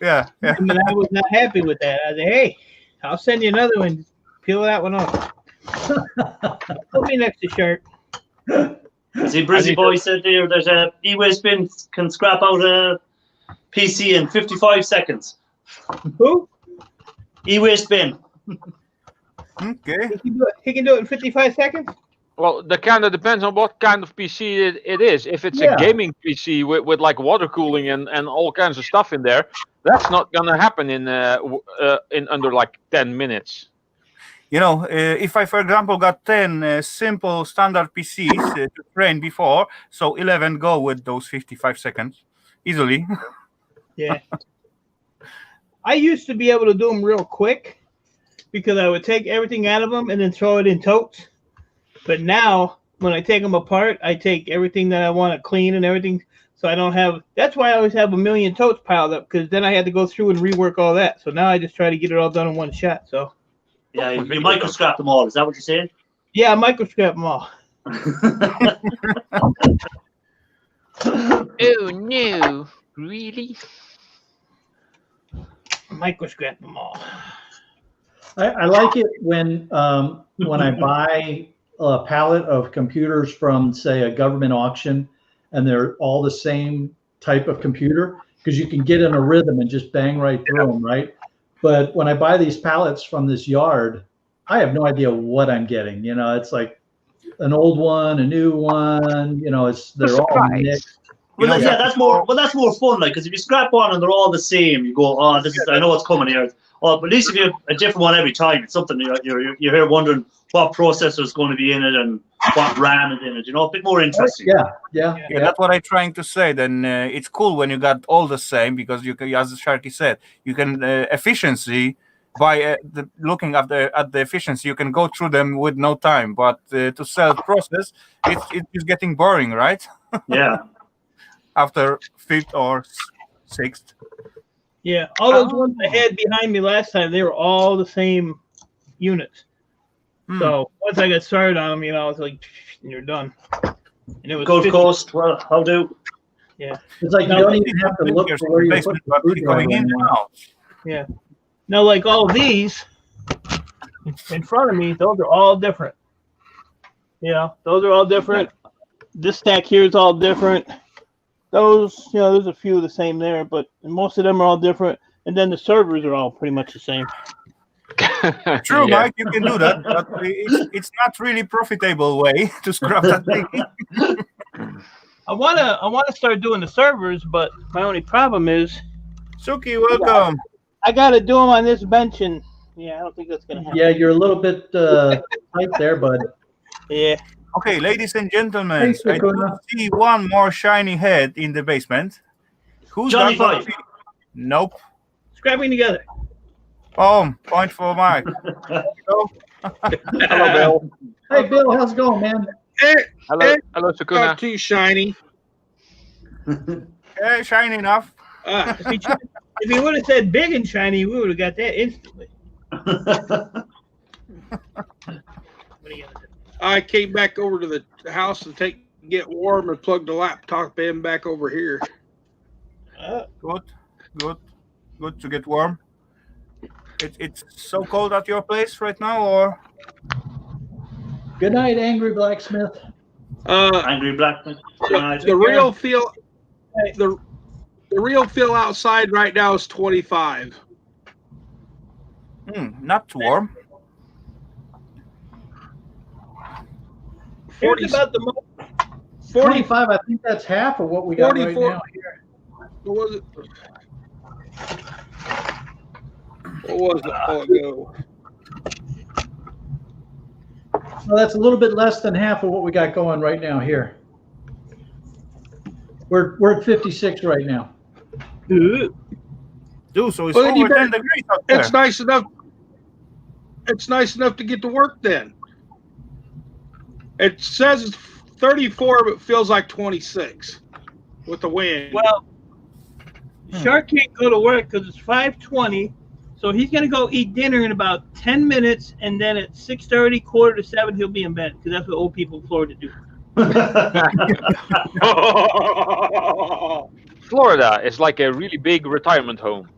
Yeah. And I was not happy with that. I said, "Hey, I'll send you another one. Peel that one off. Put me next to Shark." See, Brizzy Boy said there that e-waste bin can scrap out a PC in 55 seconds. Who? E-waste bin. Okay. He can do it in 55 seconds. Well, that kind of depends on what kind of PC it is. If it's a gaming PC with like water cooling and all kinds of stuff in there, that's not gonna happen in under like 10 minutes. If I, for example, got 10 simple standard PCs to train before, so 11 go with those 55 seconds easily. Yeah. I used to be able to do them real quick because I would take everything out of them and then throw it in totes. But now, when I take them apart, I take everything that I want to clean and everything. So I don't have. That's why I always have a million totes piled up, because then I had to go through and rework all that. So now I just try to get it all done in one shot. So. Yeah, you micro scrap them all. Is that what you're saying? Yeah, I micro scrap them all. Oh no! Really? Micro scrap them all. I like it when I buy a pallet of computers from, say, a government auction, and they're all the same type of computer, because you can get in a rhythm and just bang right through them, right? But when I buy these pallets from this yard, I have no idea what I'm getting. It's like an old one, a new one. They're all mixed. Well, that's more fun, like, because if you scrap one and they're all the same, you go, "Oh, this is, I know what's coming here." Oh, but at least if you have a different one every time, it's something you're here wondering what processor is going to be in it and what RAM is in it. A bit more interesting. Yeah. That's what I'm trying to say. Then it's cool when you got all the same, because you can, as Sharky said, you can efficiency by looking at the efficiency. You can go through them with no time, but to self-process, it's getting boring, right? Yeah. After 5th or 6th. Yeah, all those ones I had behind me last time, they were all the same units. So once I got started on them, I was like, "You're done." And it was Gold Coast. Well, how do? Yeah. It's like you don't even have to look for where you're coming in and out. Yeah. Now, like all of these in front of me, those are all different. Those are all different. This stack here is all different. Those, there's a few of the same there, but most of them are all different. And then the servers are all pretty much the same. True, yeah. Mike, you can do that, but it's not really profitable way to scrap that thing. I wanna start doing the servers, but my only problem is, Suki, welcome. I gotta do them on this bench, and I don't think that's gonna happen. Yeah, you're a little bit tight there, bud. Yeah. Okay, ladies and gentlemen, I do see one more shiny head in the basement. Who's Johnny that? Five. Nope. Scrapping together. Point for Mike. Hello, Bill. Hey, Bill, how's it going, man? Hello, Sakuna. Not too shiny. Hey, shiny enough. If he would have said big and shiny, we would have got that instantly. What are you gonna do? I came back over to the house to get warm and plug the laptop in back over here. Good to get warm. It's so cold at your place right now, or? Good night, Angry Blacksmith. Angry Blacksmith. The real feel, the real feel outside right now is 25. Not too warm. 40, about the 45. I think that's half of what we got 44, right now here. What was it? What was it? Oh, ago? Well, that's a little bit less than half of what we got going right now here. We're at 56 right now. Dude, so it's over 10 degrees out there. It's nice enough. it's nice enough to get to work then. It says it's 34, but feels like 26 with the wind. Well, Shark can't go to work because it's 5:20, so he's gonna go eat dinner in about 10 minutes, and then at 6:30, 6:45, he'll be in bed because that's what old people in Florida do. Florida is like a really big retirement home.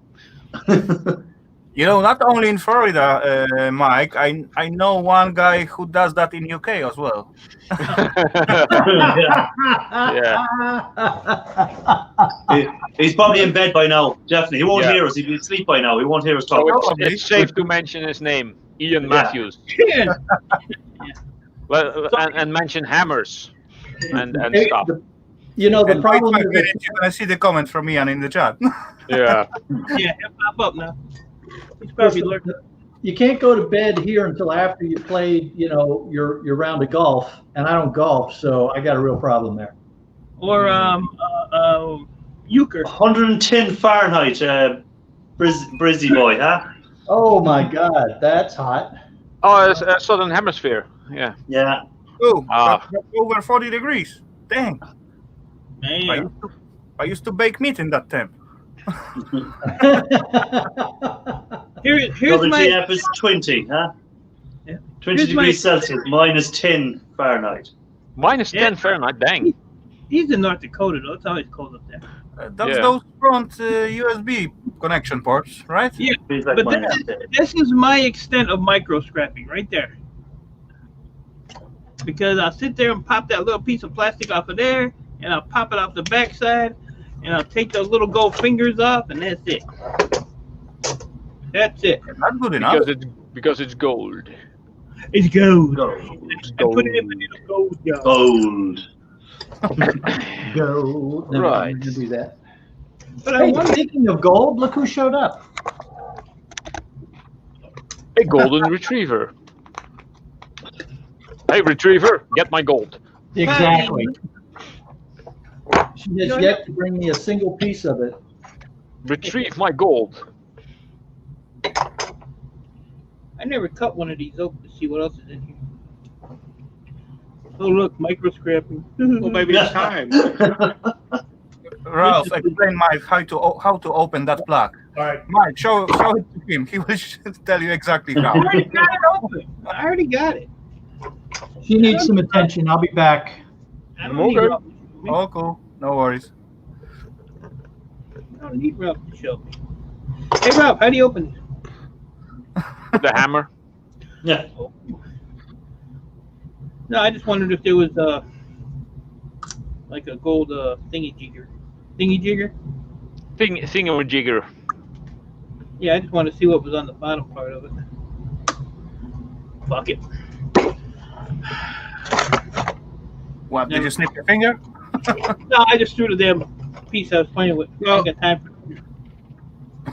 You know, not only in Florida, Mike. I know one guy who does that in UK as well. He's probably in bed by now. Definitely, he won't hear us. He'll be asleep by now. He won't hear us talk. It's safe to mention his name, Ian Matthews. Well, and mention hammers and stuff. You know, the problem is you're gonna see the comment from Ian in the chat. Yeah. Yeah, he'll pop up now. He's probably lurking. you can't go to bed here until after you played, you know, your round of golf, and I don't golf, so I got a real problem there. Or euchre. 110 Fahrenheit, Brizzy boy, huh? Oh my God, that's hot. Oh, it's Southern Hemisphere. Yeah. Yeah. Oh, that's over 40 degrees. Dang. Man. I used to bake meat in that temp. Here's WTF is 20, huh? Yeah. 20 degrees Celsius, minus 10 Fahrenheit. Minus 10 Fahrenheit, dang. He's in North Dakota, though. It's always cold up there. That's those front USB connection ports, right? Yeah, but this is my extent of micro scrapping right there. Because I'll sit there and pop that little piece of plastic off of there, and I'll pop it off the backside, and I'll take those little gold fingers off, and that's it. That's it. That's good enough. Because it's gold. It's gold. It's I put it in the gold jar. Gold. Gold. No, Right. I'm gonna do that. But Hey, speaking of gold, look who showed up. A golden retriever. Hey, retriever, get my gold. Exactly. She has yet to bring me a single piece of it. Retrieve my gold. I never cut one of these open to see what else is in here. Oh, look, micro scrapping. Well, maybe it's time. Ralph, explain Mike how to open that plug. All right. Mike, show it to him. He will tell you exactly how. I already got it open. I already got it. She needs some attention. I'll be back. I don't need Ralph to show me. Oh, cool. No worries. I don't need Ralph to show me. Hey, Ralph, how do you open this? The hammer. Yeah. No, I just wondered if there was like a gold thingy-jigger. Thingy-jigger? Thingamajigger. Yeah, I just wanted to see what was on the bottom part of it. Fuck it. What, did you snip your finger? No, I just threw the damn piece I was playing with. I No. ain't got time for that.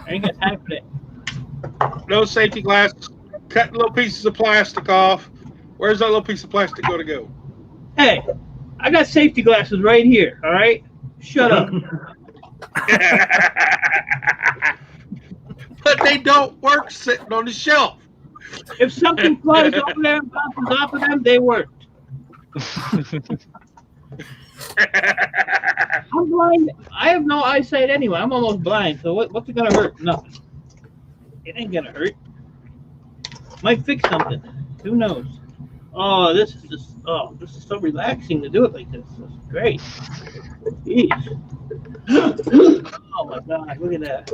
I ain't got time for that. No safety glasses. Cut little pieces of plastic off. Where's that little piece of plastic going to go? Hey, I got safety glasses right here, all right? Shut up. But they don't work sitting on the shelf. If something flies over there and bounces off of them, they worked. I'm blind. I have no eyesight anyway. I'm almost blind, so what's it gonna hurt? Nothing. It ain't gonna hurt. Might fix something. Who knows? Oh, this is so relaxing to do it like this. This is great. Jeez. Oh my God! Look at that.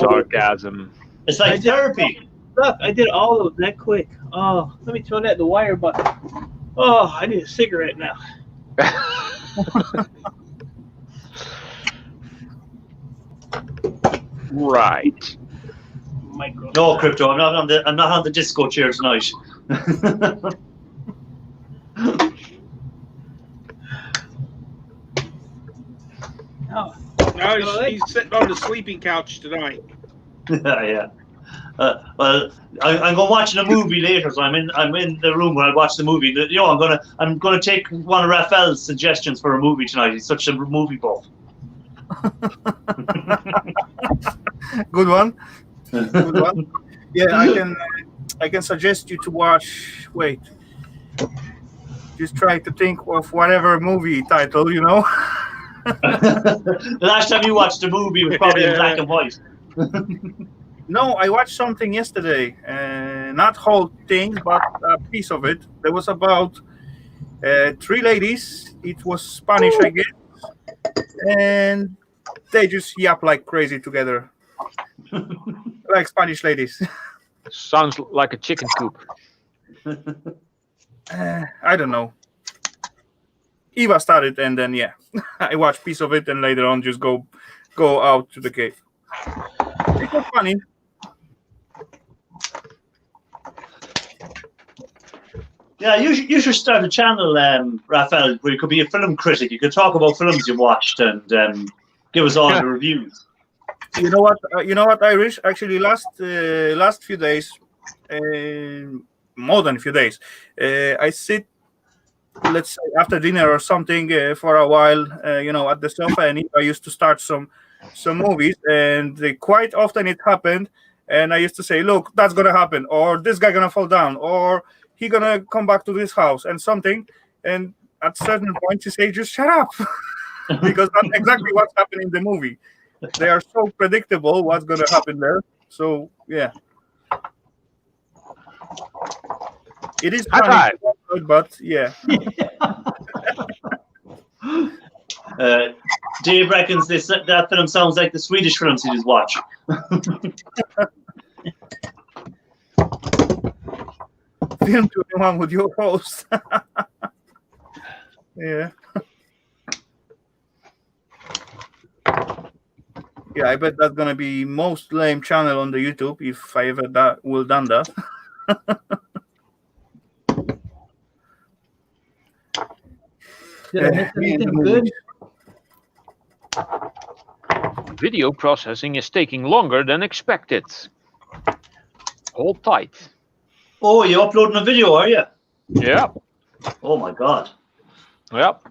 Sarcasm. It's like therapy. Look, I did all of that quick. Oh, let me throw that in the wire button. Oh, I need a cigarette now. Right. Micro. No, Crypto, I'm not on the disco chair tonight. Oh, No, he's sitting on the sleeping couch tonight. Yeah. Well, I'm going watching a movie later, so I'm in the room where I watch the movie. You know, I'm gonna take one of Rafal's suggestions for a movie tonight. He's such a movie buff. Good one. Good one. Yeah, I can suggest you to watch. Wait, just try to think of whatever movie title, you know. The last time you watched a movie was probably in black and white. No, I watched something yesterday. Not whole thing, but a piece of it. There was about 3 ladies. It was Spanish, I guess, and they just yap like crazy together, like Spanish ladies. Sounds like a chicken coop. I don't know. Eva started, and then I watched piece of it, and later on just go out to the cave. It was funny. Yeah, you should start a channel, Rafal, where you could be a film critic. You could talk about films you watched and give us all the reviews. You know what? Irish. Actually, last few days, more than a few days, I sit, let's say after dinner or something, for a while, at the sofa, and I used to start some movies, and quite often it happened, and I used to say, "Look, that's gonna happen," or "This guy gonna fall down," or "He gonna come back to this house," and something, and at certain points you say, "Just shut up," because that's exactly what's happening in the movie. They are so predictable what's gonna happen there. So yeah, it is funny, but yeah. Dave reckons that film sounds like the Swedish films he just watched. Film 21 with your host. Yeah. Yeah, I bet that's gonna be most lame channel on the YouTube if I ever will done that. Did I miss anything good? Video processing is taking longer than expected. Hold tight. Oh, you're uploading a video, are you? Yeah. Oh my God. Yep.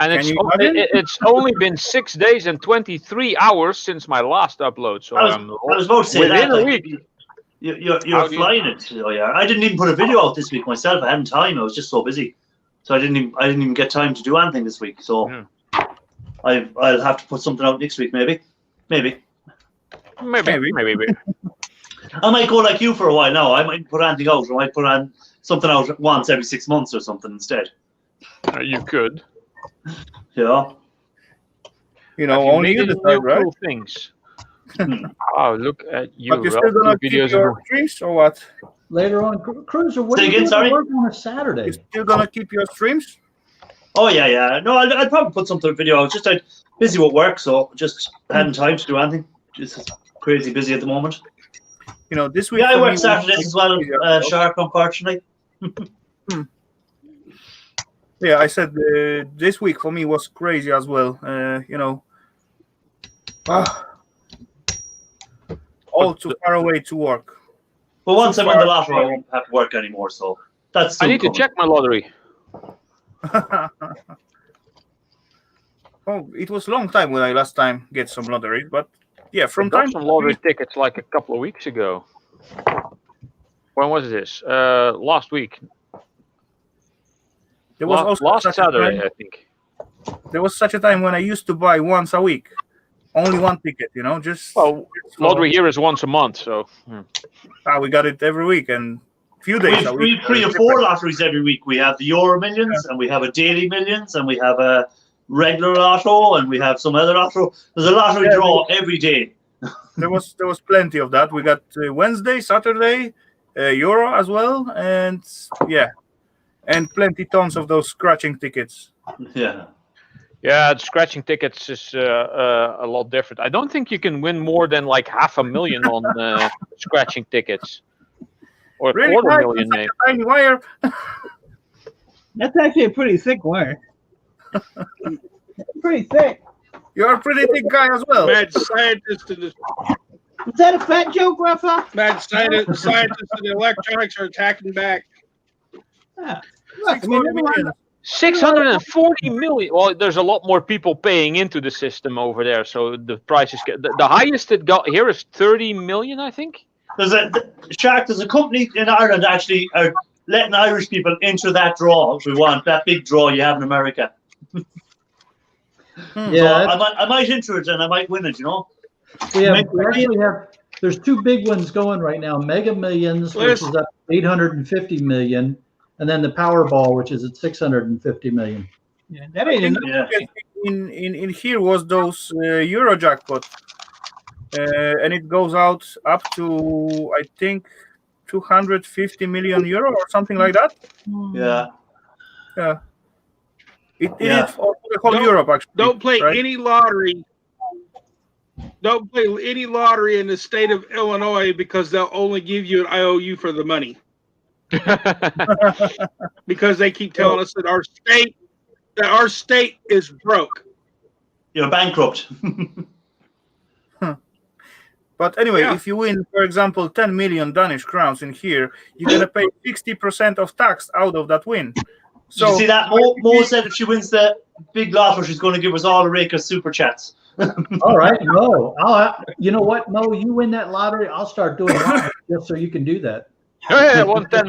And it's only been 6 days and 23 hours since my last upload. So I was about to say within that. a week. You're flying it. Oh yeah. I didn't even put a video out this week myself. I hadn't time. I was just so busy, so I didn't even get time to do anything this week. So I'll have to put something out next week, maybe. Maybe. I might go like you for a while now. I might put anything out. I might put on something out once every 6 months or something instead. You could. Yeah. Only you decide, right? Cool things. Oh, look at you. But you're still gonna keep your streams or what? Later on, Cruiser, what Say are you again, doing sorry? to work on a Saturday? You're still gonna keep your streams? Oh yeah. No, I'd probably put something video. I was just busy with work, so just hadn't time to do anything. Just crazy busy at the moment. This week. Yeah, I work Saturdays as well, Sharp, unfortunately. Yeah, I said this week for me was crazy as well. All too far away to work. But once I win the lottery, I won't have to work anymore. So that's. I need to check my lottery. Oh, it was a long time when I last time get some lottery, but yeah, from time some lottery tickets like a couple of weeks ago. When was this? Last week. There was also last Saturday, I think. There was such a time when I used to buy once a week, only one ticket. Just. Well, lottery here is once a month, so. We got it every week and few days a week. 3 or 4 lotteries every week. We have the Euro Millions, and we have a Daily Millions, and we have a regular lotto, and we have some other lotto. There's a lottery draw every day. There was plenty of that. We got Wednesday, Saturday, Euro as well, and and plenty tons of those scratching tickets. Yeah. Yeah, the scratching tickets is a lot different. I don't think you can win more than like 500,000 on scratching tickets, or really? 250,000 maybe. Tiny wire. That's actually a pretty thick wire. Pretty thick. You're a pretty thick guy as well. Mad scientist in the Is that a fat joke, Rafal? mad scientists in the electronics are attacking back. Yeah. Look, I mean, everyone, 640 million. Well, there's a lot more people paying into the system over there, so the prices. The highest it got here is 30 million, I think. There's a company in Ireland actually are letting Irish people enter that draw if we want that big draw you have in America. Yeah, So I might enter it and I might win it. You know. we actually have. There's two big ones going right now: Mega Millions, which is up 850 million, and then the Powerball, which is at 650 million. Yeah, that ain't enough. Yeah. In here was those Euro jackpot, and it goes out up to I think 250 million euro or something like that. Yeah. Yeah. It Yeah. is for the whole Don't- Europe actually. Don't play right? any lottery. Don't play any lottery in the state of Illinois because they'll only give you an IOU for the money. Because they keep telling us that our state is broke. You're bankrupt. But anyway, Yeah. if you win, for example, 10 million Danish crowns in here, you're gonna pay 60% of tax out of that win. So you see that Mo said if she wins the big lotto, she's going to give us all a rake of super chats. All right, Mo. You know what, Mo? You win that lottery, I'll start doing lottery just so you can do that. Hey, I won $10.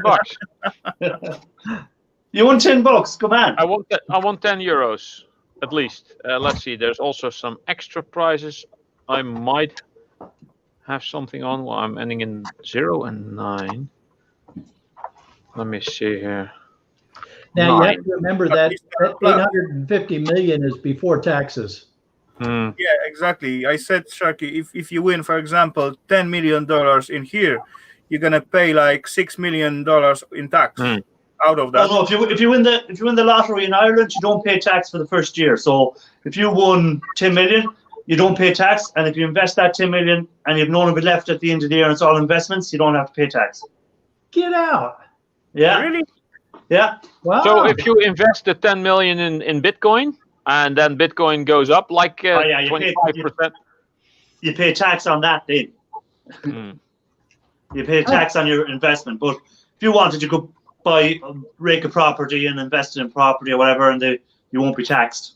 You won $10. Come on. I want 10 euros at least. Let's see. There's also some extra prizes. I might have something on while I'm ending in 0 and 9. Let me see here. Now you 9. have to remember that 850 million is before taxes. Hmm. Yeah, exactly. I said, Sharky, if you win, for example, $10 million in here, you're gonna pay like $6 million in tax out of that. No, if you win the lottery in Ireland, you don't pay tax for the first year. So if you won 10 million, you don't pay tax, and if you invest that 10 million and you have none of it left at the end of the year and it's all investments, you don't have to pay tax. Get out. Yeah. Really? Yeah. Wow. So if you invest the 10 million in Bitcoin and then Bitcoin goes up like 25%. You pay tax on that then. You pay tax on your investment. But if you wanted, you could buy a rake of property and invest it in property or whatever, and you won't be taxed.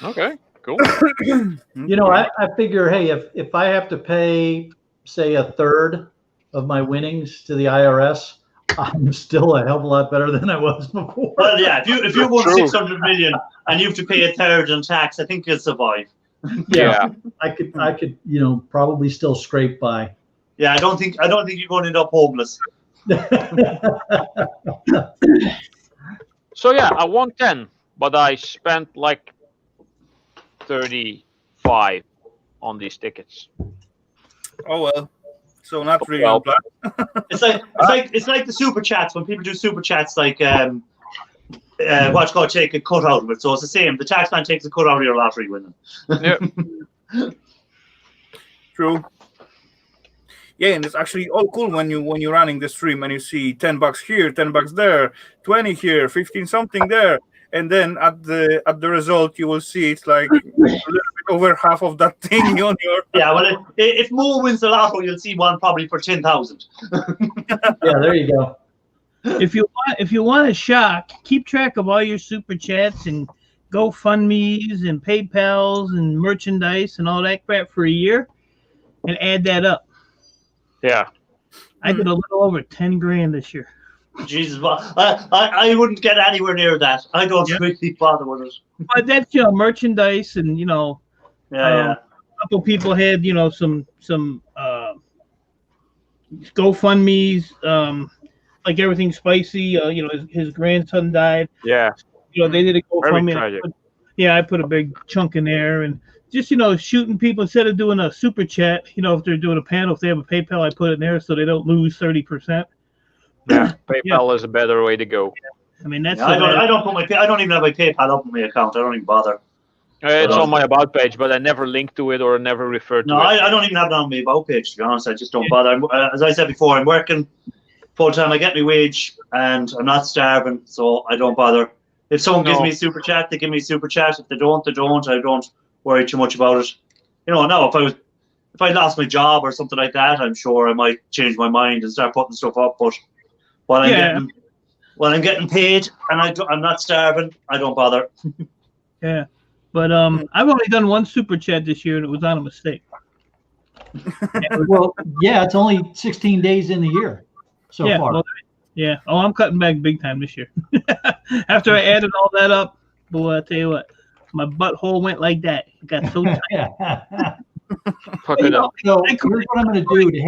Okay, cool. You know, I figure, hey, if I have to pay, say, a third of my winnings to the IRS, I'm still a hell of a lot better than I was before. Well, yeah, if you won 600 million and you have to pay a third in tax, I think you'll survive. Yeah. I could, probably still scrape by. Yeah, I don't think you're going to end up homeless. So yeah, I won 10, but I spent like 35 on these tickets. Oh well. So not really on plan. It's like the super chats when people do super chats, like what's called take a cut out of it. So it's the same. The tax man takes a cut out of your lottery winning. Yeah. True. Yeah, and it's actually all cool when you're running the stream and you see $10 here, $10 there, 20 here, 15 something there, and then at the result you will see it's like a little bit over half of that thing on your. Yeah, well, if Mo wins the lotto, you'll see one probably for 10,000. Yeah, there you go. If you want a shock, keep track of all your super chats and GoFundMe's and PayPal's and merchandise and all that crap for a year, and add that up. Yeah. I did a little over 10 grand this year. Jesus, I wouldn't get anywhere near that. I don't really bother with it. But that's merchandise and Yeah. a couple people had some GoFundMe's like everything spicy. His grandson died. Yeah. They did a Very GoFundMe. tragic. I put a big chunk in there and just shooting people instead of doing a super chat. If they're doing a panel, if they have a PayPal, I put it in there so they don't lose 30%. Yeah, PayPal is a better way to go. I mean that's. I don't even have my PayPal up on my account. I don't even bother. It's on my about page, but I never link to it or never refer to No, it. I don't even have it on my about page, to be honest. I just don't bother. As I said before, I'm working full time. I get my wage, and I'm not starving, so I don't bother. If someone gives me a super chat, they give me a super chat. If they don't, they don't. I don't worry too much about it. Now if I lost my job or something like that, I'm sure I might change my mind and start putting stuff up. But while I'm getting paid and I'm not starving, I don't bother. Yeah, but I've only done one super chat this year, and it was on a mistake. Well, yeah, it's only 16 days in the year so yeah, far. well, yeah. Oh, I'm cutting back big time this year. After I added all that up, boy, I tell you what, my butthole went like that. It got so tight. Fuck it up. So here's what I'm going to do to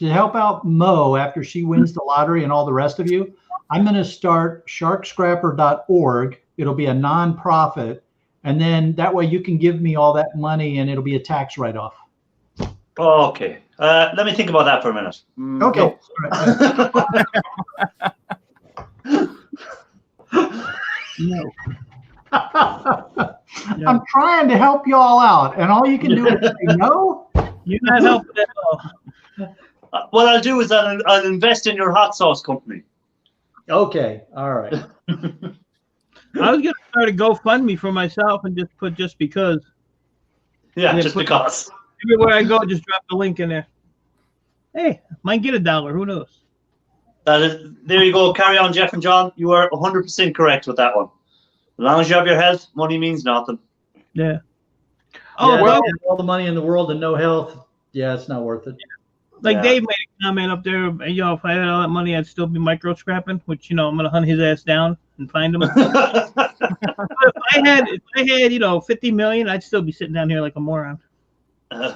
help out Mo after she wins the lottery and all the rest of you. I'm going to start sharkscrapper.org. It'll be a nonprofit, and then that way you can give me all that money, and it'll be a tax write-off. Okay. Let me think about that for a minute. Okay. No. I'm trying to help you all out, and all you can do is say no. You're not helping at all. What I'll do is I'll invest in your hot sauce company. Okay. All right. I was gonna start a GoFundMe for myself and just put just because. Yeah, Yeah, just put- because. Everywhere I go, just drop the link in there. Hey, might get $1. Who knows? There you go. Carry on, Jeff and John. You are 100% correct with that one. As long as you have your health, money means nothing. Yeah. Oh, Oh, well, all the money in the world and no health. Yeah, it's not worth it. like Yeah. Dave made a comment up there. If I had all that money, I'd still be micro scrapping. Which I'm gonna hunt his ass down and find him. If I had 50 million, I'd still be sitting down here like a moron. I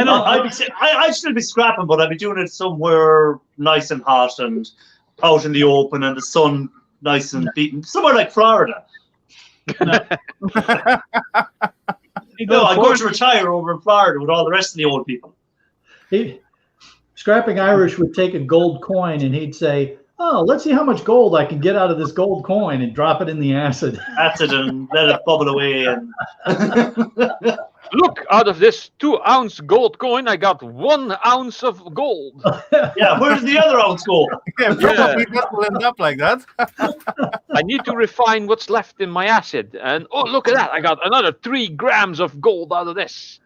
don't. I'd still be scrapping, but I'd be doing it somewhere nice and hot and out in the open and the sun nice and beaten. Somewhere like Florida. No, I'd go to retire over in Florida with all the rest of the old people. Scrapping Irish would take a gold coin and he'd say, "Oh, let's see how much gold I can get out of this gold coin," and drop it in the acid. That's it, and let it bubble away. And Look, out of this 2-ounce gold coin, I got 1 ounce of gold. yeah, where did the other ounce go? Yeah, probably that will end up like that. I need to refine what's left in my acid. And oh, look at that. I got another 3 grams of gold out of this.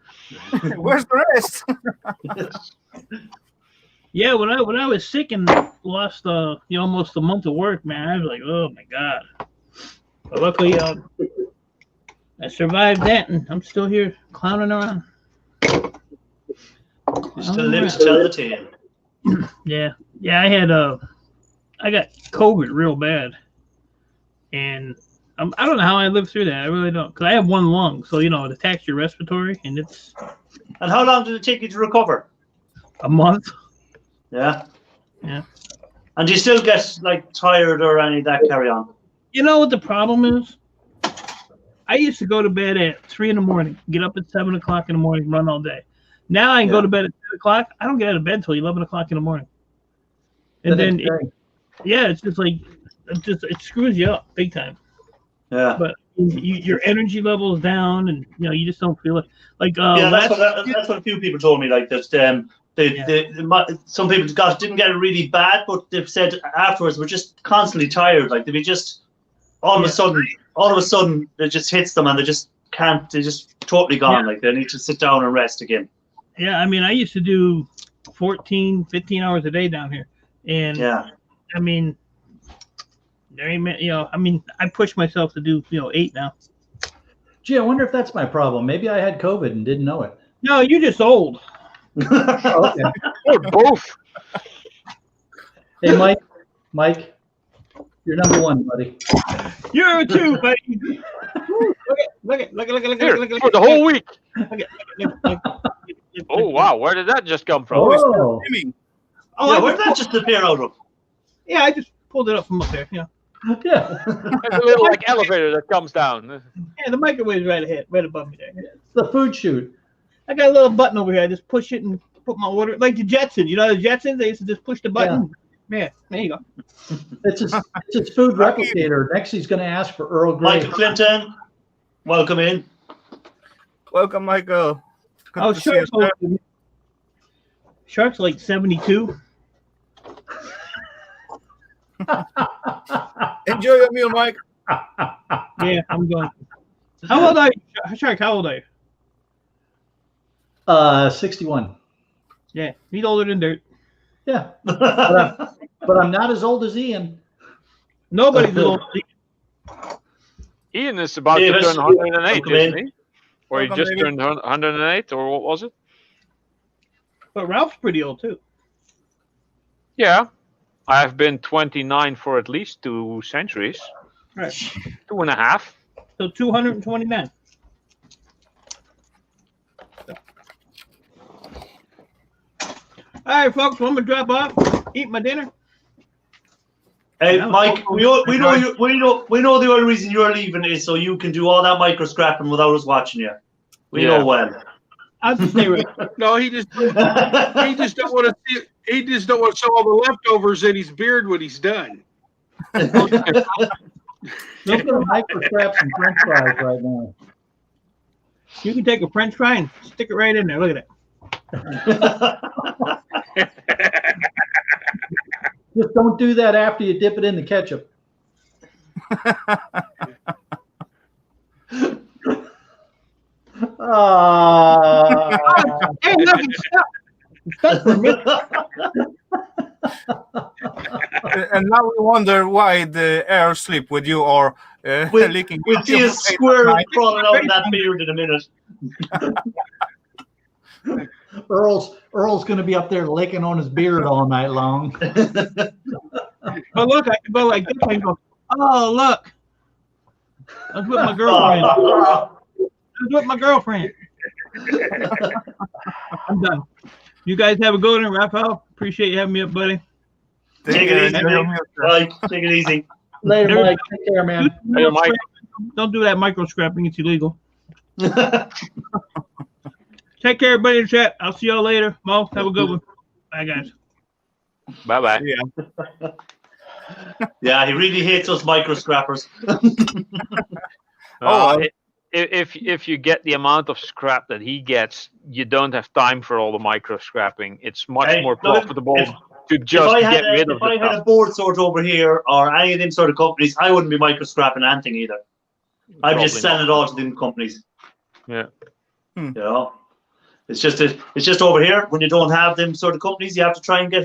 Where's the rest? Yeah, when I was sick and lost almost a month of work, man, I was like, oh my god. But luckily, I survived that, and I'm still here clowning around. You still live to tell the tale. Yeah, I got COVID real bad, and I don't know how I lived through that. I really don't, because I have one lung, so it attacks your respiratory, and it's And how long did it take you to recover? a month. Yeah. Yeah. And do you still get tired or any of that carry on? You know what the problem is? I used to go to bed at 3 a.m, get up at 7 o'clock in the morning, run all day. Now I can go to bed at 10 o'clock. I don't get out of bed until 11 o'clock in the morning. And then, it's just like, it screws you up big time. Yeah. But your energy level is down, and you just don't feel it. Like that's what a few people told me. Like that, some people didn't get it really bad, but they've said afterwards we're just constantly tired. Like they'd be just all of a sudden it just hits them and they just can't. They're just totally gone. Like they need to sit down and rest again. Yeah, I mean, I used to do 14, 15 hours a day down here, and I mean, there ain't I push myself to do 8 now. Gee, I wonder if that's my problem. Maybe I had COVID and didn't know it. No, you're just old. Oh, okay. Or both. Hey, Mike, you're number one, buddy. You're two, buddy. Look at Here, for the whole week. Oh, wow. Where did that just come from? Oh, Where did that just appear out of? Yeah, I just pulled it up from up there. yeah. It's a little elevator that comes down. Yeah, the microwave's right ahead, right above me there. It's the food shoot. I got a little button over here. I just push it and put my order, like the Jetsons. You know the Jetsons? They used to just push the button. Yeah, there you go. It's his food replicator. Next, he's going to ask for Earl Grey. Michael Clinton, welcome in. Welcome, Michael. Good to see you, sir. Shark's like 72. Enjoy your meal, Mike. Yeah, I'm going. How old are you, Shark? How old are you? 61. Yeah, he's older than dirt. Yeah, but I'm not as old as Ian. Nobody's as old as Ian. Ian is about to turn 108, isn't he? Or he just turned 108, or what was it? But Ralph's pretty old too. Yeah, I've been 29 for at least 2 centuries. Right. 2.5. So 229. All right, folks. Well, I'm gonna drop off, eat my dinner. Hey, Yeah. Mike, we know the only reason you're leaving is so you can do all that micro scrapping without us watching you. We know well. I'll just stay right. No, he just don't want to see. He just don't want to show all the leftovers in his beard when he's done. Look at Mike for scraps and French fries right now. You can take a French fry and stick it right in there. Look at it. Just don't do that after you dip it in the ketchup. Hey, look, it's stuck. It's stuck for me. And now we wonder why the air slip with you or leaking. We'll see a squirrel crawling out of that beard in a minute. Earl's going to be up there licking on his beard all night long. But look, I can go like this and go, oh, look. I was with my girlfriend. I was with my girlfriend. I'm done. You guys have a good one, Rafal. Appreciate you having me up, buddy. Take it easy, Mike. Take it easy. Later, Mike. Take care, man. Later, Mike. Don't do that micro scrapping. It's illegal. Take care, everybody in the chat. I'll see y'all later. Mo, have a good one. Bye, guys. Bye-bye. Yeah. Yeah, he really hates us micro scrappers. If you get the amount of scrap that he gets, you don't have time for all the micro scrapping. It's much more profitable to just get rid of If I had a board sort over here or any of them sort of companies, I wouldn't be micro scrapping anything either. I'd just send it all to them companies. Yeah. You know, it's just over here. When you don't have them sort of companies, you have to try and get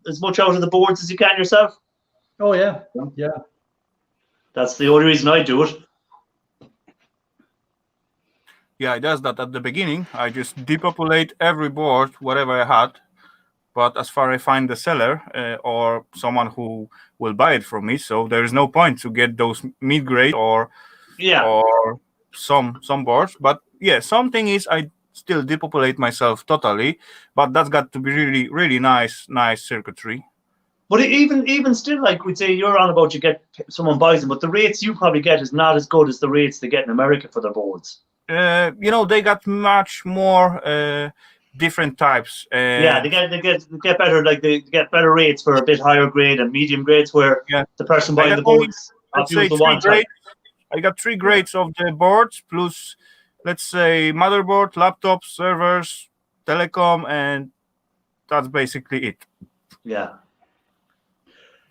as much out of the boards as you can yourself. Oh yeah, yeah. That's the only reason I do it. Yeah, I does that at the beginning. I just depopulate every board, whatever I had. But as far as I find the seller or someone who will buy it from me, so there is no point to get those mid-grade or some boards. But yeah, something is I still depopulate myself totally, but that's got to be really, really nice circuitry. But even still, like we'd say, you're on about you get someone buys them, but the rates you probably get is not as good as the rates they get in America for their boards. They got much more different types. Yeah, they get better, like they get better rates for a bit higher grade and medium grades, where the person buying the boards use the one type. I got 3 grades of the boards plus, let's say, motherboard, laptops, servers, telecom, and that's basically it. Yeah.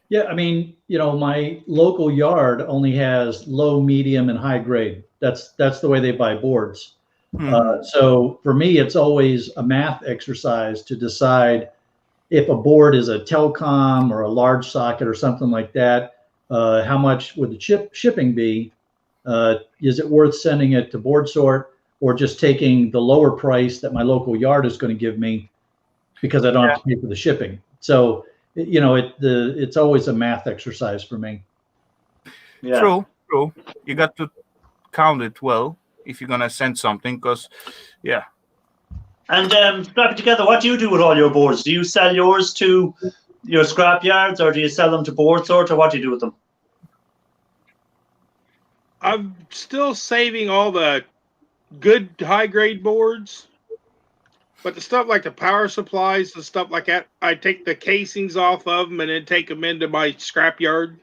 Yeah, I mean, my local yard only has low, medium, and high grade. That's the way they buy boards. So for me, it's always a math exercise to decide if a board is a telecom or a large socket or something like that. How much would the shipping be? Is it worth sending it to board sort or just taking the lower price that my local yard is going to give me because I don't have to pay for the shipping? So it's always a math exercise for me. Yeah. True. You got to count it well if you're gonna send something, because And scrap it together. What do you do with all your boards? Do you sell yours to your scrap yards, or do you sell them to board sort, or what do you do with them? I'm still saving all the good high grade boards. But the stuff like the power supplies and stuff like that, I take the casings off of them and then take them into my scrap yard.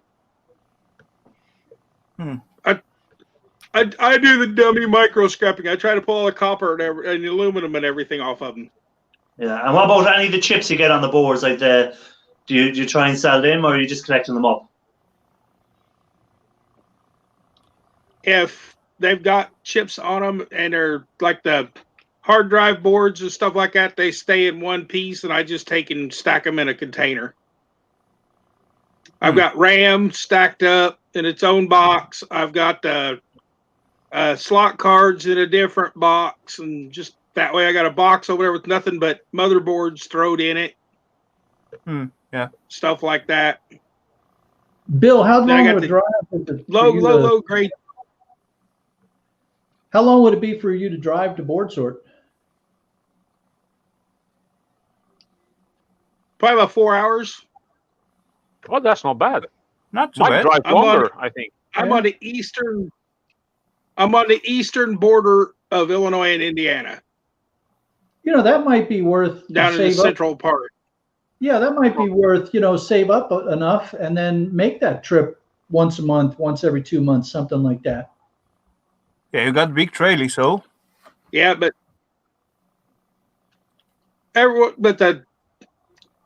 I do the dummy micro scrapping. I try to pull all the copper and aluminum and everything off of them. Yeah. And what about any of the chips you get on the boards? Like do you try and sell them, or are you just collecting them up? If they've got chips on them and they're like the hard drive boards and stuff like that, they stay in one piece, and I just take and stack them in a container. I've got RAM stacked up in its own box. I've got slot cards in a different box, and just That way I got a box over there with nothing but motherboards thrown in it. Yeah. Stuff like that. Bill, how Then I long got would the drive for you to- low grade. How long would it be for you to drive to board sort? Probably about 4 hours. Oh, that's not bad. Not too Might bad. drive I'm on- longer, I think. I'm on the eastern border of Illinois and Indiana, You know, that might be worth to down in the save up. central part. Yeah, that might be worth, save up enough and then make that trip once a month, once every 2 months, something like that. Yeah, you got big trailer, so Yeah, but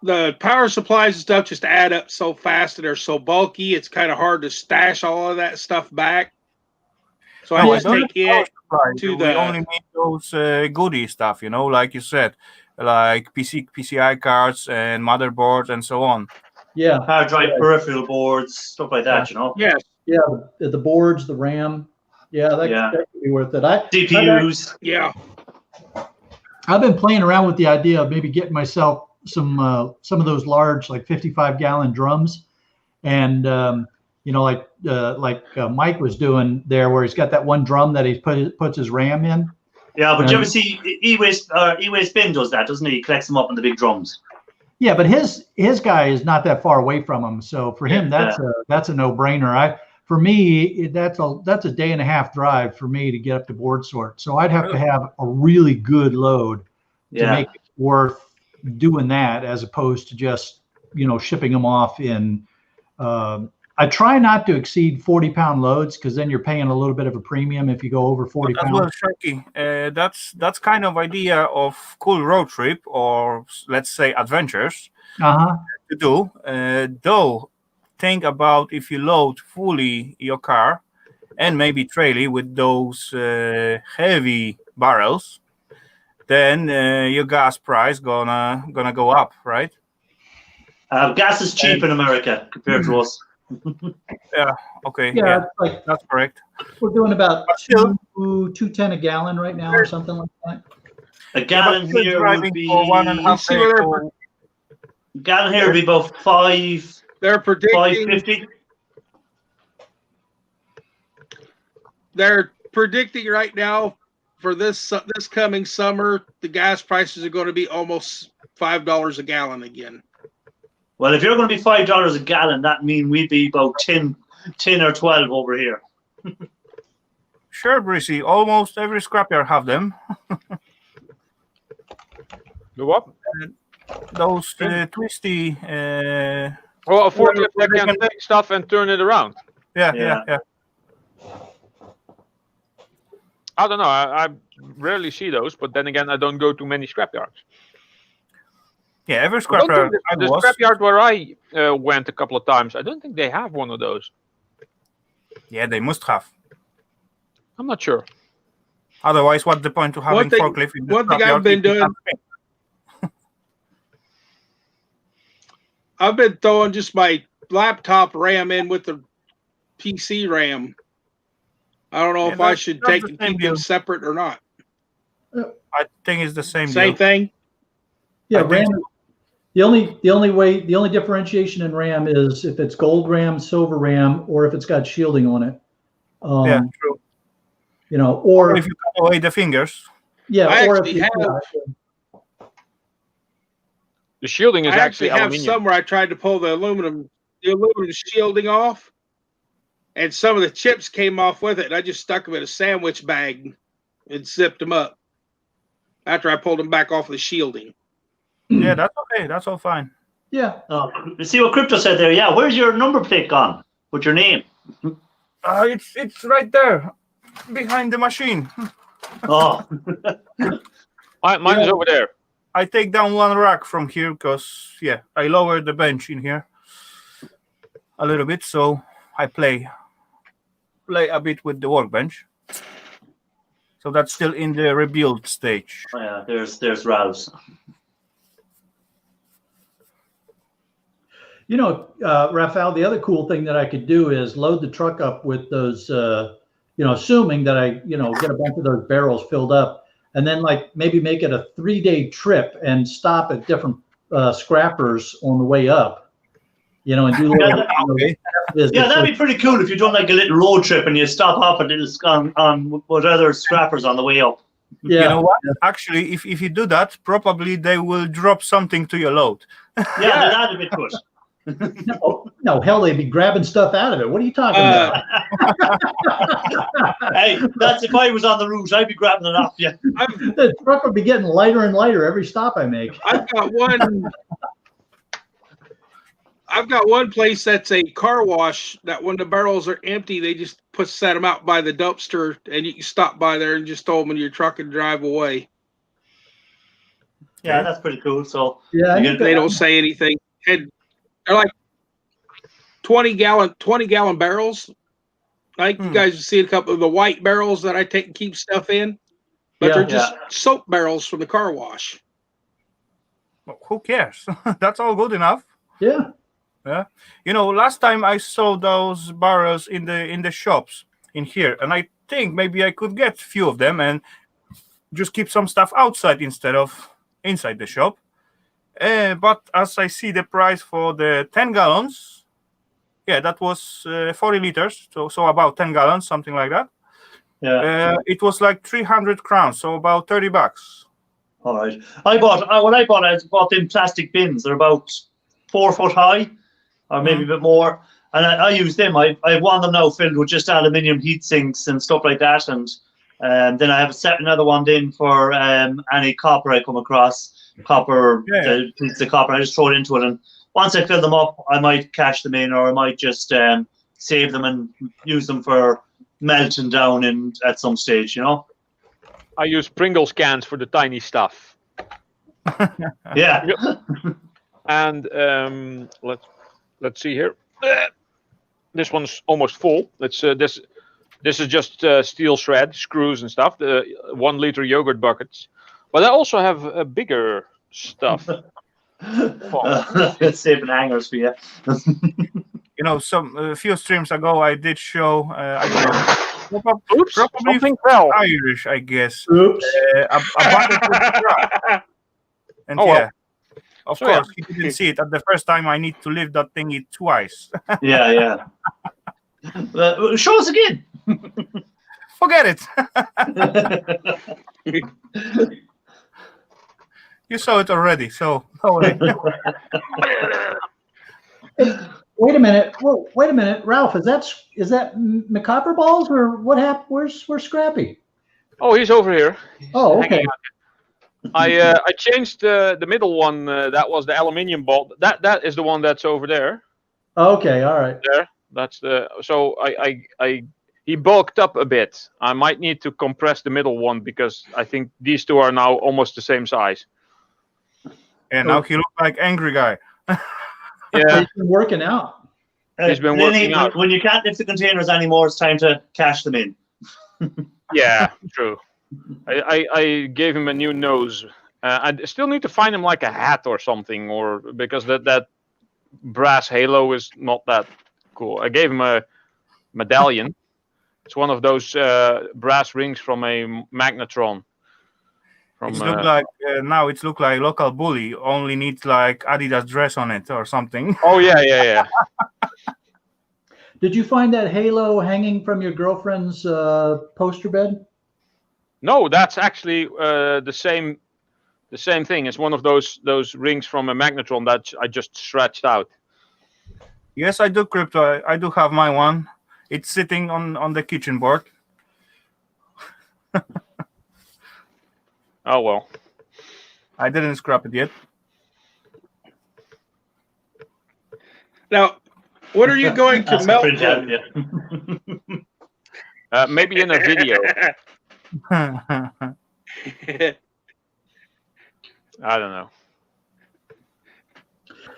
the power supplies and stuff just add up so fast and they're so bulky. It's kind of hard to stash all of that stuff back. So I No, just don't take it to we only the. need those goodie stuff, like you said, like PCI cards and motherboards and so on. Yeah. Hard drive, peripheral boards, stuff like that, Yes. Yeah, the boards, the RAM. Yeah, that could be worth it. CPUs. Yeah. I've been playing around with the idea of maybe getting myself some of those large, like 55-gallon drums, and like Mike was doing there, where he's got that one drum that he puts his RAM in. Yeah, but you ever see E-Waste Bin does that, doesn't he? He collects them up in the big drums. Yeah, but his guy is not that far away from him, so for him that's a no-brainer. For me, that's a day and a half drive for me to get up to board sort. So I'd have to have a really good load to make it worth doing that, as opposed to just shipping them off in. I try not to exceed 40-pound loads, because then you're paying a little bit of a premium if you go over 40 pounds. Well, Sharky, that's kind of idea of cool road trip, or let's say adventures to do. Though, think about if you load fully your car and maybe trailer with those heavy barrels, then your gas price gonna go up, right? Gas is cheap in America compared to us. Yeah. Okay. Yeah, Yeah, that's correct. We're doing about $2.10 a gallon right now, or something like that. A gallon here would be for 1.5 days. Gallon here would be about $5. They're predicting. $5.50. They're predicting right now for this coming summer, the gas prices are going to be almost $5 a gallon again. Well, if you're going to be $5 a gallon, that means we'd be about 10 or 12 over here. Sure, Brissy. Almost every scrapyard have them. The what? Those twisty. Well, a forklift that can take stuff and turn it around. Yeah. I don't know. I rarely see those, but then again, I don't go to many scrapyards. Yeah, every scrapyard. The scrapyard where I went a couple of times, I don't think they have one of those. Yeah, they must have. I'm not sure. Otherwise, what's the point to having forklift in the one thing scrapyard I've been if you doing, can't pay? I've been throwing just my laptop RAM in with the PC RAM. I don't know if I should take and keep them separate or not. I think it's the same Same deal. thing. Yeah, RAM. The only differentiation in RAM is if it's gold RAM, silver RAM, or if it's got shielding on it. Yeah, true. Or if you cut away the fingers. Yeah, I or actually if the shielding is I actually have aluminium. some where I tried to pull the aluminum shielding off, and some of the chips came off with it. And I just stuck them in a sandwich bag and zipped them up after I pulled them back off the shielding. Yeah, that's okay. That's all fine. Yeah. You see what Crypto said there? Yeah, where's your number plate gone? With your name? It's right there, behind the machine. Oh. Mine is over there. I take down one rack from here because, I lowered the bench in here a little bit, so I play a bit with the workbench. So that's still in the rebuild stage. Oh, yeah, there's Ralph's. Rafal, the other cool thing that I could do is load the truck up with those, assuming that I, get a bunch of those barrels filled up. and then like maybe make it a 3-day trip and stop at different scrappers on the way up, you know, and do little Yeah, that'd be pretty cool if you're doing like a little road trip and you stop off at little on with other scrappers on the way up. Yeah. You know what? Actually, if you do that, probably they will drop something to your load. Yeah, that'd be good. No, hell, they'd be grabbing stuff out of it. What are you talking about? Hey, that's if I was on the route, I'd be grabbing it off you. The truck would be getting lighter and lighter every stop I make. I've got one place that's a car wash that when the barrels are empty, they just set them out by the dumpster, and you can stop by there and just throw them in your truck and drive away. Yeah, that's pretty cool. So yeah, they don't say anything. And they're like 20-gallon barrels. Like you guys see a couple of the white barrels that I take and keep stuff in, but they're just soap barrels from the car wash. Well, who cares? That's all good enough. Yeah. Yeah. You know, last time I saw those barrels in the shops in here, and I think maybe I could get a few of them and just keep some stuff outside instead of inside the shop. But as I see the price for the 10 gallons, yeah, that was 40 liters, so about 10 gallons, something like that. Yeah. It was like 300 crowns, so about $30. All right. I bought them plastic bins. They're about 4 foot high, or maybe a bit more. And I use them. I have one of them now filled with just aluminium heat sinks and stuff like that. And then I have another one in for any copper I come across. The piece of copper. I just throw it into it, and once I fill them up, I might cash them in, or I might just save them and use them for melting down at some stage. You know. I use Pringles cans for the tiny stuff. Yeah. And let's see here. This one's almost full. This is just steel shred, screws and stuff. The 1 liter yogurt buckets. But I also have a bigger stuff. Saving hangers for you. You know, a few streams ago, I did show. I don't know. Oops, probably something fell. Irish, I guess. Oops. A bucket with crap. And of course, he didn't see it. At the first time, I need to lift that thingy twice. Yeah. Show us again. Forget it. You saw it already, so no way. Wait a minute. Whoa, wait a minute, Ralph. Is that McCopper balls or what happened? Where's Scrappy? Oh, he's over here. Oh, okay. I changed the middle one. That was the aluminium ball. That is the one that's over there. Okay, all right. There. That's so he bulked up a bit. I might need to compress the middle one because I think these two are now almost the same size. And now he looks like angry guy. Yeah, He's been working out. He's been working out. When you can't lift the containers anymore, it's time to cash them in. Yeah, true. I gave him a new nose. I still need to find him like a hat or something, or because that brass halo is not that cool. I gave him a medallion. It's one of those brass rings from a magnetron. It look like now it look like local bully. Only needs like Adidas dress on it or something. Oh yeah. Did you find that halo hanging from your girlfriend's poster bed? No, that's actually the same thing. It's one of those rings from a magnetron that I just stretched out. Yes, I do, Crypto. I do have my one. It's sitting on the kitchen board. Oh well. I didn't scrap it yet. Now, what are you going to melt them? Maybe in a video. I don't know.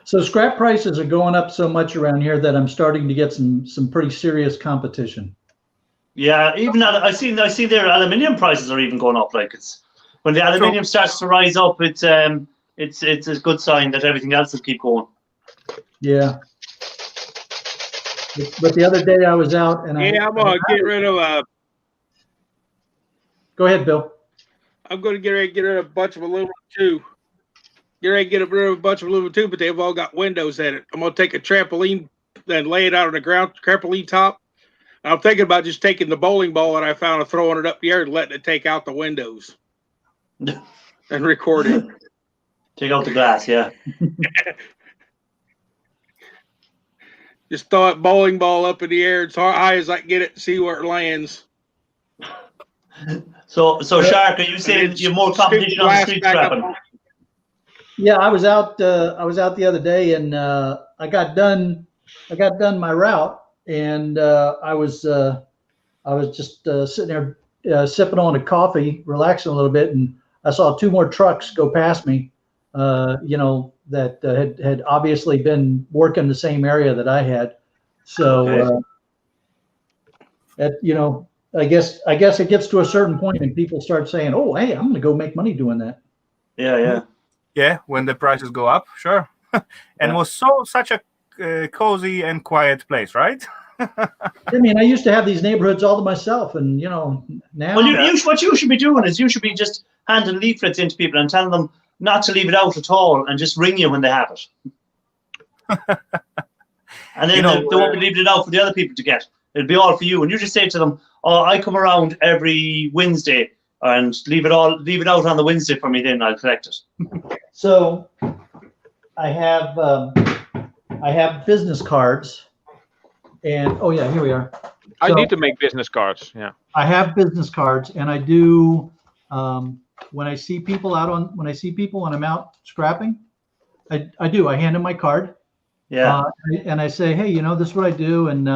So scrap prices are going up so much around here that I'm starting to get some pretty serious competition. Yeah, even I see their aluminium prices are even going up. Like it's when the aluminium starts to rise up, it's a good sign that everything else will keep going. Yeah. But the other day I was out and I'm gonna get rid of Go ahead, Bill. I'm going to get ready to get rid of a bunch of aluminum too. Get ready to get rid of a bunch of aluminum too, but they've all got windows in it. I'm going to take a trampoline, then lay it out on the ground, trampoline top. I'm thinking about just taking the bowling ball that I found and throwing it up the air and letting it take out the windows and record it. Take out the glass, yeah. Just throw that bowling ball up in the air as high as I can get it and see where it lands. So Shark, are you saying you're more competition on the street scrapping? Yeah, I was out the other day, and I got done my route, and I was just sitting there sipping on a coffee, relaxing a little bit, and I saw 2 more trucks go past me. That had obviously been working the same area that I had. So, I guess it gets to a certain point and people start saying, "Oh, hey, I'm going to go make money doing that." Yeah. When the prices go up, sure. And it was such a cozy and quiet place, right? I mean, I used to have these neighborhoods all to myself, and now. Well, what you should be doing is you should be just handing leaflets into people and telling them not to leave it out at all, and just ring you when they have it. And then they won't be leaving it out for the other people to get. It'll be all for you, and you just say to them, "Oh, I come around every Wednesday, and leave it out on the Wednesday for me. Then I'll collect it." So, I have business cards, and here we are. I need to make business cards. Yeah. I have business cards, and I do. When I see people when I'm out scrapping, I do. I hand them my card. Yeah. And I say, "Hey, this is what I do, and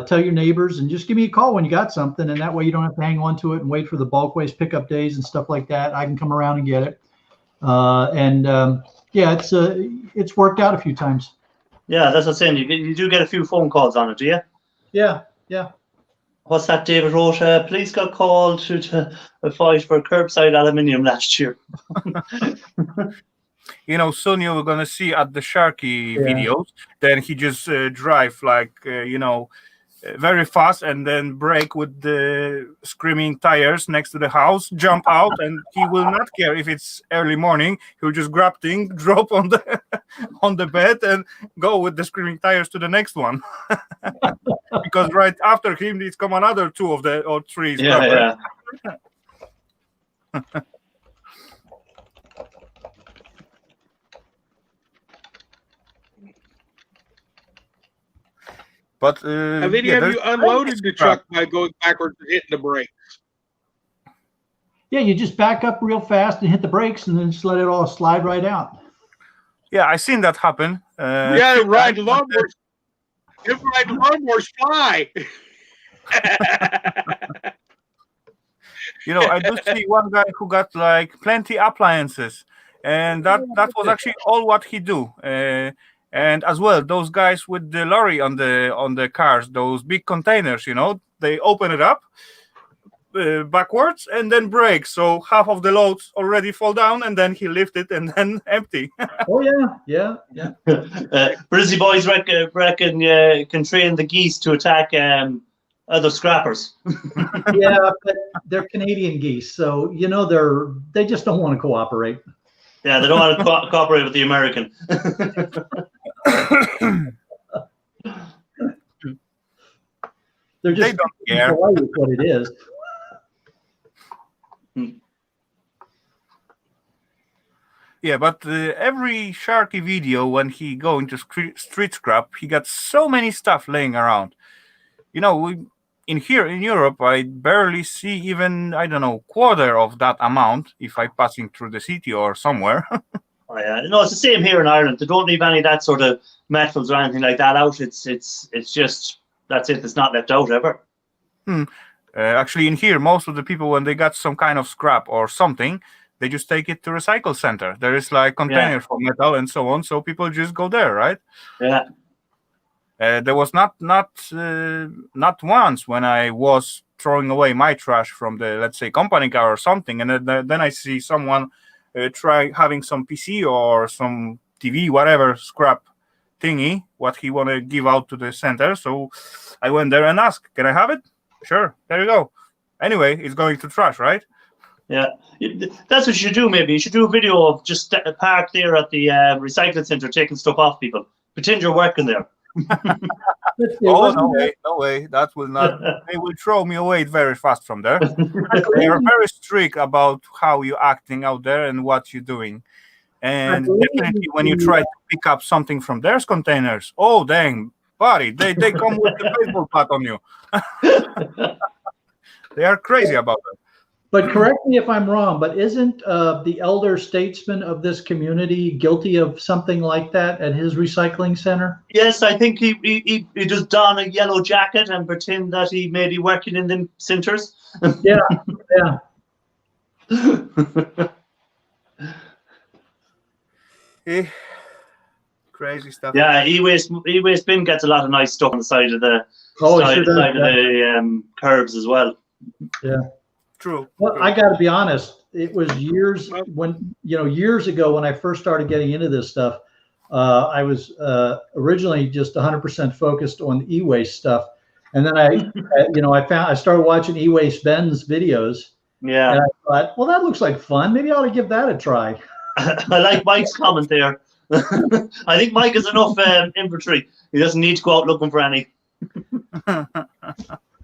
tell your neighbors, and just give me a call when you got something, and that way you don't have to hang on to it and wait for the bulk waste pickup days and stuff like that. I can come around and get it." It's worked out a few times. Yeah, that's what I'm saying. You do get a few phone calls on it, do you? Yeah. What's that David wrote? Police got called to fight for curbside aluminium last year. Soon you're going to see at the Sharky videos, then he just drive like, very fast and then brake with the screaming tires next to the house, jump out, and he will not care if it's early morning. He'll just grab thing, drop on the bed, and go with the screaming tires to the next one. Because right after him, it's come another 2 or 3. Yeah. But have any of you unloaded the truck by going backwards and hitting the brakes? Yeah, you just back up real fast and hit the brakes, and then just let it all slide right out. Yeah, I seen that happen. Ride lawnmowers. Lawnmowers fly. I do see one guy who got like plenty appliances, and that was actually all what he do. And as well, those guys with the lorry on the cars, those big containers, they open it up backwards and then brake. So half of the loads already fall down, and then he lift it and then empty. Oh yeah. Brizzy boys reckon can train the geese to attack other scrappers. Yeah, but they're Canadian geese, so they just don't want to cooperate. Yeah, they don't want to cooperate with the American. They don't care what it is. Yeah, but every Sharky video, when he go into street scrap, he got so many stuff laying around. Here in Europe, I barely see even, I don't know, quarter of that amount if I'm passing through the city or somewhere. Oh yeah, no, it's the same here in Ireland. They don't leave any of that sort of metals or anything like that out. It's just, that's it. It's not left out ever. Actually, in here, most of the people, when they got some kind of scrap or something, they just take it to recycle center. There is like container for metal and so on, so people just go there, right? Yeah. There was not once when I was throwing away my trash from the, let's say, company car or something, and then I see someone try having some PC or some TV, whatever scrap thingy, what he want to give out to the center. So I went there and asked, "Can I have it?" Sure, there you go. Anyway, it's going to trash, right? Yeah, that's what you should do. Maybe you should do a video of just park there at the recycling center, taking stuff off people. Pretend you're working there. Oh, no way, no way. That will not. They will throw me away very fast from there. They are very strict about how you're acting out there and what you're doing. And definitely when you try to pick up something from their containers, oh dang, buddy, they come with the baseball bat on you. They are crazy about that. But correct me if I'm wrong, but isn't the elder statesman of this community guilty of something like that at his recycling center? Yes, I think he just don a yellow jacket and pretend that he may be working in the centers. Yeah, yeah. Crazy stuff. Yeah, e-waste bin gets a lot of nice stuff on the side of the side of the curbs as well. Yeah. True. Well, I got to be honest. It was years ago when I first started getting into this stuff. I was originally just 100% focused on e-waste stuff, and then I started watching e-waste Ben's videos. Yeah. And I thought, well, that looks like fun. Maybe I ought to give that a try. I like Mike's comment there. I think Mike has enough inventory. He doesn't need to go out looking for any.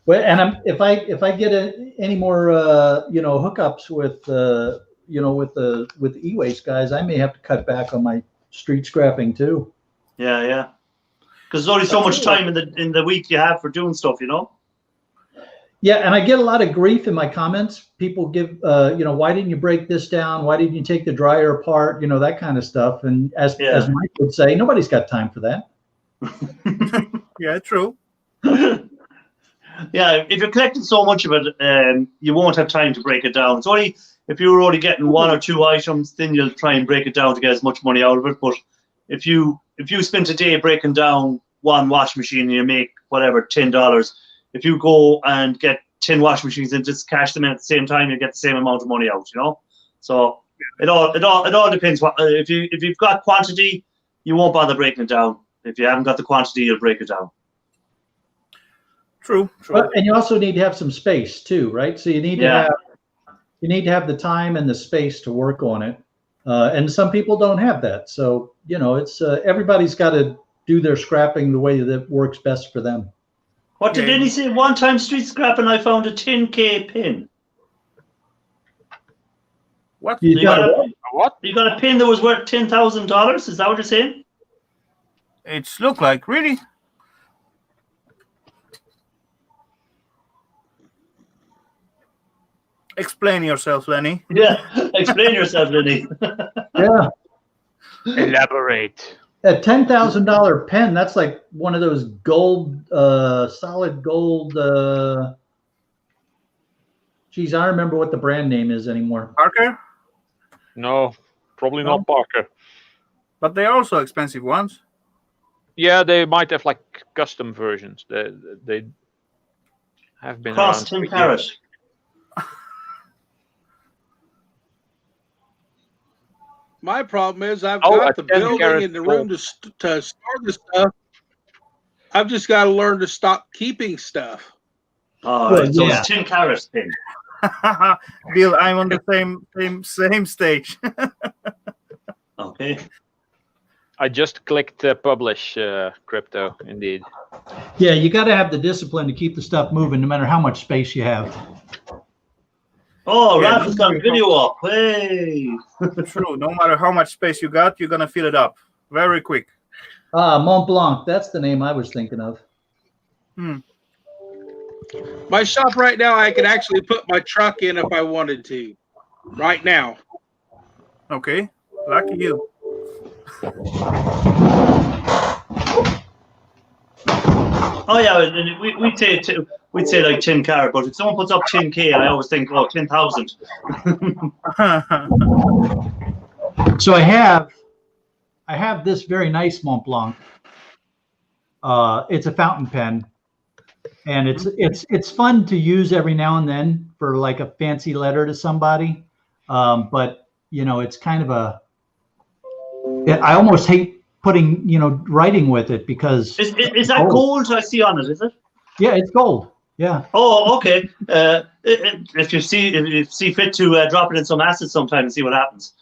Well, and if I get any more hookups with with the e-waste guys, I may have to cut back on my street scrapping too. Yeah. Because there's only so much time in the week you have for doing stuff, you know. Yeah, and I get a lot of grief in my comments. People give, why didn't you break this down? Why didn't you take the dryer apart? That kind of stuff. And as Mike would say, nobody's got time for that. Yeah, true. Yeah, if you're collecting so much of it, you won't have time to break it down. It's only if you're only getting one or two items, then you'll try and break it down to get as much money out of it. But if you spend a day breaking down one washing machine and you make whatever $10, if you go and get 10 washing machines and just cash them in at the same time, you get the same amount of money out. So it all depends. If you've got quantity, you won't bother breaking it down. If you haven't got the quantity, you'll break it down. True. But, and you also need to have some space too, right? So you need to have the time and the space to work on it. And some people don't have that. So, it's everybody's got to do their scrapping the way that works best for them. What did Denny say? One time street scrapping, I found a 10K pin. What? You got a pin that was worth $10,000? Is that what you're saying? It's look like, really? Explain yourself, Lenny. Yeah, explain yourself, Lenny. Yeah. Elaborate. A $10,000 pen, that's like one of those gold, solid gold. Geez, I don't remember what the brand name is anymore. Parker? No, probably not Parker. But they're also expensive ones. Yeah, they might have like custom versions. They have been Cost around. 10 carat. My problem is I've got the building and the room to store the stuff. I've just got to learn to stop keeping stuff. Oh, so it's 10 carat pin. Bill, I'm on the same stage. Okay. I just clicked publish crypto, indeed. Yeah, you got to have the discipline to keep the stuff moving no matter how much space you have. Oh, yeah, Rafal's got video up. Hey. True. No matter how much space you got, you're going to fill it up very quick. Mont Blanc. That's the name I was thinking of. My shop right now, I could actually put my truck in if I wanted to. Right now. Okay. Lucky you. Oh yeah, we'd say like 10 carat, but if someone puts up 10K, I always think, 10,000. So I have this very nice Mont Blanc. It's a fountain pen, and it's fun to use every now and then for like a fancy letter to somebody. But it's kind of I almost hate putting writing with it because is that gold I see on it? Is it? Yeah, it's gold. Yeah. Oh, okay. If you see fit to drop it in some acid sometime and see what happens.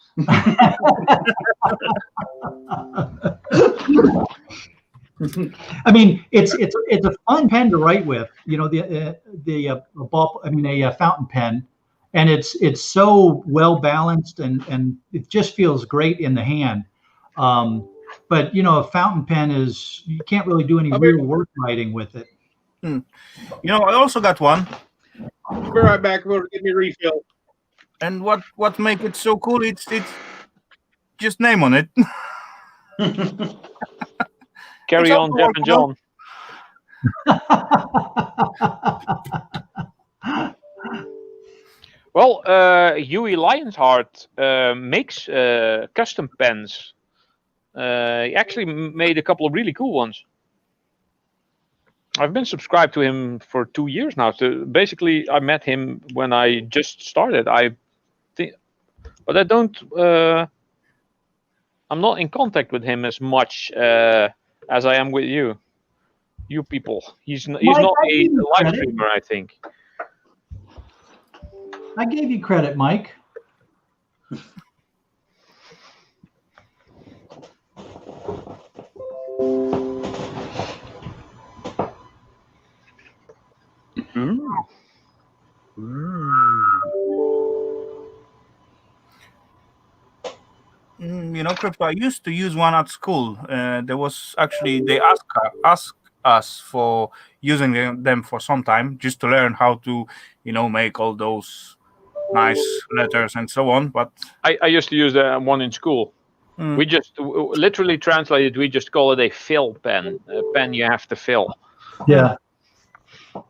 I mean, it's a fun pen to write with. You know, a fountain pen, and it's so well balanced and it just feels great in the hand. But you know, a fountain pen you can't really do any real work writing with it. You know, I also got one. I'll be right back. We'll get me a refill. And what make it so cool? It's just name on it. Carry on, Jeff and John. Well, Huey Lionheart makes custom pens. He actually made a couple of really cool ones. I've been subscribed to him for 2 years now. So basically, I met him when I just started. But I don't. I'm not in contact with him as much as I am with you people. He's not a live streamer, I think. I gave you credit, Mike. You know, Crypto, I used to use one at school. There was actually, they asked us for using them for some time just to learn how to, you know, make all those nice letters and so on. But I used to use the one in school. We just literally translated. We just call it a fill pen. A pen you have to fill. Yeah. Of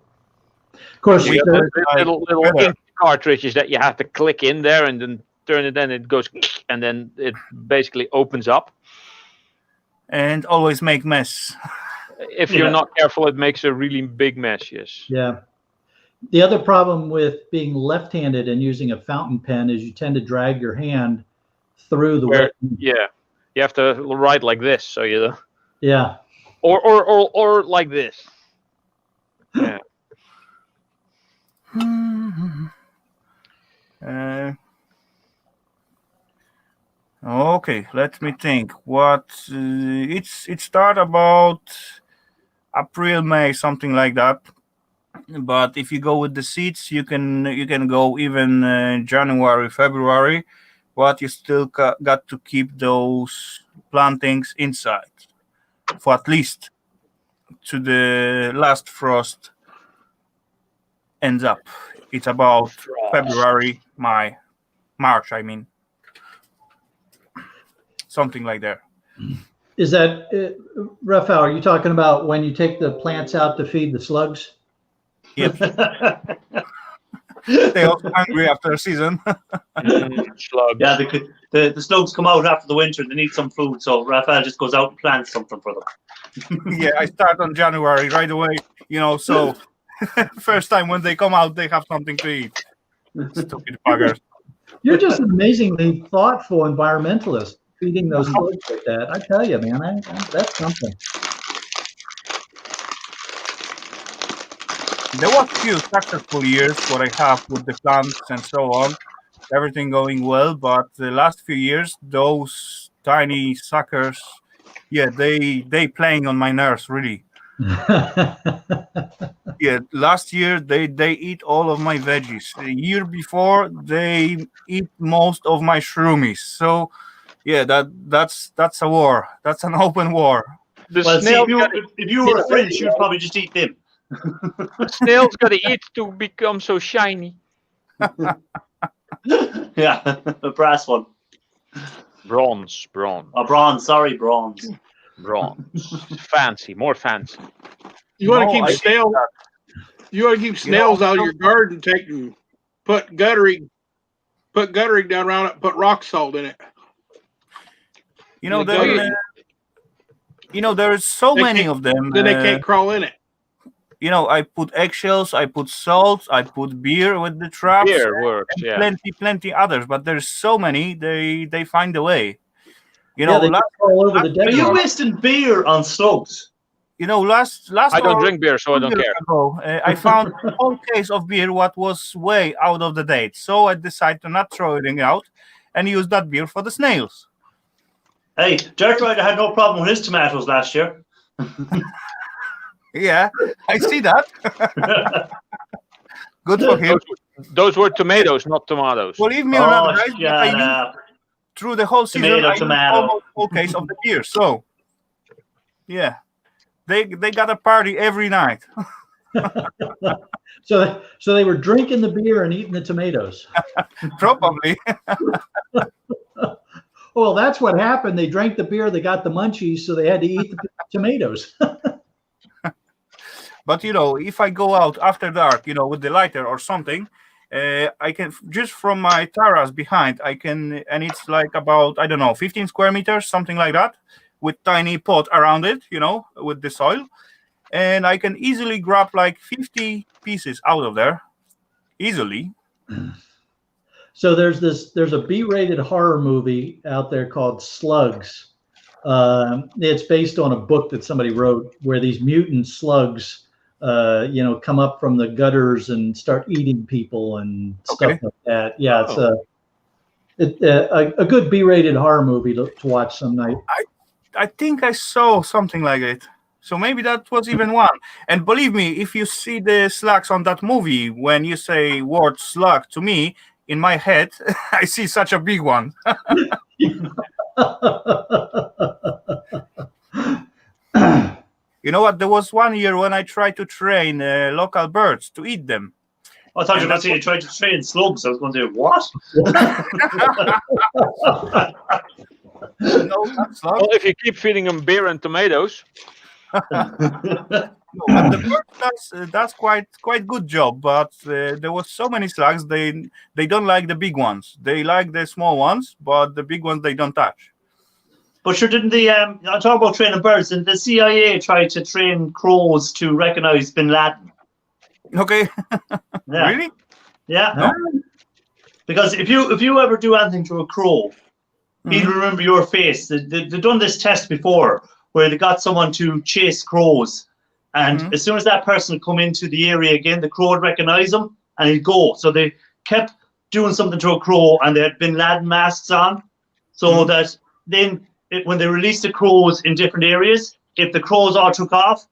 course, little ink cartridges that you have to click in there and then turn it. Then it goes, and then it basically opens up. And always make mess. If you're not careful, it makes a really big mess. Yes. Yeah. The other problem with being left-handed and using a fountain pen is you tend to drag your hand through the Yeah, you have to write like this, so you. Yeah. Or like this. Yeah. Okay, let me think. What it start about April, May, something like that. But if you go with the seeds, you can go even January, February. But you still got to keep those plantings inside for at least to the last frost ends up. It's about February, March, I mean. Something like that. Is that, Rafal, are you talking about when you take the plants out to feed the slugs? Yep. They're also hungry after a season. Slugs. Yeah, the slugs come out after the winter. They need some food, so Rafal just goes out and plants something for them. Yeah, I start on January right away. You know, so first time when they come out, they have something to eat. Stupid buggers. You're just an amazingly thoughtful environmentalist, feeding those slugs like that. I tell you, man, that's something. There was a few successful years what I have with the plants and so on, everything going well. But the last few years, those tiny suckers, yeah, they playing on my nerves really. Yeah, last year they eat all of my veggies. The year before they eat most of my shroomies. So yeah, that's a war. That's an open war. Well, see, if you were a fringe, you'd probably just eat them. The snail's got to eat to become so shiny. Yeah, a brass one. Bronze. Oh, bronze. Sorry, bronze. Fancy, more fancy. You want to keep snails? You want to keep snails out of your garden? Put guttering down around it. Put rock salt in it. You know, there's so many of them. Then they can't crawl in it. You know, I put eggshells, I put salt, I put beer with the traps. Beer works, yeah. Plenty others, but there's so many. They find a way. You know, all over the Are you wasting beer on slugs? last I don't or drink beer, so I 2 don't years care. ago, I found a whole case of beer what was way out of the date. So I decided to not throw it out and use that beer for the snails. Hey, Dirt Rider had no problem with his tomatoes last year. Yeah, I see that. Good for him. Those were tomatoes, not tomatoes. Believe me or not, guys, shut I used up. through the whole season, I used Tomato. almost whole case of the beer. So, yeah, they got a party every night. So they were drinking the beer and eating the tomatoes. Probably. Well, that's what happened. They drank the beer, they got the munchies, so they had to eat the tomatoes. But if I go out after dark, with the lighter or something, I can just from my terrace behind, and it's like about, I don't know, 15 square meters, something like that, with tiny pot around it, with the soil, and I can easily grab like 50 pieces out of there, easily. So there's a B-rated horror movie out there called Slugs. It's based on a book that somebody wrote where these mutant slugs, come up from the gutters and start eating people and stuff like that. Yeah, it's a good B-rated horror movie to watch some night. I think I saw something like it. So maybe that was even one. And believe me, if you see the slugs on that movie, when you say word slug to me, in my head, I see such a big one. You know what? There was 1 year when I tried to train local birds to eat them. I thought you were going to say you tried to train slugs. I was going to say, what? No, not slugs. Well, if you keep feeding them beer and tomatoes. No, but the bird does quite good job, but there was so many slugs. They don't like the big ones. They like the small ones, but the big ones they don't touch. But sure, didn't the I talk about training birds, and the CIA tried to train crows to recognize Bin Laden. Okay. Yeah. Really? Yeah. No? Because if you ever do anything to a crow, he'll remember your face. They've done this test before where they got someone to chase crows. And as soon as that person would come into the area again, the crow would recognize them and he'd go. So they kept doing something to a crow and they had Bin Laden masks on. So that then when they released the crows in different areas, if the crows all took off,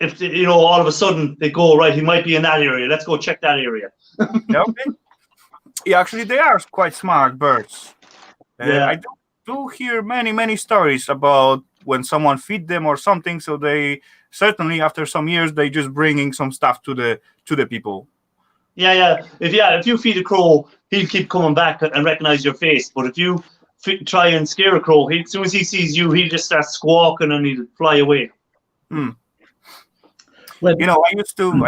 all of a sudden they go, right, he might be in that area. Let's go check that area. Okay. Yeah, actually, they are quite smart birds. Yeah. I do hear many stories about when someone feed them or something. So they certainly, after some years, they just bringing some stuff to the people. Yeah. If you feed a crow, he'll keep coming back and recognize your face. But if you try and scare a crow, as soon as he sees you, he'll just start squawking and he'll fly away. Well, I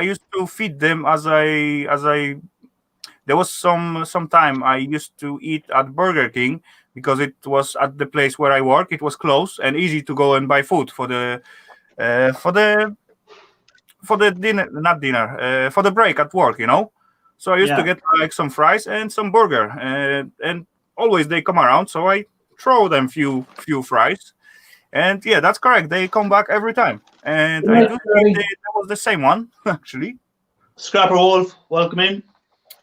used to feed them as I. There was some time I used to eat at Burger King because it was at the place where I work. It was close and easy to go and buy food for the dinner, not dinner, for the break at work. So I used to get like some fries and some burger, and always they come around. So I throw them few fries, and yeah, that's correct. They come back every time, and I do think that was the same one actually. Scrapper Wolf, welcome in.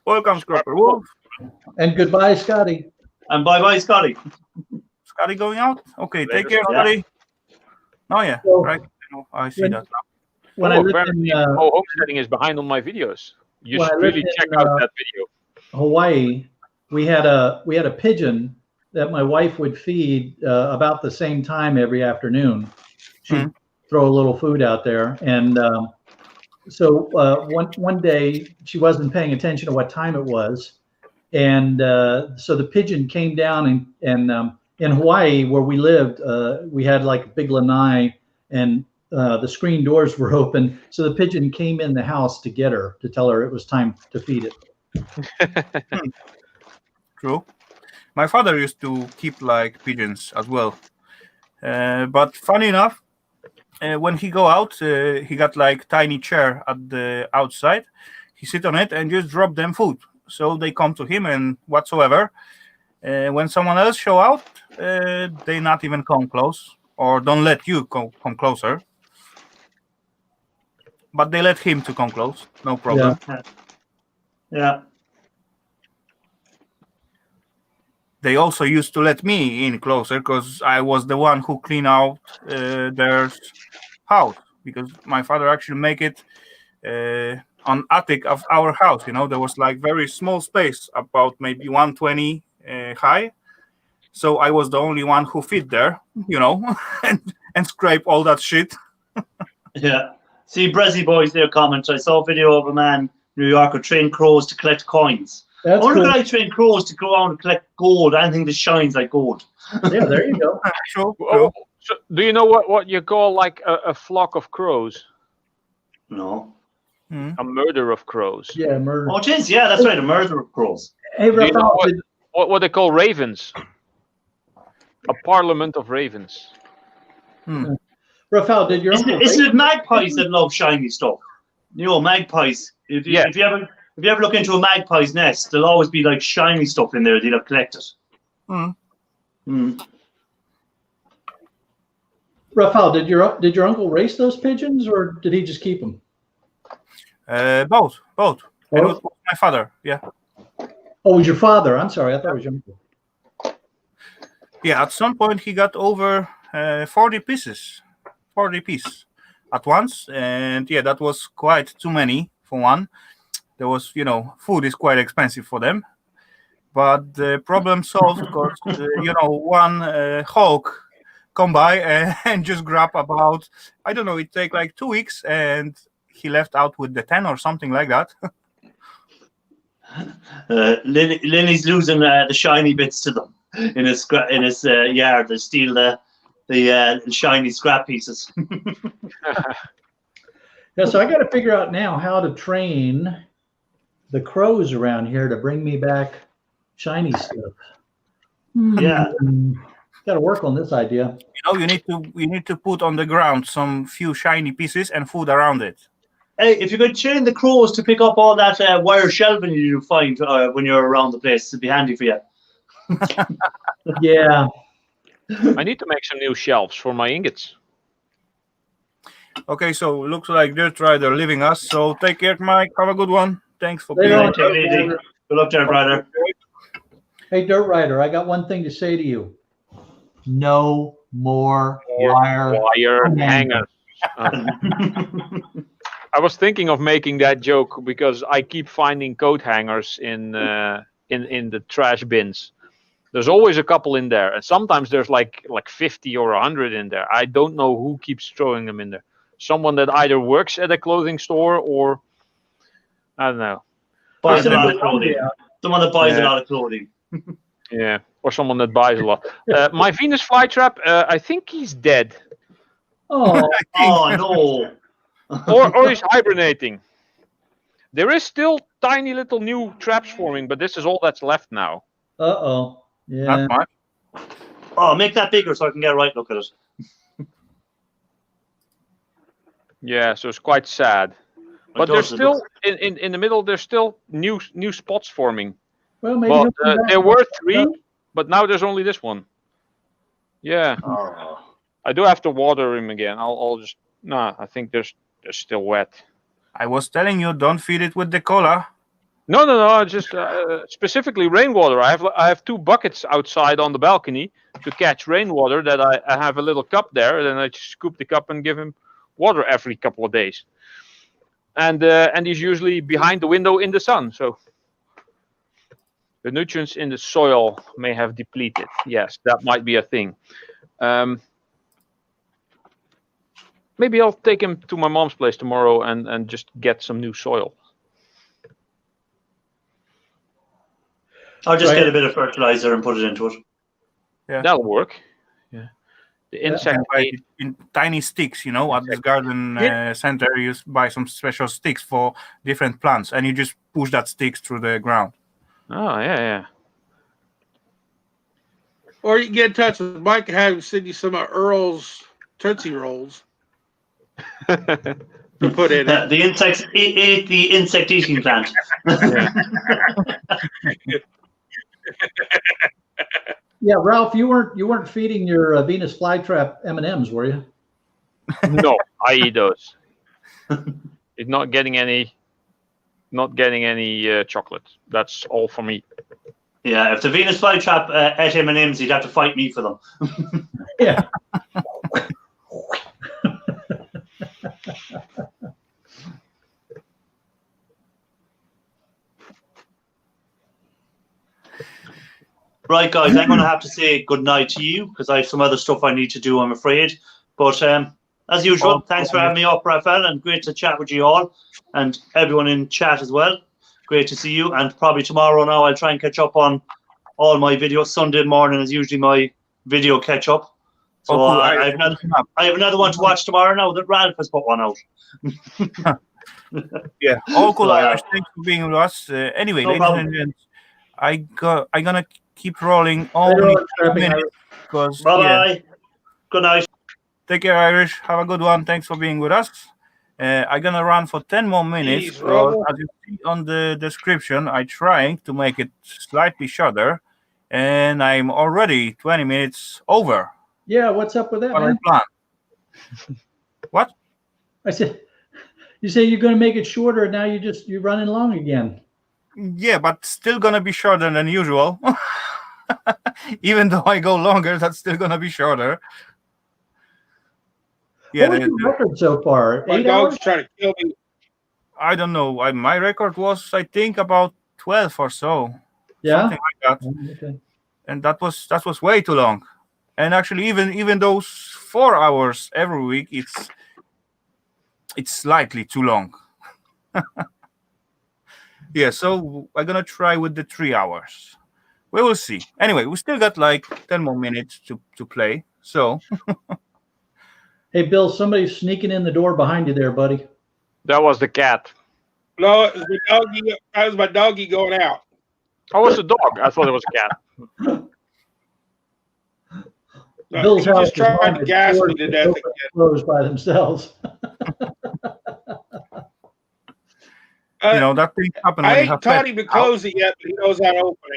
Welcome, Scrapper Wolf. And goodbye, Scotty. And bye, Scotty. Scotty going out? Okay, take care, Scotty. Oh, yeah, right. I see that now. When I lived in homesteading is behind on my videos. You should really check out that video. Hawaii, we had a pigeon that my wife would feed about the same time every afternoon. She'd throw a little food out there, and so one day she wasn't paying attention to what time it was, and so the pigeon came down and in Hawaii where we lived, we had like a big lanai, and the screen doors were open, so the pigeon came in the house to get her, to tell her it was time to feed it. True. My father used to keep like pigeons as well, but funny enough, when he go out, he got like tiny chair at the outside. He sit on it and just drop them food. So they come to him and whatsoever. When someone else show out, they not even come close or don't let you come closer. but they let him to come close, no problem. Yeah. They also used to let me in closer because I was the one who cleaned out their house, because my father actually make it on attic of our house. You know, there was like very small space, about maybe 120 high. So I was the only one who fit there, you know, and scrape all that shit. Yeah. See, Brezzy boys there comment. I saw a video of a man in New York who trained crows to collect coins. That's I wonder cool. could I train crows to go out and collect gold, anything that shines like gold. Yeah, there you go. Sure. Oh, so do you know what you call like a flock of crows? No. A murder of crows. Yeah, murder. Oh, it is. Yeah, that's right. A murder of crows. Hey, Do you know Rafal, what they call ravens? A parliament of ravens. Rafal, did your uncle? Isn't it magpies that love shiny stuff? You know, magpies. If you ever look into a magpie's nest, there'll always be like shiny stuff in there. They'll have collected. Rafal, did your uncle race those pigeons, or did he just keep them? Both. And it was my father. Yeah. Oh, it was your father? I'm sorry, I thought it was your uncle. Yeah. At some point, he got over 40 pieces at once, and yeah, that was quite too many for one. There was, you know, food is quite expensive for them, but the problem solved because you know, one hawk come by and just grab about, I don't know, it take like 2 weeks, and he left out with the 10 or something like that. Lenny's losing the shiny bits to them in his yard. They steal the shiny scrap pieces. Yeah, so I got to figure out now how to train the crows around here to bring me back shiny stuff. Yeah. Got to work on this idea. You know, you need to put on the ground some few shiny pieces and food around it. Hey, if you could train the crows to pick up all that wire shelving you find when you're around the place, it'd be handy for you. Yeah. I need to make some new shelves for my ingots. Okay, so looks like Dirt Rider leaving us. So take care, Mike. Have a good one. Thanks for Later being on, Take it easy. Good luck there, brother. Hey, Dirt Rider, I got one thing to say to you. No more wire hangers. I was thinking of making that joke because I keep finding coat hangers in the trash bins. There's always a couple in there, and sometimes there's like 50 or 100 in there. I don't know who keeps throwing them in there. Someone that either works at a clothing store or I don't know. Buys a lot of clothing. Someone that buys a lot of clothing. Yeah, or someone that buys a lot. My Venus flytrap, I think he's dead. Oh, no. or he's hibernating. There is still tiny little new traps forming, but this is all that's left now. Uh-oh. Yeah. Not much. Oh, make that bigger so I can get a right look at it. Yeah, so it's quite sad. But there's still in the middle. There's still new spots forming. Well, maybe there were 3, but now there's only this one. Yeah, I do have to water him again. I'll just I think they're still wet. I was telling you, don't feed it with the cola. No. Just specifically rainwater. I have 2 buckets outside on the balcony to catch rainwater. That I have a little cup there, and then I just scoop the cup and give him water every couple of days. And he's usually behind the window in the sun. So the nutrients in the soil may have depleted. Yes, that might be a thing. Maybe I'll take him to my mom's place tomorrow and just get some new soil. I'll just get a bit of fertilizer and put it into it. Yeah, that'll work. Yeah, the insect in tiny sticks. You know, at this garden center, you buy some special sticks for different plants, and you just push that sticks through the ground. Oh yeah. Or you can get in touch with Mike and have him send you some of Earl's Tootsie Rolls to put in it. The insects ate the insect eating plant. Yeah, Ralph, you weren't feeding your Venus flytrap M&Ms, were you? No, I eat those. It's not getting any chocolate. That's all for me. Yeah, if the Venus flytrap ate M&Ms, he'd have to fight me for them. Yeah. Right, guys, I'm going to have to say good night to you because I have some other stuff I need to do, I'm afraid. But as usual, thanks for having me up, Rafal, and great to chat with you all and everyone in chat as well. Great to see you. And probably tomorrow now I'll try and catch up on all my videos. Sunday morning is usually my video catch up. So cool. I have another one to watch tomorrow now that Ralph has put one out. Yeah, all cool, Irish. Thanks for being with us. Anyway, No ladies problem. and gents, I'm gonna keep rolling only 2 minutes because Bye-bye. Good night. Take care, Irish. Have a good one. Thanks for being with us. I'm gonna run for 10 more minutes Jeez, because, Rubble. as you see on the description, I'm trying to make it slightly shorter, and I'm already 20 minutes over. Yeah, what's up with that, What I man? planned. What? I said, you say you're going to make it shorter, and now you're running long again. Yeah, but still gonna be shorter than usual. Even though I go longer, that's still gonna be shorter. Yeah, What was your record so far? My 8 dog's hours? trying to kill me. I don't know. My record was, I think, about 12 or so. Yeah. Something like that. Okay. And that was way too long. And actually, even those 4 hours every week, it's slightly too long. Yeah, so I'm gonna try with the 3 hours. We will see. Anyway, we still got like 10 more minutes to play. So Hey, Bill, somebody's sneaking in the door behind you there, buddy. That was the cat. No, it was the doggy. That was my doggy going out. Oh, it was a dog. I thought it was a cat. No, Bill's he house just is tried to haunted. gas me Doors to just death open and again. close by themselves. that thing happened I when you ain't have taught pets. him to close it yet, but he knows how to open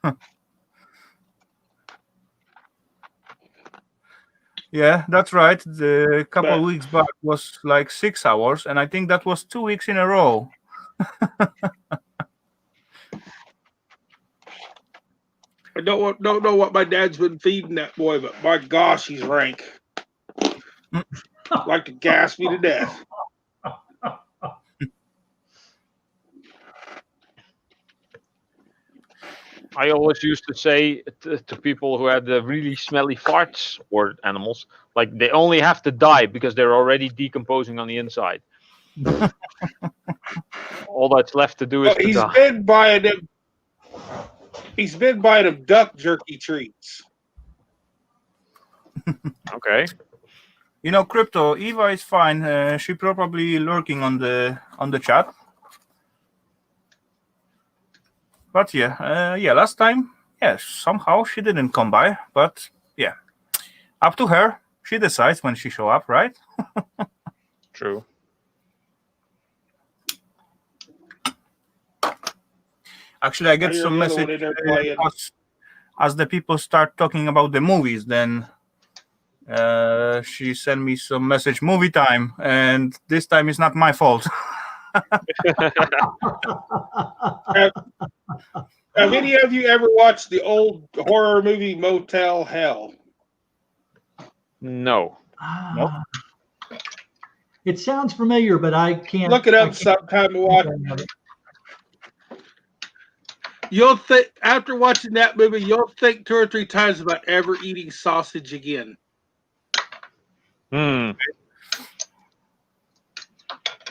it. Yeah, that's right. The couple But- of weeks back was like 6 hours, and I think that was 2 weeks in a row. I don't know what my dad's been feeding that boy, but my gosh, he's rank. Like to gas me to death. I always used to say to people who had the really smelly farts, or animals, like they only have to die because they're already decomposing on the inside. All that's left to do is to He's die. been buying them. He's been buying them duck jerky treats. Okay. Crypto Eva is fine. She probably lurking on the chat. But yeah, last time, somehow she didn't come by. But yeah, up to her. She decides when she show up, right? True. Actually, I get hear some the other one message in there playing. as the people start talking about the movies. Then she sent me some message, movie time, and this time it's not my fault. Have any of you ever watched the old horror movie Motel Hell? No. Nope. It sounds familiar, but I can't. Look it I up can't sometime and watch. You'll think after watching that movie, you'll think 2 or 3 times about ever eating sausage again.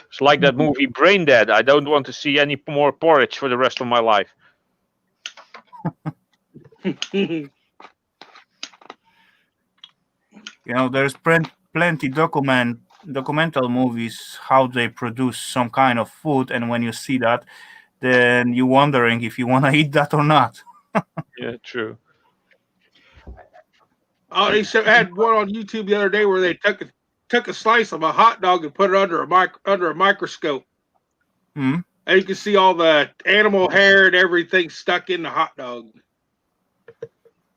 It's like that movie Brain Dead. I don't want to see any more porridge for the rest of my life. There's plenty documental movies how they produce some kind of food, and when you see that, then you're wondering if you want to eat that or not. Yeah, true. Oh, they had one on YouTube the other day where they took a slice of a hot dog and put it under a microscope, Hmm? and you can see all the animal hair and everything stuck in the hot dog.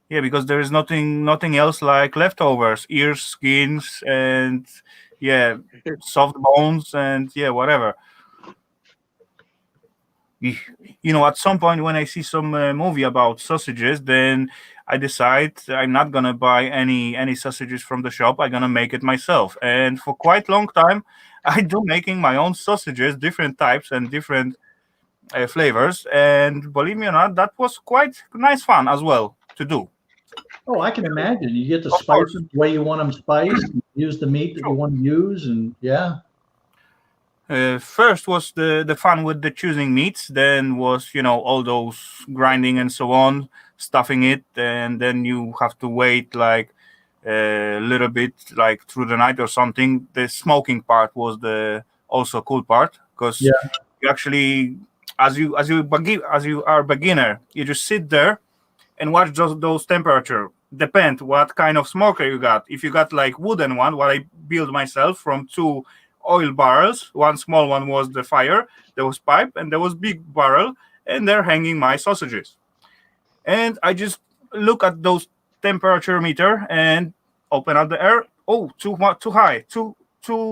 Yeah, because there is nothing else like leftovers, ears, skins, and yeah, soft bones and yeah, whatever. At some point when I see some movie about sausages, then I decide I'm not gonna buy any sausages from the shop. I'm gonna make it myself. And for quite long time, I do making my own sausages, different types and different flavors. And believe me or not, that was quite nice fun as well to do. Oh, I can imagine. You get to Of spice course. them the way you want them spiced, use the meat that you want to use, and yeah. First was the fun with the choosing meats. Then was all those grinding and so on, stuffing it, and then you have to wait like a little bit, like through the night or something. The smoking part was the also cool part because Yeah. you actually, as you are beginner, you just sit there and watch those temperature. Depend what kind of smoker you got. If you got like wooden one, what I built myself from two oil barrels. One small one was the fire, there was pipe, and there was big barrel, and they're hanging my sausages. And I just look at those temperature meter and open up the air. Oh, too high, too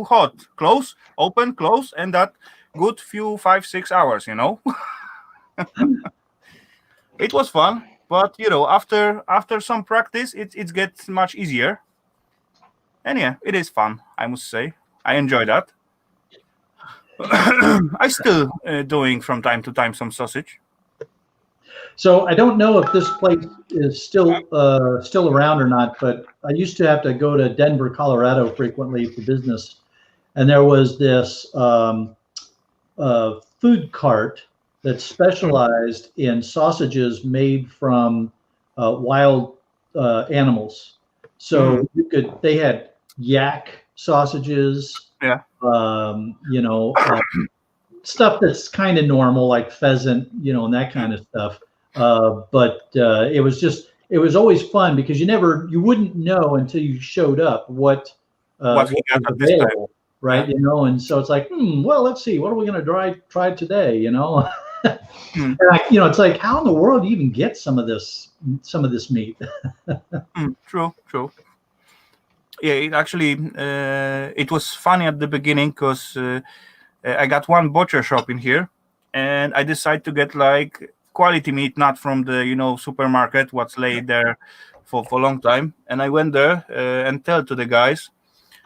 hot. Close, open, close, and that good few 5-6 hours. It was fun, but after some practice, it gets much easier. And yeah, it is fun, I must say. I enjoy that. I still doing from time to time some sausage. So I don't know if this place is still around or not, but I used to have to go to Denver, Colorado frequently for business, and there was this food cart that specialized in sausages made from wild animals. So they had yak sausages, Yeah. Stuff that's kind of normal, like pheasant, and that kind of stuff. But it was always fun because you wouldn't know until you showed up what What he got was at this time. available, right? Yeah. And so it's like, well, let's see, what are we going to try today? And it's like, how in the world do you even get some of this meat? True. Yeah, it was funny at the beginning because I got one butcher shop in here, and I decided to get like quality meat, not from the supermarket, what's laid there for a long time. And I went there and tell to the guys,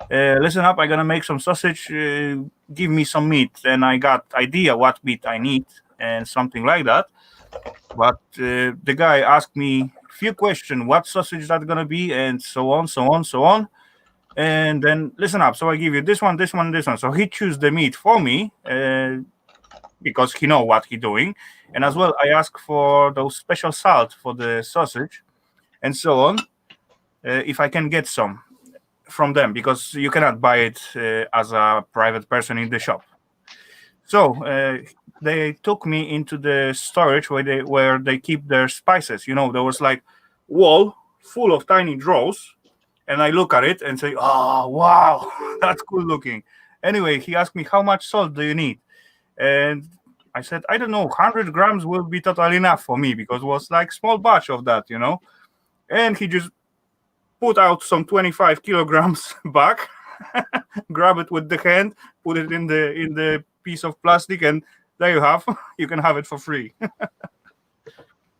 listen up, I'm gonna make some sausage. Give me some meat, and I got idea what meat I need and something like that. But the guy asked me few questions, what sausage that gonna be, and so on, so on, so on. And then listen up. So I give you this one, this one, this one. So he choose the meat for me because he know what he doing. And as well, I ask for those special salt for the sausage and so on. If I can get some from them, because you cannot buy it as a private person in the shop. So they took me into the storage where they keep their spices. There was like wall full of tiny drawers, and I look at it and say, "Oh, wow, that's cool looking." Anyway, he asked me, "How much salt do you need?" And I said, "I don't know. 100 grams will be totally enough for me because it was like small batch of that, And he just put out some 25 kilograms back, grab it with the hand, put it in the piece of plastic, and there you have. You can have it for free.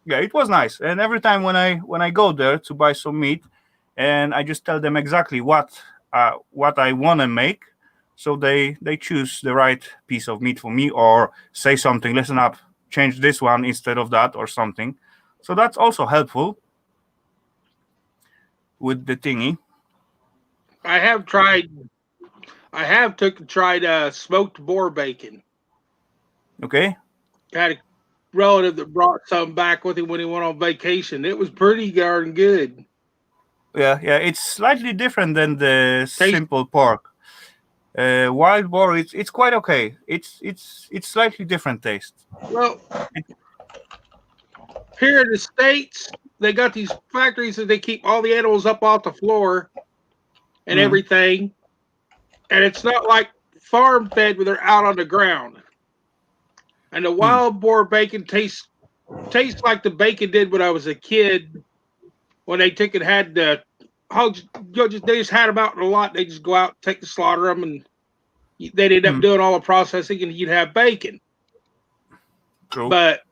Yeah, it was nice. And every time when I go there to buy some meat, and I just tell them exactly what I want to make, so they choose the right piece of meat for me, or say something. Listen up, change this one instead of that, or something. So that's also helpful with the thingy. I have tried smoked boar bacon. Okay. Had a relative that brought some back with him when he went on vacation. It was pretty darn good. Yeah. It's slightly different than the simple pork. Wild boar, it's quite okay. It's slightly different taste. Well, here in the States, they got these factories that they keep all the animals up off the floor and everything. And it's not like farm fed where they're out on the ground. And the wild boar bacon tastes like the bacon did when I was a kid, when they took and had the they just had them out in a lot. They just go out, take the slaughter them, and they'd end up doing all the processing, and you'd have bacon. True. But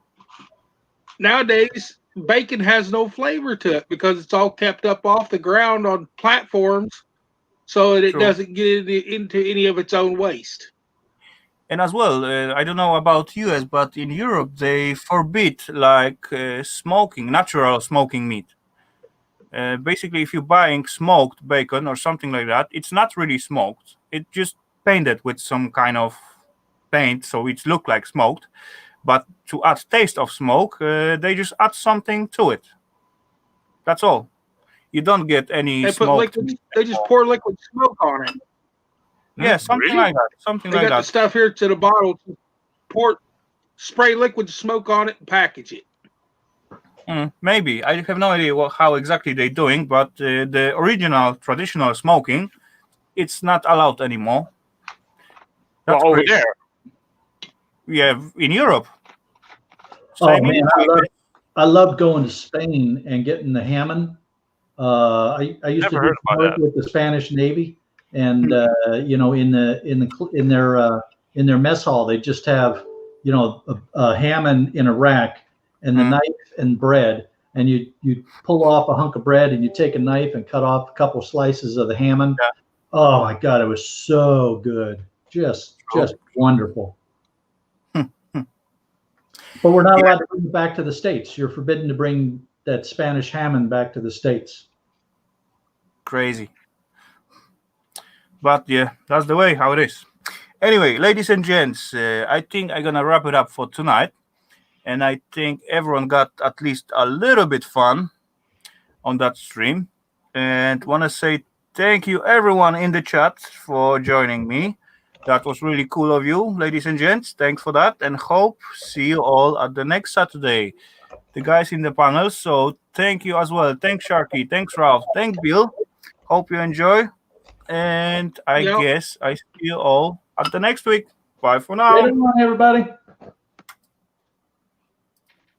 nowadays, bacon has no flavor to it because it's all kept up off the ground on platforms, so that it True. doesn't get into any of its own waste. And as well, I don't know about US, but in Europe they forbid like smoking, natural smoking meat. Basically, if you're buying smoked bacon or something like that, it's not really smoked. It's just painted with some kind of paint, so it look like smoked. But to add taste of smoke, they just add something to it. That's all. You don't get any They put smoked liquid. meat They just anymore. pour liquid smoke on it. Yeah, something Really? like that. Something They like got the that. stuff here to the bottle. Spray liquid smoke on it and package it. Maybe. I have no idea how exactly they're doing, but the original traditional smoking, it's not allowed anymore. That's Well, over crazy. there. Yeah, in Europe. Oh Same man, in I love going to Spain and getting the Hammond. I used to Never do heard some about work that. with the Spanish Navy, and you know, in their mess hall, they just have, you know, a Hammond in a rack, and the knife and bread, and you pull off a hunk of bread, and you take a knife and cut off a couple slices of the Hammond. Yeah. Oh my God, it was so good, just wonderful. But we're not allowed to bring it back to the States. You're forbidden to bring that Spanish Hammond back to the States. Crazy. But yeah, that's the way how it is. Anyway, ladies and gents, I think I'm gonna wrap it up for tonight. And I think everyone got at least a little bit fun on that stream. And wanna say thank you everyone in the chat for joining me. That was really cool of you, ladies and gents. Thanks for that, and hope see you all at the next Saturday. The guys in the panel. So thank you as well. Thanks Sharky. Thanks Ralph. Thanks Bill. Hope you enjoy. And I Yep. guess I see you all at the next week. Bye for now. Later on, everybody.